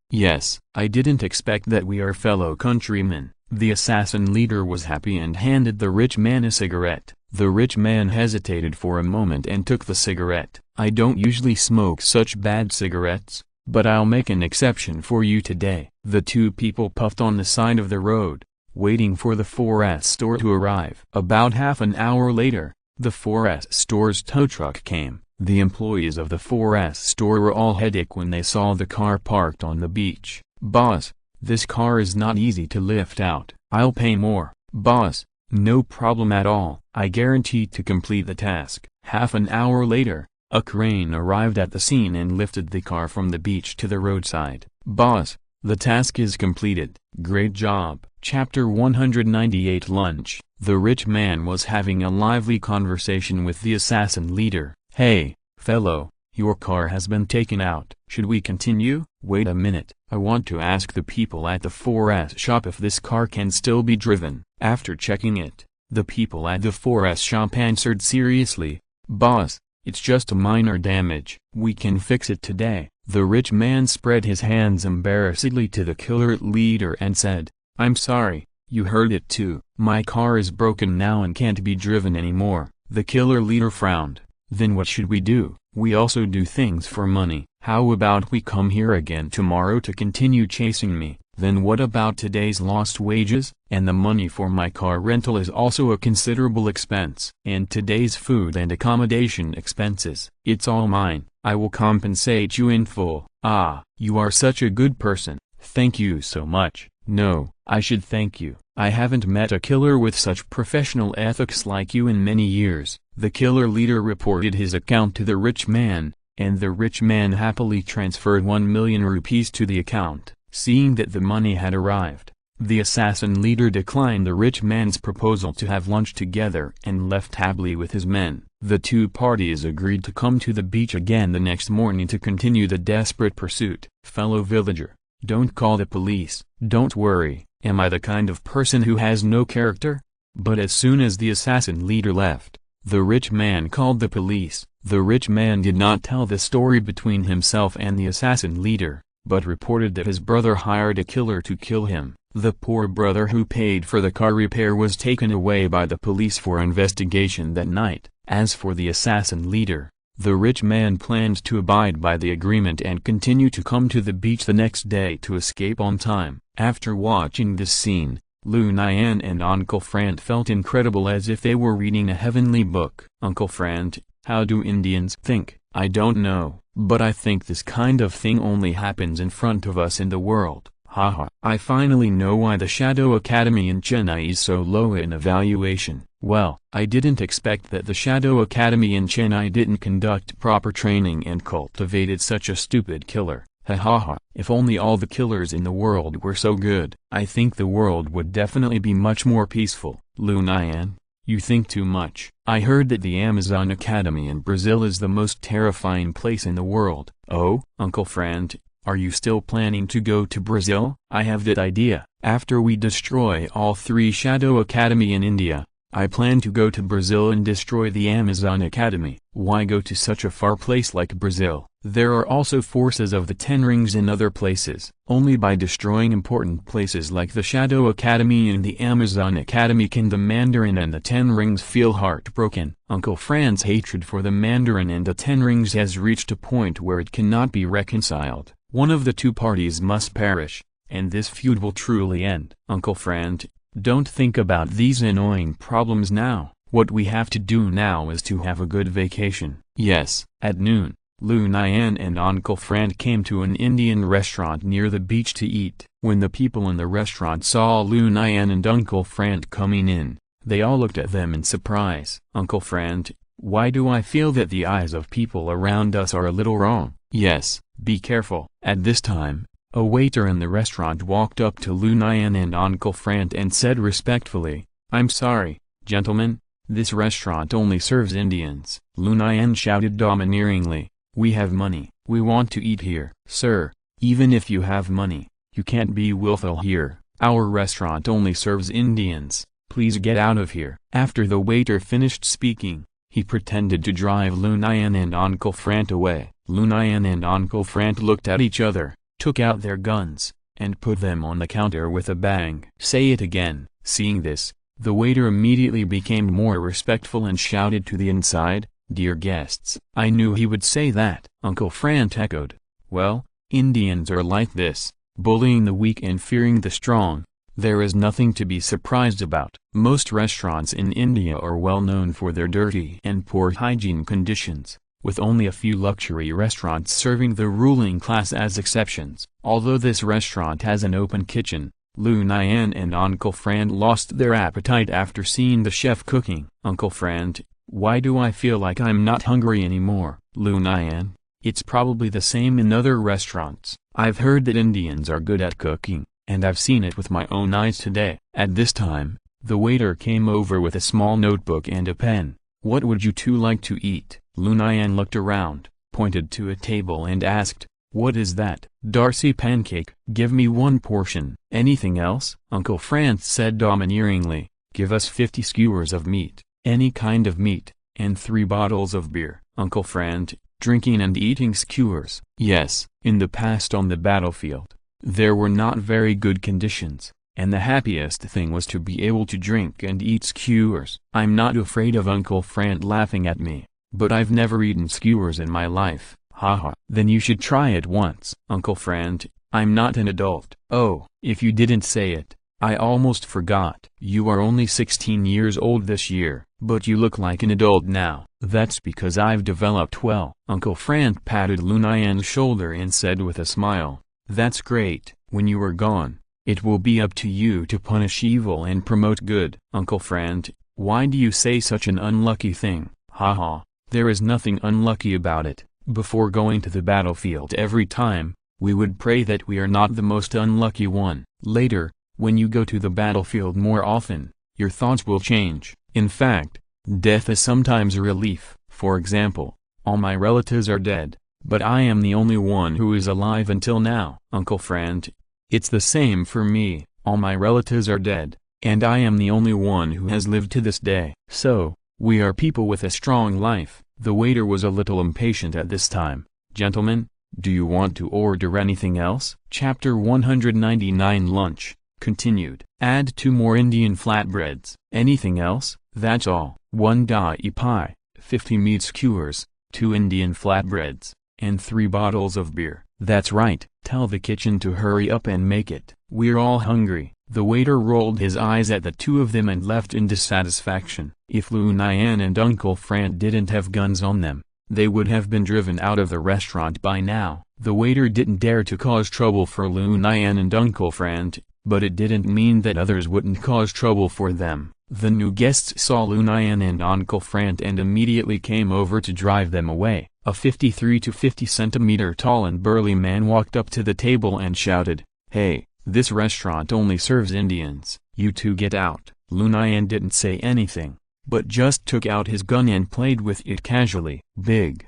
"I didn't expect that we are fellow countrymen." The assassin leader was happy and handed the rich man a cigarette. The rich man hesitated for a moment and took the cigarette. "I don't usually smoke such bad cigarettes, but I'll make an exception for you today." The two people puffed on the side of the road, waiting for the 4S store to arrive. About half an hour later, the 4S store's tow truck came. The employees of the 4S store were all headache when they saw the car parked on the beach. "Boss, this car is not easy to lift out." "I'll pay more." "Boss, no problem at all. I guarantee to complete the task." Half an hour later, a crane arrived at the scene and lifted the car from the beach to the roadside. "Boss, the task is completed." "Great job." Chapter 198 Lunch. The rich man was having a lively conversation with the assassin leader. "Hey, fellow, your car has been taken out. Should we continue?" "Wait a minute. I want to ask the people at the 4S shop if this car can still be driven." After checking it, the people at the 4S shop answered seriously, "Boss, it's just a minor damage. We can fix it today." The rich man spread his hands embarrassedly to the killer leader and said, "I'm sorry, you heard it too. My car is broken now and can't be driven anymore." The killer leader frowned. "Then what should we do? We also do things for money. How about we come here again tomorrow to continue chasing me?" "Then what about today's lost wages? And the money for my car rental is also a considerable expense. And today's food and accommodation expenses. It's all mine. I will compensate you in full." "Ah, you are such a good person. Thank you so much." "No, I should thank you. I haven't met a killer with such professional ethics like you in many years." The killer leader reported his account to the rich man, and the rich man happily transferred 1 million rupees to the account. Seeing that the money had arrived, the assassin leader declined the rich man's proposal to have lunch together and left happily with his men. The two parties agreed to come to the beach again the next morning to continue the desperate pursuit. "Fellow villager, don't call the police." "Don't worry, am I the kind of person who has no character?" But as soon as the assassin leader left, the rich man called the police. The rich man did not tell the story between himself and the assassin leader, but reported that his brother hired a killer to kill him. The poor brother who paid for the car repair was taken away by the police for investigation that night. As for the assassin leader, the rich man planned to abide by the agreement and continue to come to the beach the next day to escape on time. After watching this scene, Lu Nian and Uncle Frant felt incredible, as if they were reading a heavenly book. Uncle Frant: how do Indians think? I don't know, but I think this kind of thing only happens in front of us in the world. Haha. I finally know why the Shadow Academy in Chennai is so low in evaluation. Well, I didn't expect that the Shadow Academy in Chennai didn't conduct proper training and cultivated such a stupid killer. Hahaha. If only all the killers in the world were so good, I think the world would definitely be much more peaceful. Lu Nian: you think too much. I heard that the Amazon Academy in Brazil is the most terrifying place in the world. Oh, Uncle Frant, are you still planning to go to Brazil? I have that idea. After we destroy all 3 Shadow Academy in India, I plan to go to Brazil and destroy the Amazon Academy. Why go to such a far place like Brazil? There are also forces of the Ten Rings in other places. Only by destroying important places like the Shadow Academy and the Amazon Academy can the Mandarin and the Ten Rings feel heartbroken. Uncle Fran's hatred for the Mandarin and the Ten Rings has reached a point where it cannot be reconciled. One of the 2 parties must perish, and this feud will truly end. Uncle Frant: don't think about these annoying problems now. What we have to do now is to have a good vacation. Yes. At noon, Lu Nian and Uncle Frant came to an Indian restaurant near the beach to eat. When the people in the restaurant saw Lu Nian and Uncle Frant coming in, they all looked at them in surprise. Uncle Frant: why do I feel that the eyes of people around us are a little wrong? Yes, be careful. At this time, a waiter in the restaurant walked up to Lu Nian and Uncle Frant and said respectfully, I'm sorry, gentlemen, this restaurant only serves Indians. Lu Nian shouted domineeringly, we have money. We want to eat here. Sir, even if you have money, you can't be willful here. Our restaurant only serves Indians. Please get out of here. After the waiter finished speaking, he pretended to drive Lu Nian and Uncle Frant away. Lu Nian and Uncle Frant looked at each other, took out their guns, and put them on the counter with a bang. Say it again. Seeing this, the waiter immediately became more respectful and shouted to the inside, dear guests. I knew he would say that. Uncle Frant echoed, well, Indians are like this, bullying the weak and fearing the strong. There is nothing to be surprised about. Most restaurants in India are well known for their dirty and poor hygiene conditions, with only a few luxury restaurants serving the ruling class as exceptions. Although this restaurant has an open kitchen, Lu Nian and Uncle Frant lost their appetite after seeing the chef cooking. Uncle Frant: why do I feel like I'm not hungry anymore? Lu Nian: it's probably the same in other restaurants. I've heard that Indians are good at cooking, and I've seen it with my own eyes today. At this time, the waiter came over with a small notebook and a pen. What would you 2 like to eat? Lu Nian looked around, pointed to a table and asked, what is that? Darcy pancake. Give me 1 portion. Anything else? Uncle Frant said domineeringly, give us 50 skewers of meat, any kind of meat, and 3 bottles of beer. Uncle Frant: drinking and eating skewers? Yes. In the past on the battlefield, there were not very good conditions, and the happiest thing was to be able to drink and eat skewers. I'm not afraid of Uncle Frant laughing at me, but I've never eaten skewers in my life. Haha. Then you should try it once. Uncle Frant: I'm not an adult. Oh, if you didn't say it, I almost forgot. You are only 16 years old this year, but you look like an adult now. That's because I've developed well. Uncle Frant patted Lu Nian's shoulder and said with a smile, that's great. When you are gone, it will be up to you to punish evil and promote good. Uncle Frant: why do you say such an unlucky thing? Haha, there is nothing unlucky about it. Before going to the battlefield every time, we would pray that we are not the most unlucky one. Later, when you go to the battlefield more often, your thoughts will change. In fact, death is sometimes a relief. For example, all my relatives are dead, but I am the only one who is alive until now. Uncle Frant: it's the same for me. All my relatives are dead, and I am the only one who has lived to this day. So, we are people with a strong life. The waiter was a little impatient at this time. Gentlemen, do you want to order anything else? Chapter 199 Lunch. Continued. Add 2 more Indian flatbreads. Anything else? That's all. 1 dahi pie, 50 meat skewers, 2 Indian flatbreads, and 3 bottles of beer. That's right. Tell the kitchen to hurry up and make it. We're all hungry. The waiter rolled his eyes at the 2 of them and left in dissatisfaction. If Lu Nian and Uncle Fran didn't have guns on them, they would have been driven out of the restaurant by now. The waiter didn't dare to cause trouble for Lu Nian and Uncle Fran, but it didn't mean that others wouldn't cause trouble for them. The new guests saw Lu Nian and Uncle Fran and immediately came over to drive them away. A 53 to 50 centimeter tall and burly man walked up to the table and shouted, "Hey, this restaurant only serves Indians. You two get out." Lu Nian didn't say anything, but just took out his gun and played with it casually. Big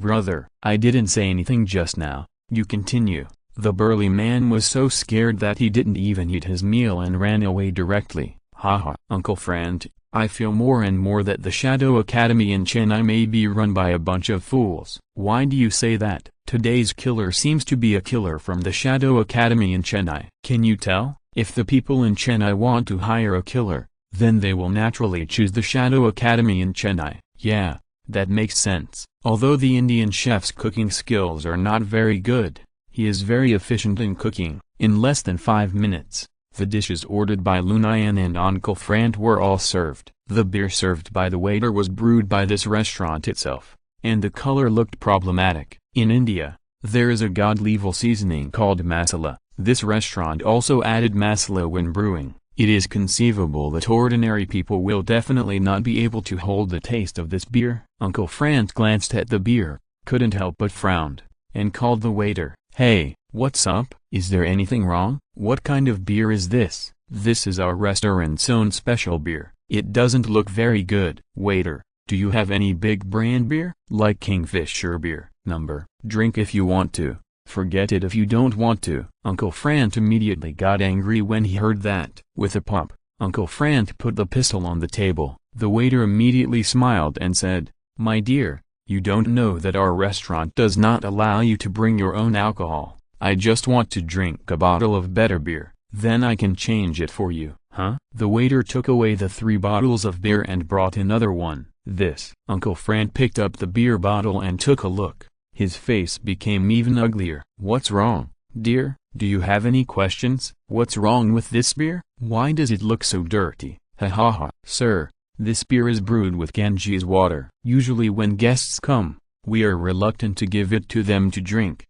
brother, I didn't say anything just now. You continue." The burly man was so scared that he didn't even eat his meal and ran away directly. Haha. Uncle Fran, I feel more and more that the Shadow Academy in Chennai may be run by a bunch of fools. Why do you say that? Today's killer seems to be a killer from the Shadow Academy in Chennai. Can you tell? If the people in Chennai want to hire a killer, then they will naturally choose the Shadow Academy in Chennai. Yeah, that makes sense. Although the Indian chef's cooking skills are not very good, he is very efficient in cooking. In less than 5 minutes, the dishes ordered by Lu Nian and Uncle Fran were all served. The beer served by the waiter was brewed by this restaurant itself, and the color looked problematic. In India, there is a god-level seasoning called masala. This restaurant also added masala when brewing. It is conceivable that ordinary people will definitely not be able to hold the taste of this beer. Uncle Fran glanced at the beer, couldn't help but frowned, and called the waiter. "Hey, what's up? Is there anything wrong? What kind of beer is this?" "This is our restaurant's own special beer. It doesn't look very good." "Waiter, do you have any big brand beer? Like Kingfisher beer?" "Number. Drink if you want to. Forget it if you don't want to." Uncle Fran immediately got angry when he heard that. With a pop, Uncle Fran put the pistol on the table. The waiter immediately smiled and said, "My dear, you don't know that our restaurant does not allow you to bring your own alcohol. I just want to drink a bottle of better beer, then I can change it for you." "Huh?" The waiter took away the 3 bottles of beer and brought another one. "This." Uncle Fran picked up the beer bottle and took a look. His face became even uglier. "What's wrong, dear? Do you have any questions? What's wrong with this beer? Why does it look so dirty?" "Ha ha ha." "Sir, this beer is brewed with Ganges water. Usually when guests come, we are reluctant to give it to them to drink."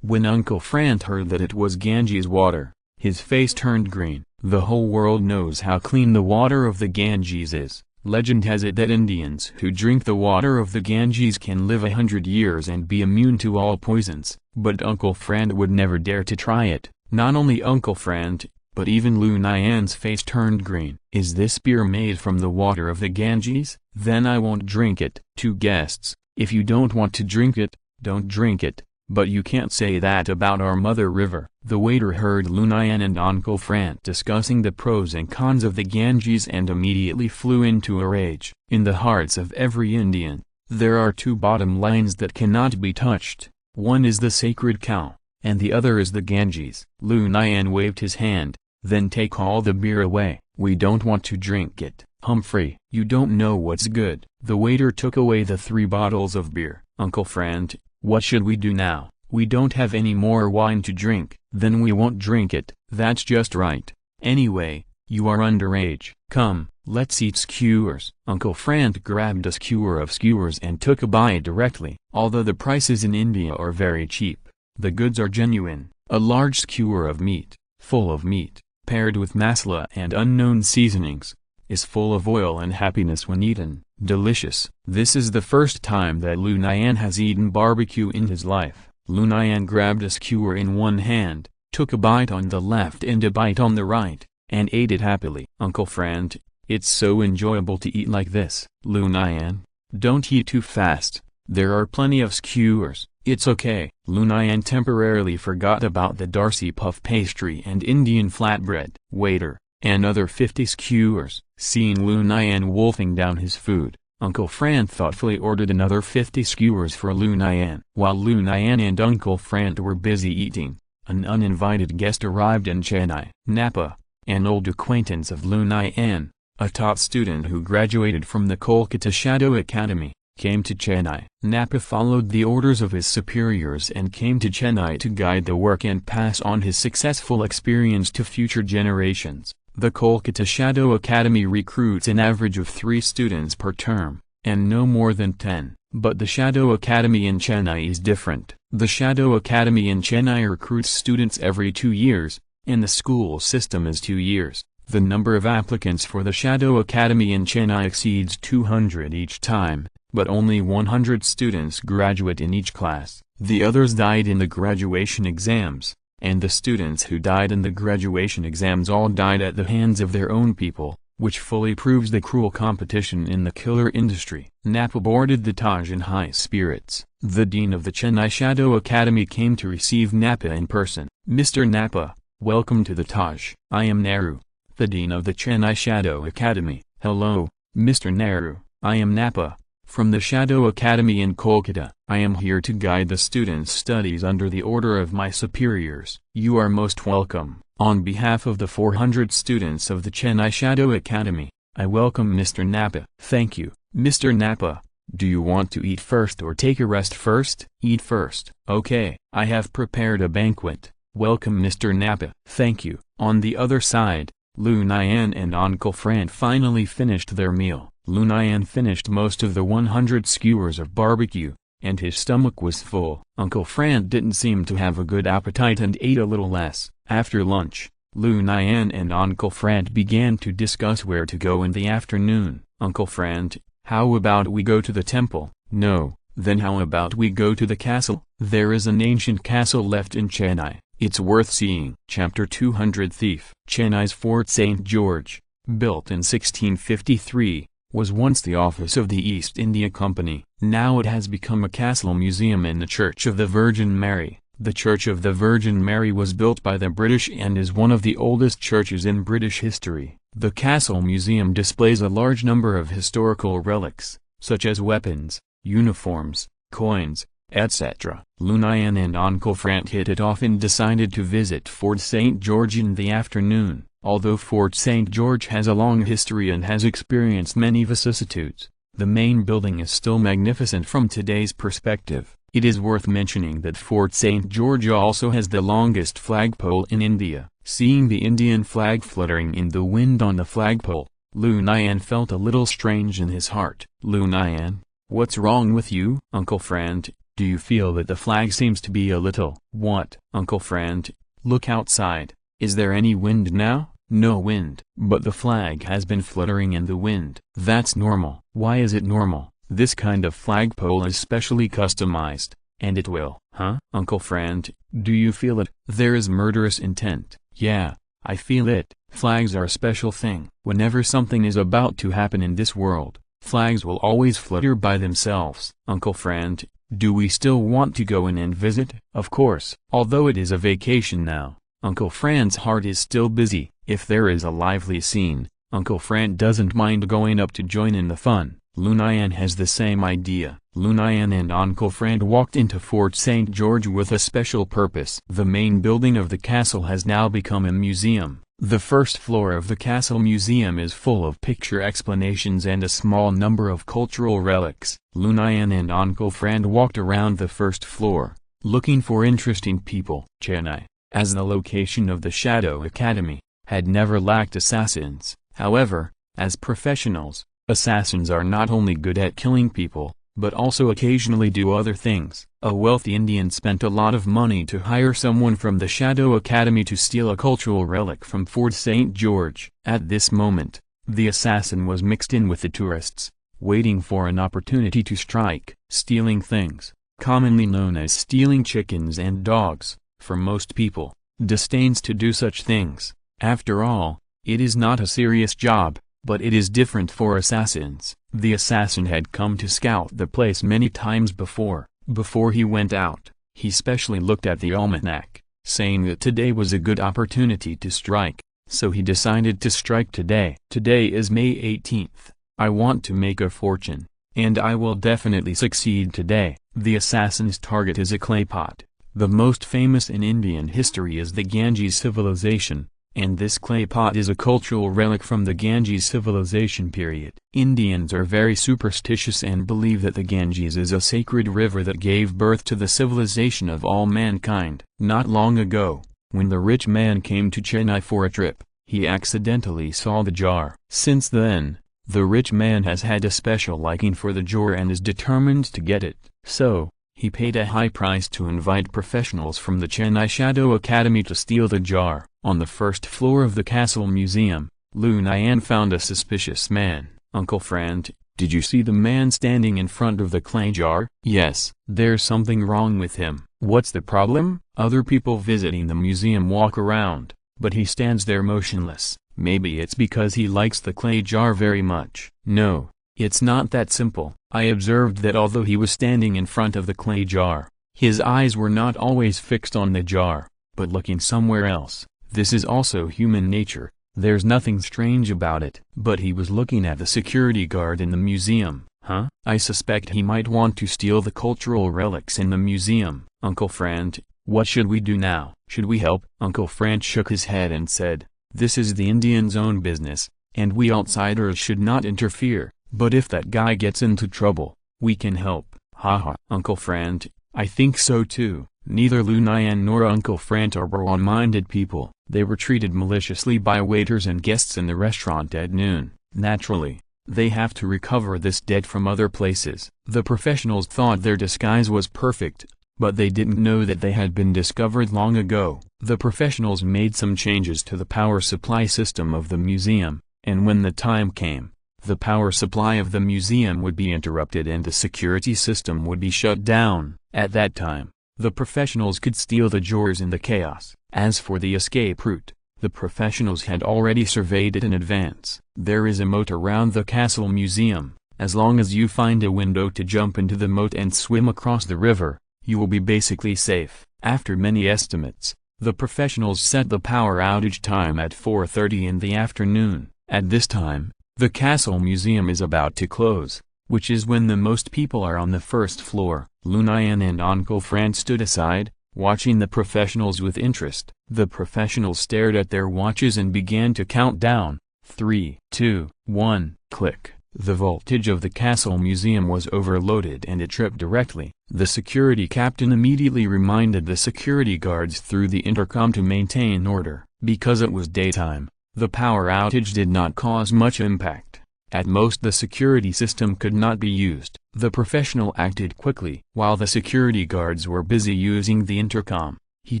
When Uncle Fran heard that it was Ganges water, his face turned green. The whole world knows how clean the water of the Ganges is. Legend has it that Indians who drink the water of the Ganges can live 100 years and be immune to all poisons. But Uncle Fran would never dare to try it. Not only Uncle Fran, but even Lu Nian's face turned green. "Is this beer made from the water of the Ganges? Then I won't drink it." To guests, "If you don't want to drink it, don't drink it, but you can't say that about our mother river." The waiter heard Lu Nian and Uncle Fran discussing the pros and cons of the Ganges and immediately flew into a rage. In the hearts of every Indian, there are 2 bottom lines that cannot be touched. One is the sacred cow, and the other is the Ganges. Lu Nian waved his hand. "Then take all the beer away. We don't want to drink it." "Humphrey, you don't know what's good." The waiter took away the 3 bottles of beer. "Uncle Fran, what should we do now? We don't have any more wine to drink." "Then we won't drink it." "That's just right. Anyway, you are underage. Come, let's eat skewers." Uncle Fran grabbed a skewer of skewers and took a bite directly. Although the prices in India are very cheap, the goods are genuine. A large skewer of meat, full of meat, paired with masala and unknown seasonings, is full of oil and happiness when eaten. Delicious. This is the first time that Lu Nian has eaten barbecue in his life. Lu Nian grabbed a skewer in one hand, took a bite on the left and a bite on the right, and ate it happily. "Uncle Fran, it's so enjoyable to eat like this." "Lu Nian, don't eat too fast. There are plenty of skewers." "It's okay." Lu Nian temporarily forgot about the Darcy puff pastry and Indian flatbread. "Waiter, another 50 skewers." Seeing Lu Nian wolfing down his food, Uncle Fran thoughtfully ordered another 50 skewers for Lu Nian. While Lu Nian and Uncle Fran were busy eating, an uninvited guest arrived in Chennai. Napa, an old acquaintance of Lu Nian, a top student who graduated from the Kolkata Shadow Academy, came to Chennai. Napa followed the orders of his superiors and came to Chennai to guide the work and pass on his successful experience to future generations. The Kolkata Shadow Academy recruits an average of 3 students per term, and no more than 10. But the Shadow Academy in Chennai is different. The Shadow Academy in Chennai recruits students every 2 years, and the school system is 2 years. The number of applicants for the Shadow Academy in Chennai exceeds 200 each time, but only 100 students graduate in each class. The others died in the graduation exams, and the students who died in the graduation exams all died at the hands of their own people, which fully proves the cruel competition in the killer industry. Napa boarded the Taj in high spirits. The dean of the Chennai Shadow Academy came to receive Napa in person. "Mr. Napa, welcome to the Taj. I am Nehru, the dean of the Chennai Shadow Academy." "Hello, Mr. Nehru, I am Napa, from the Shadow Academy in Kolkata. I am here to guide the students' studies under the order of my superiors." "You are most welcome. On behalf of the 400 students of the Chennai Shadow Academy, I welcome Mr. Napa." "Thank you, Mr. Napa. Do you want to eat first or take a rest first?" "Eat first." "Okay. I have prepared a banquet. Welcome Mr. Napa." "Thank you." On the other side, Lu Nian and Uncle Fran finally finished their meal. Lu Nian finished most of the 100 skewers of barbecue, and his stomach was full. Uncle Fran didn't seem to have a good appetite and ate a little less. After lunch, Lu Nian and Uncle Fran began to discuss where to go in the afternoon. "Uncle Fran, how about we go to the temple?" "No." "Then how about we go to the castle?" "There is an ancient castle left in Chennai. It's worth seeing." Chapter 200 Thief. Chennai's Fort St. George, built in 1653, was once the office of the East India Company. Now it has become a castle museum in the Church of the Virgin Mary. The Church of the Virgin Mary was built by the British and is one of the oldest churches in British history. The Castle Museum displays a large number of historical relics, such as weapons, uniforms, coins, etc. Lu Nian and Uncle Fran hit it off and decided to visit Fort St. George in the afternoon. Although Fort St. George has a long history and has experienced many vicissitudes, the main building is still magnificent from today's perspective. It is worth mentioning that Fort St. George also has the longest flagpole in India. Seeing the Indian flag fluttering in the wind on the flagpole, Lu Nian felt a little strange in his heart. "Lu Nian, what's wrong with you?" "Uncle Fran, do you feel that the flag seems to be a little..." "What?" "Uncle Fran, look outside. Is there any wind now?" "No wind." "But the flag has been fluttering in the wind." "That's normal." "Why is it normal?" "This kind of flagpole is specially customized, and it will." "Huh?" "Uncle Fran, do you feel it?" "There is murderous intent." "Yeah, I feel it." Flags are a special thing. Whenever something is about to happen in this world, flags will always flutter by themselves. "Uncle Fran, do we still want to go in and visit?" "Of course." "Although it is a vacation now, Uncle Fran's heart is still busy. If there is a lively scene, Uncle Fran doesn't mind going up to join in the fun." Lu Nian has the same idea. Lu Nian and Uncle Fran walked into Fort St. George with a special purpose. The main building of the castle has now become a museum. The first floor of the Castle Museum is full of picture explanations and a small number of cultural relics. Lu Nian and Uncle Fran walked around the first floor, looking for interesting people. Chennai, as the location of the Shadow Academy, had never lacked assassins. However, as professionals, assassins are not only good at killing people, but also occasionally do other things. A wealthy Indian spent a lot of money to hire someone from the Shadow Academy to steal a cultural relic from Fort St. George. At this moment, the assassin was mixed in with the tourists, waiting for an opportunity to strike. Stealing things, commonly known as stealing chickens and dogs, for most people, disdains to do such things. After all, it is not a serious job, but it is different for assassins. The assassin had come to scout the place many times before. Before he went out, he specially looked at the almanac, saying that today was a good opportunity to strike, so he decided to strike today. Today is May 18th. I want to make a fortune, and I will definitely succeed today. The assassin's target is a clay pot, The most famous in Indian history is the Ganges civilization, and this clay pot is a cultural relic from the Ganges civilization period. Indians are very superstitious and believe that the Ganges is a sacred river that gave birth to the civilization of all mankind. Not long ago, when the rich man came to Chennai for a trip, he accidentally saw the jar. Since then, the rich man has had a special liking for the jar and is determined to get it. So, he paid a high price to invite professionals from the Chennai Shadow Academy to steal the jar. On the first floor of the Castle Museum, Lu Nian found a suspicious man. "Uncle Friend, did you see the man standing in front of the clay jar?" "Yes." "There's something wrong with him." "What's the problem?" "Other people visiting the museum walk around, but he stands there motionless. Maybe it's because he likes the clay jar very much." "No, it's not that simple. I observed that although he was standing in front of the clay jar, his eyes were not always fixed on the jar, but looking somewhere else. This is also human nature, there's nothing strange about it." "But he was looking at the security guard in the museum." "Huh? I suspect he might want to steal the cultural relics in the museum." "Uncle Friend, what should we do now? Should we help?" Uncle Friend shook his head and said, "This is the Indians' own business, and we outsiders should not interfere. But if that guy gets into trouble, we can help." "Haha." "Uncle Friend, I think so too." Neither Lu Nian nor Uncle Friend are broad-minded people. They were treated maliciously by waiters and guests in the restaurant at noon. Naturally, they have to recover this debt from other places. The professionals thought their disguise was perfect, but they didn't know that they had been discovered long ago. The professionals made some changes to the power supply system of the museum, and when the time came, the power supply of the museum would be interrupted and the security system would be shut down. At that time, the professionals could steal the jars in the chaos. As for the escape route, the professionals had already surveyed it in advance. There is a moat around the Castle Museum. As long as you find a window to jump into the moat and swim across the river, you will be basically safe. After many estimates, the professionals set the power outage time at 4:30 in the afternoon. At this time, the Castle Museum is about to close, which is when the most people are on the first floor. Lu Nian and Uncle Friend stood aside, watching the professionals with interest. The professionals stared at their watches and began to count down. 3, 2, 1, click. The voltage of the Castle Museum was overloaded and it tripped directly. The security captain immediately reminded the security guards through the intercom to maintain order. Because it was daytime, the power outage did not cause much impact. At most the security system could not be used. The professional acted quickly. While the security guards were busy using the intercom, he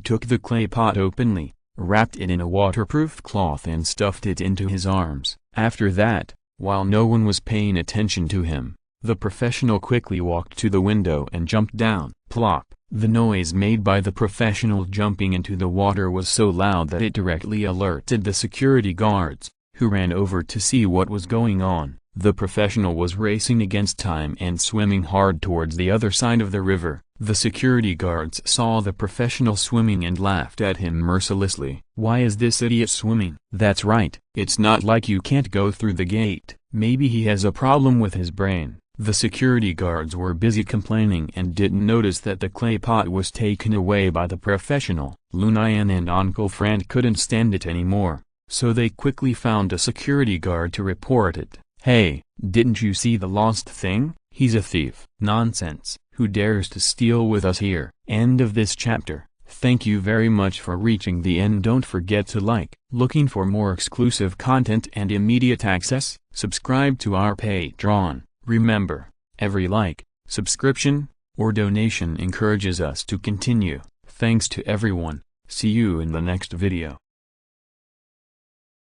took the clay pot openly, wrapped it in a waterproof cloth and stuffed it into his arms. After that, while no one was paying attention to him, the professional quickly walked to the window and jumped down. Plop! The noise made by the professional jumping into the water was so loud that it directly alerted the security guards, who ran over to see what was going on. The professional was racing against time and swimming hard towards the other side of the river. The security guards saw the professional swimming and laughed at him mercilessly. "Why is this idiot swimming?" "That's right, it's not like you can't go through the gate. Maybe he has a problem with his brain." The security guards were busy complaining and didn't notice that the clay pot was taken away by the professional. Lu Nian and Uncle Friend couldn't stand it anymore, so they quickly found a security guard to report it. "Hey, didn't you see the lost thing? He's a thief." "Nonsense. Who dares to steal with us here?" End of this chapter. Thank you very much for reaching the end. Don't forget to like. Looking for more exclusive content and immediate access? Subscribe to our Patreon. Remember, every like, subscription, or donation encourages us to continue. Thanks to everyone. See you in the next video.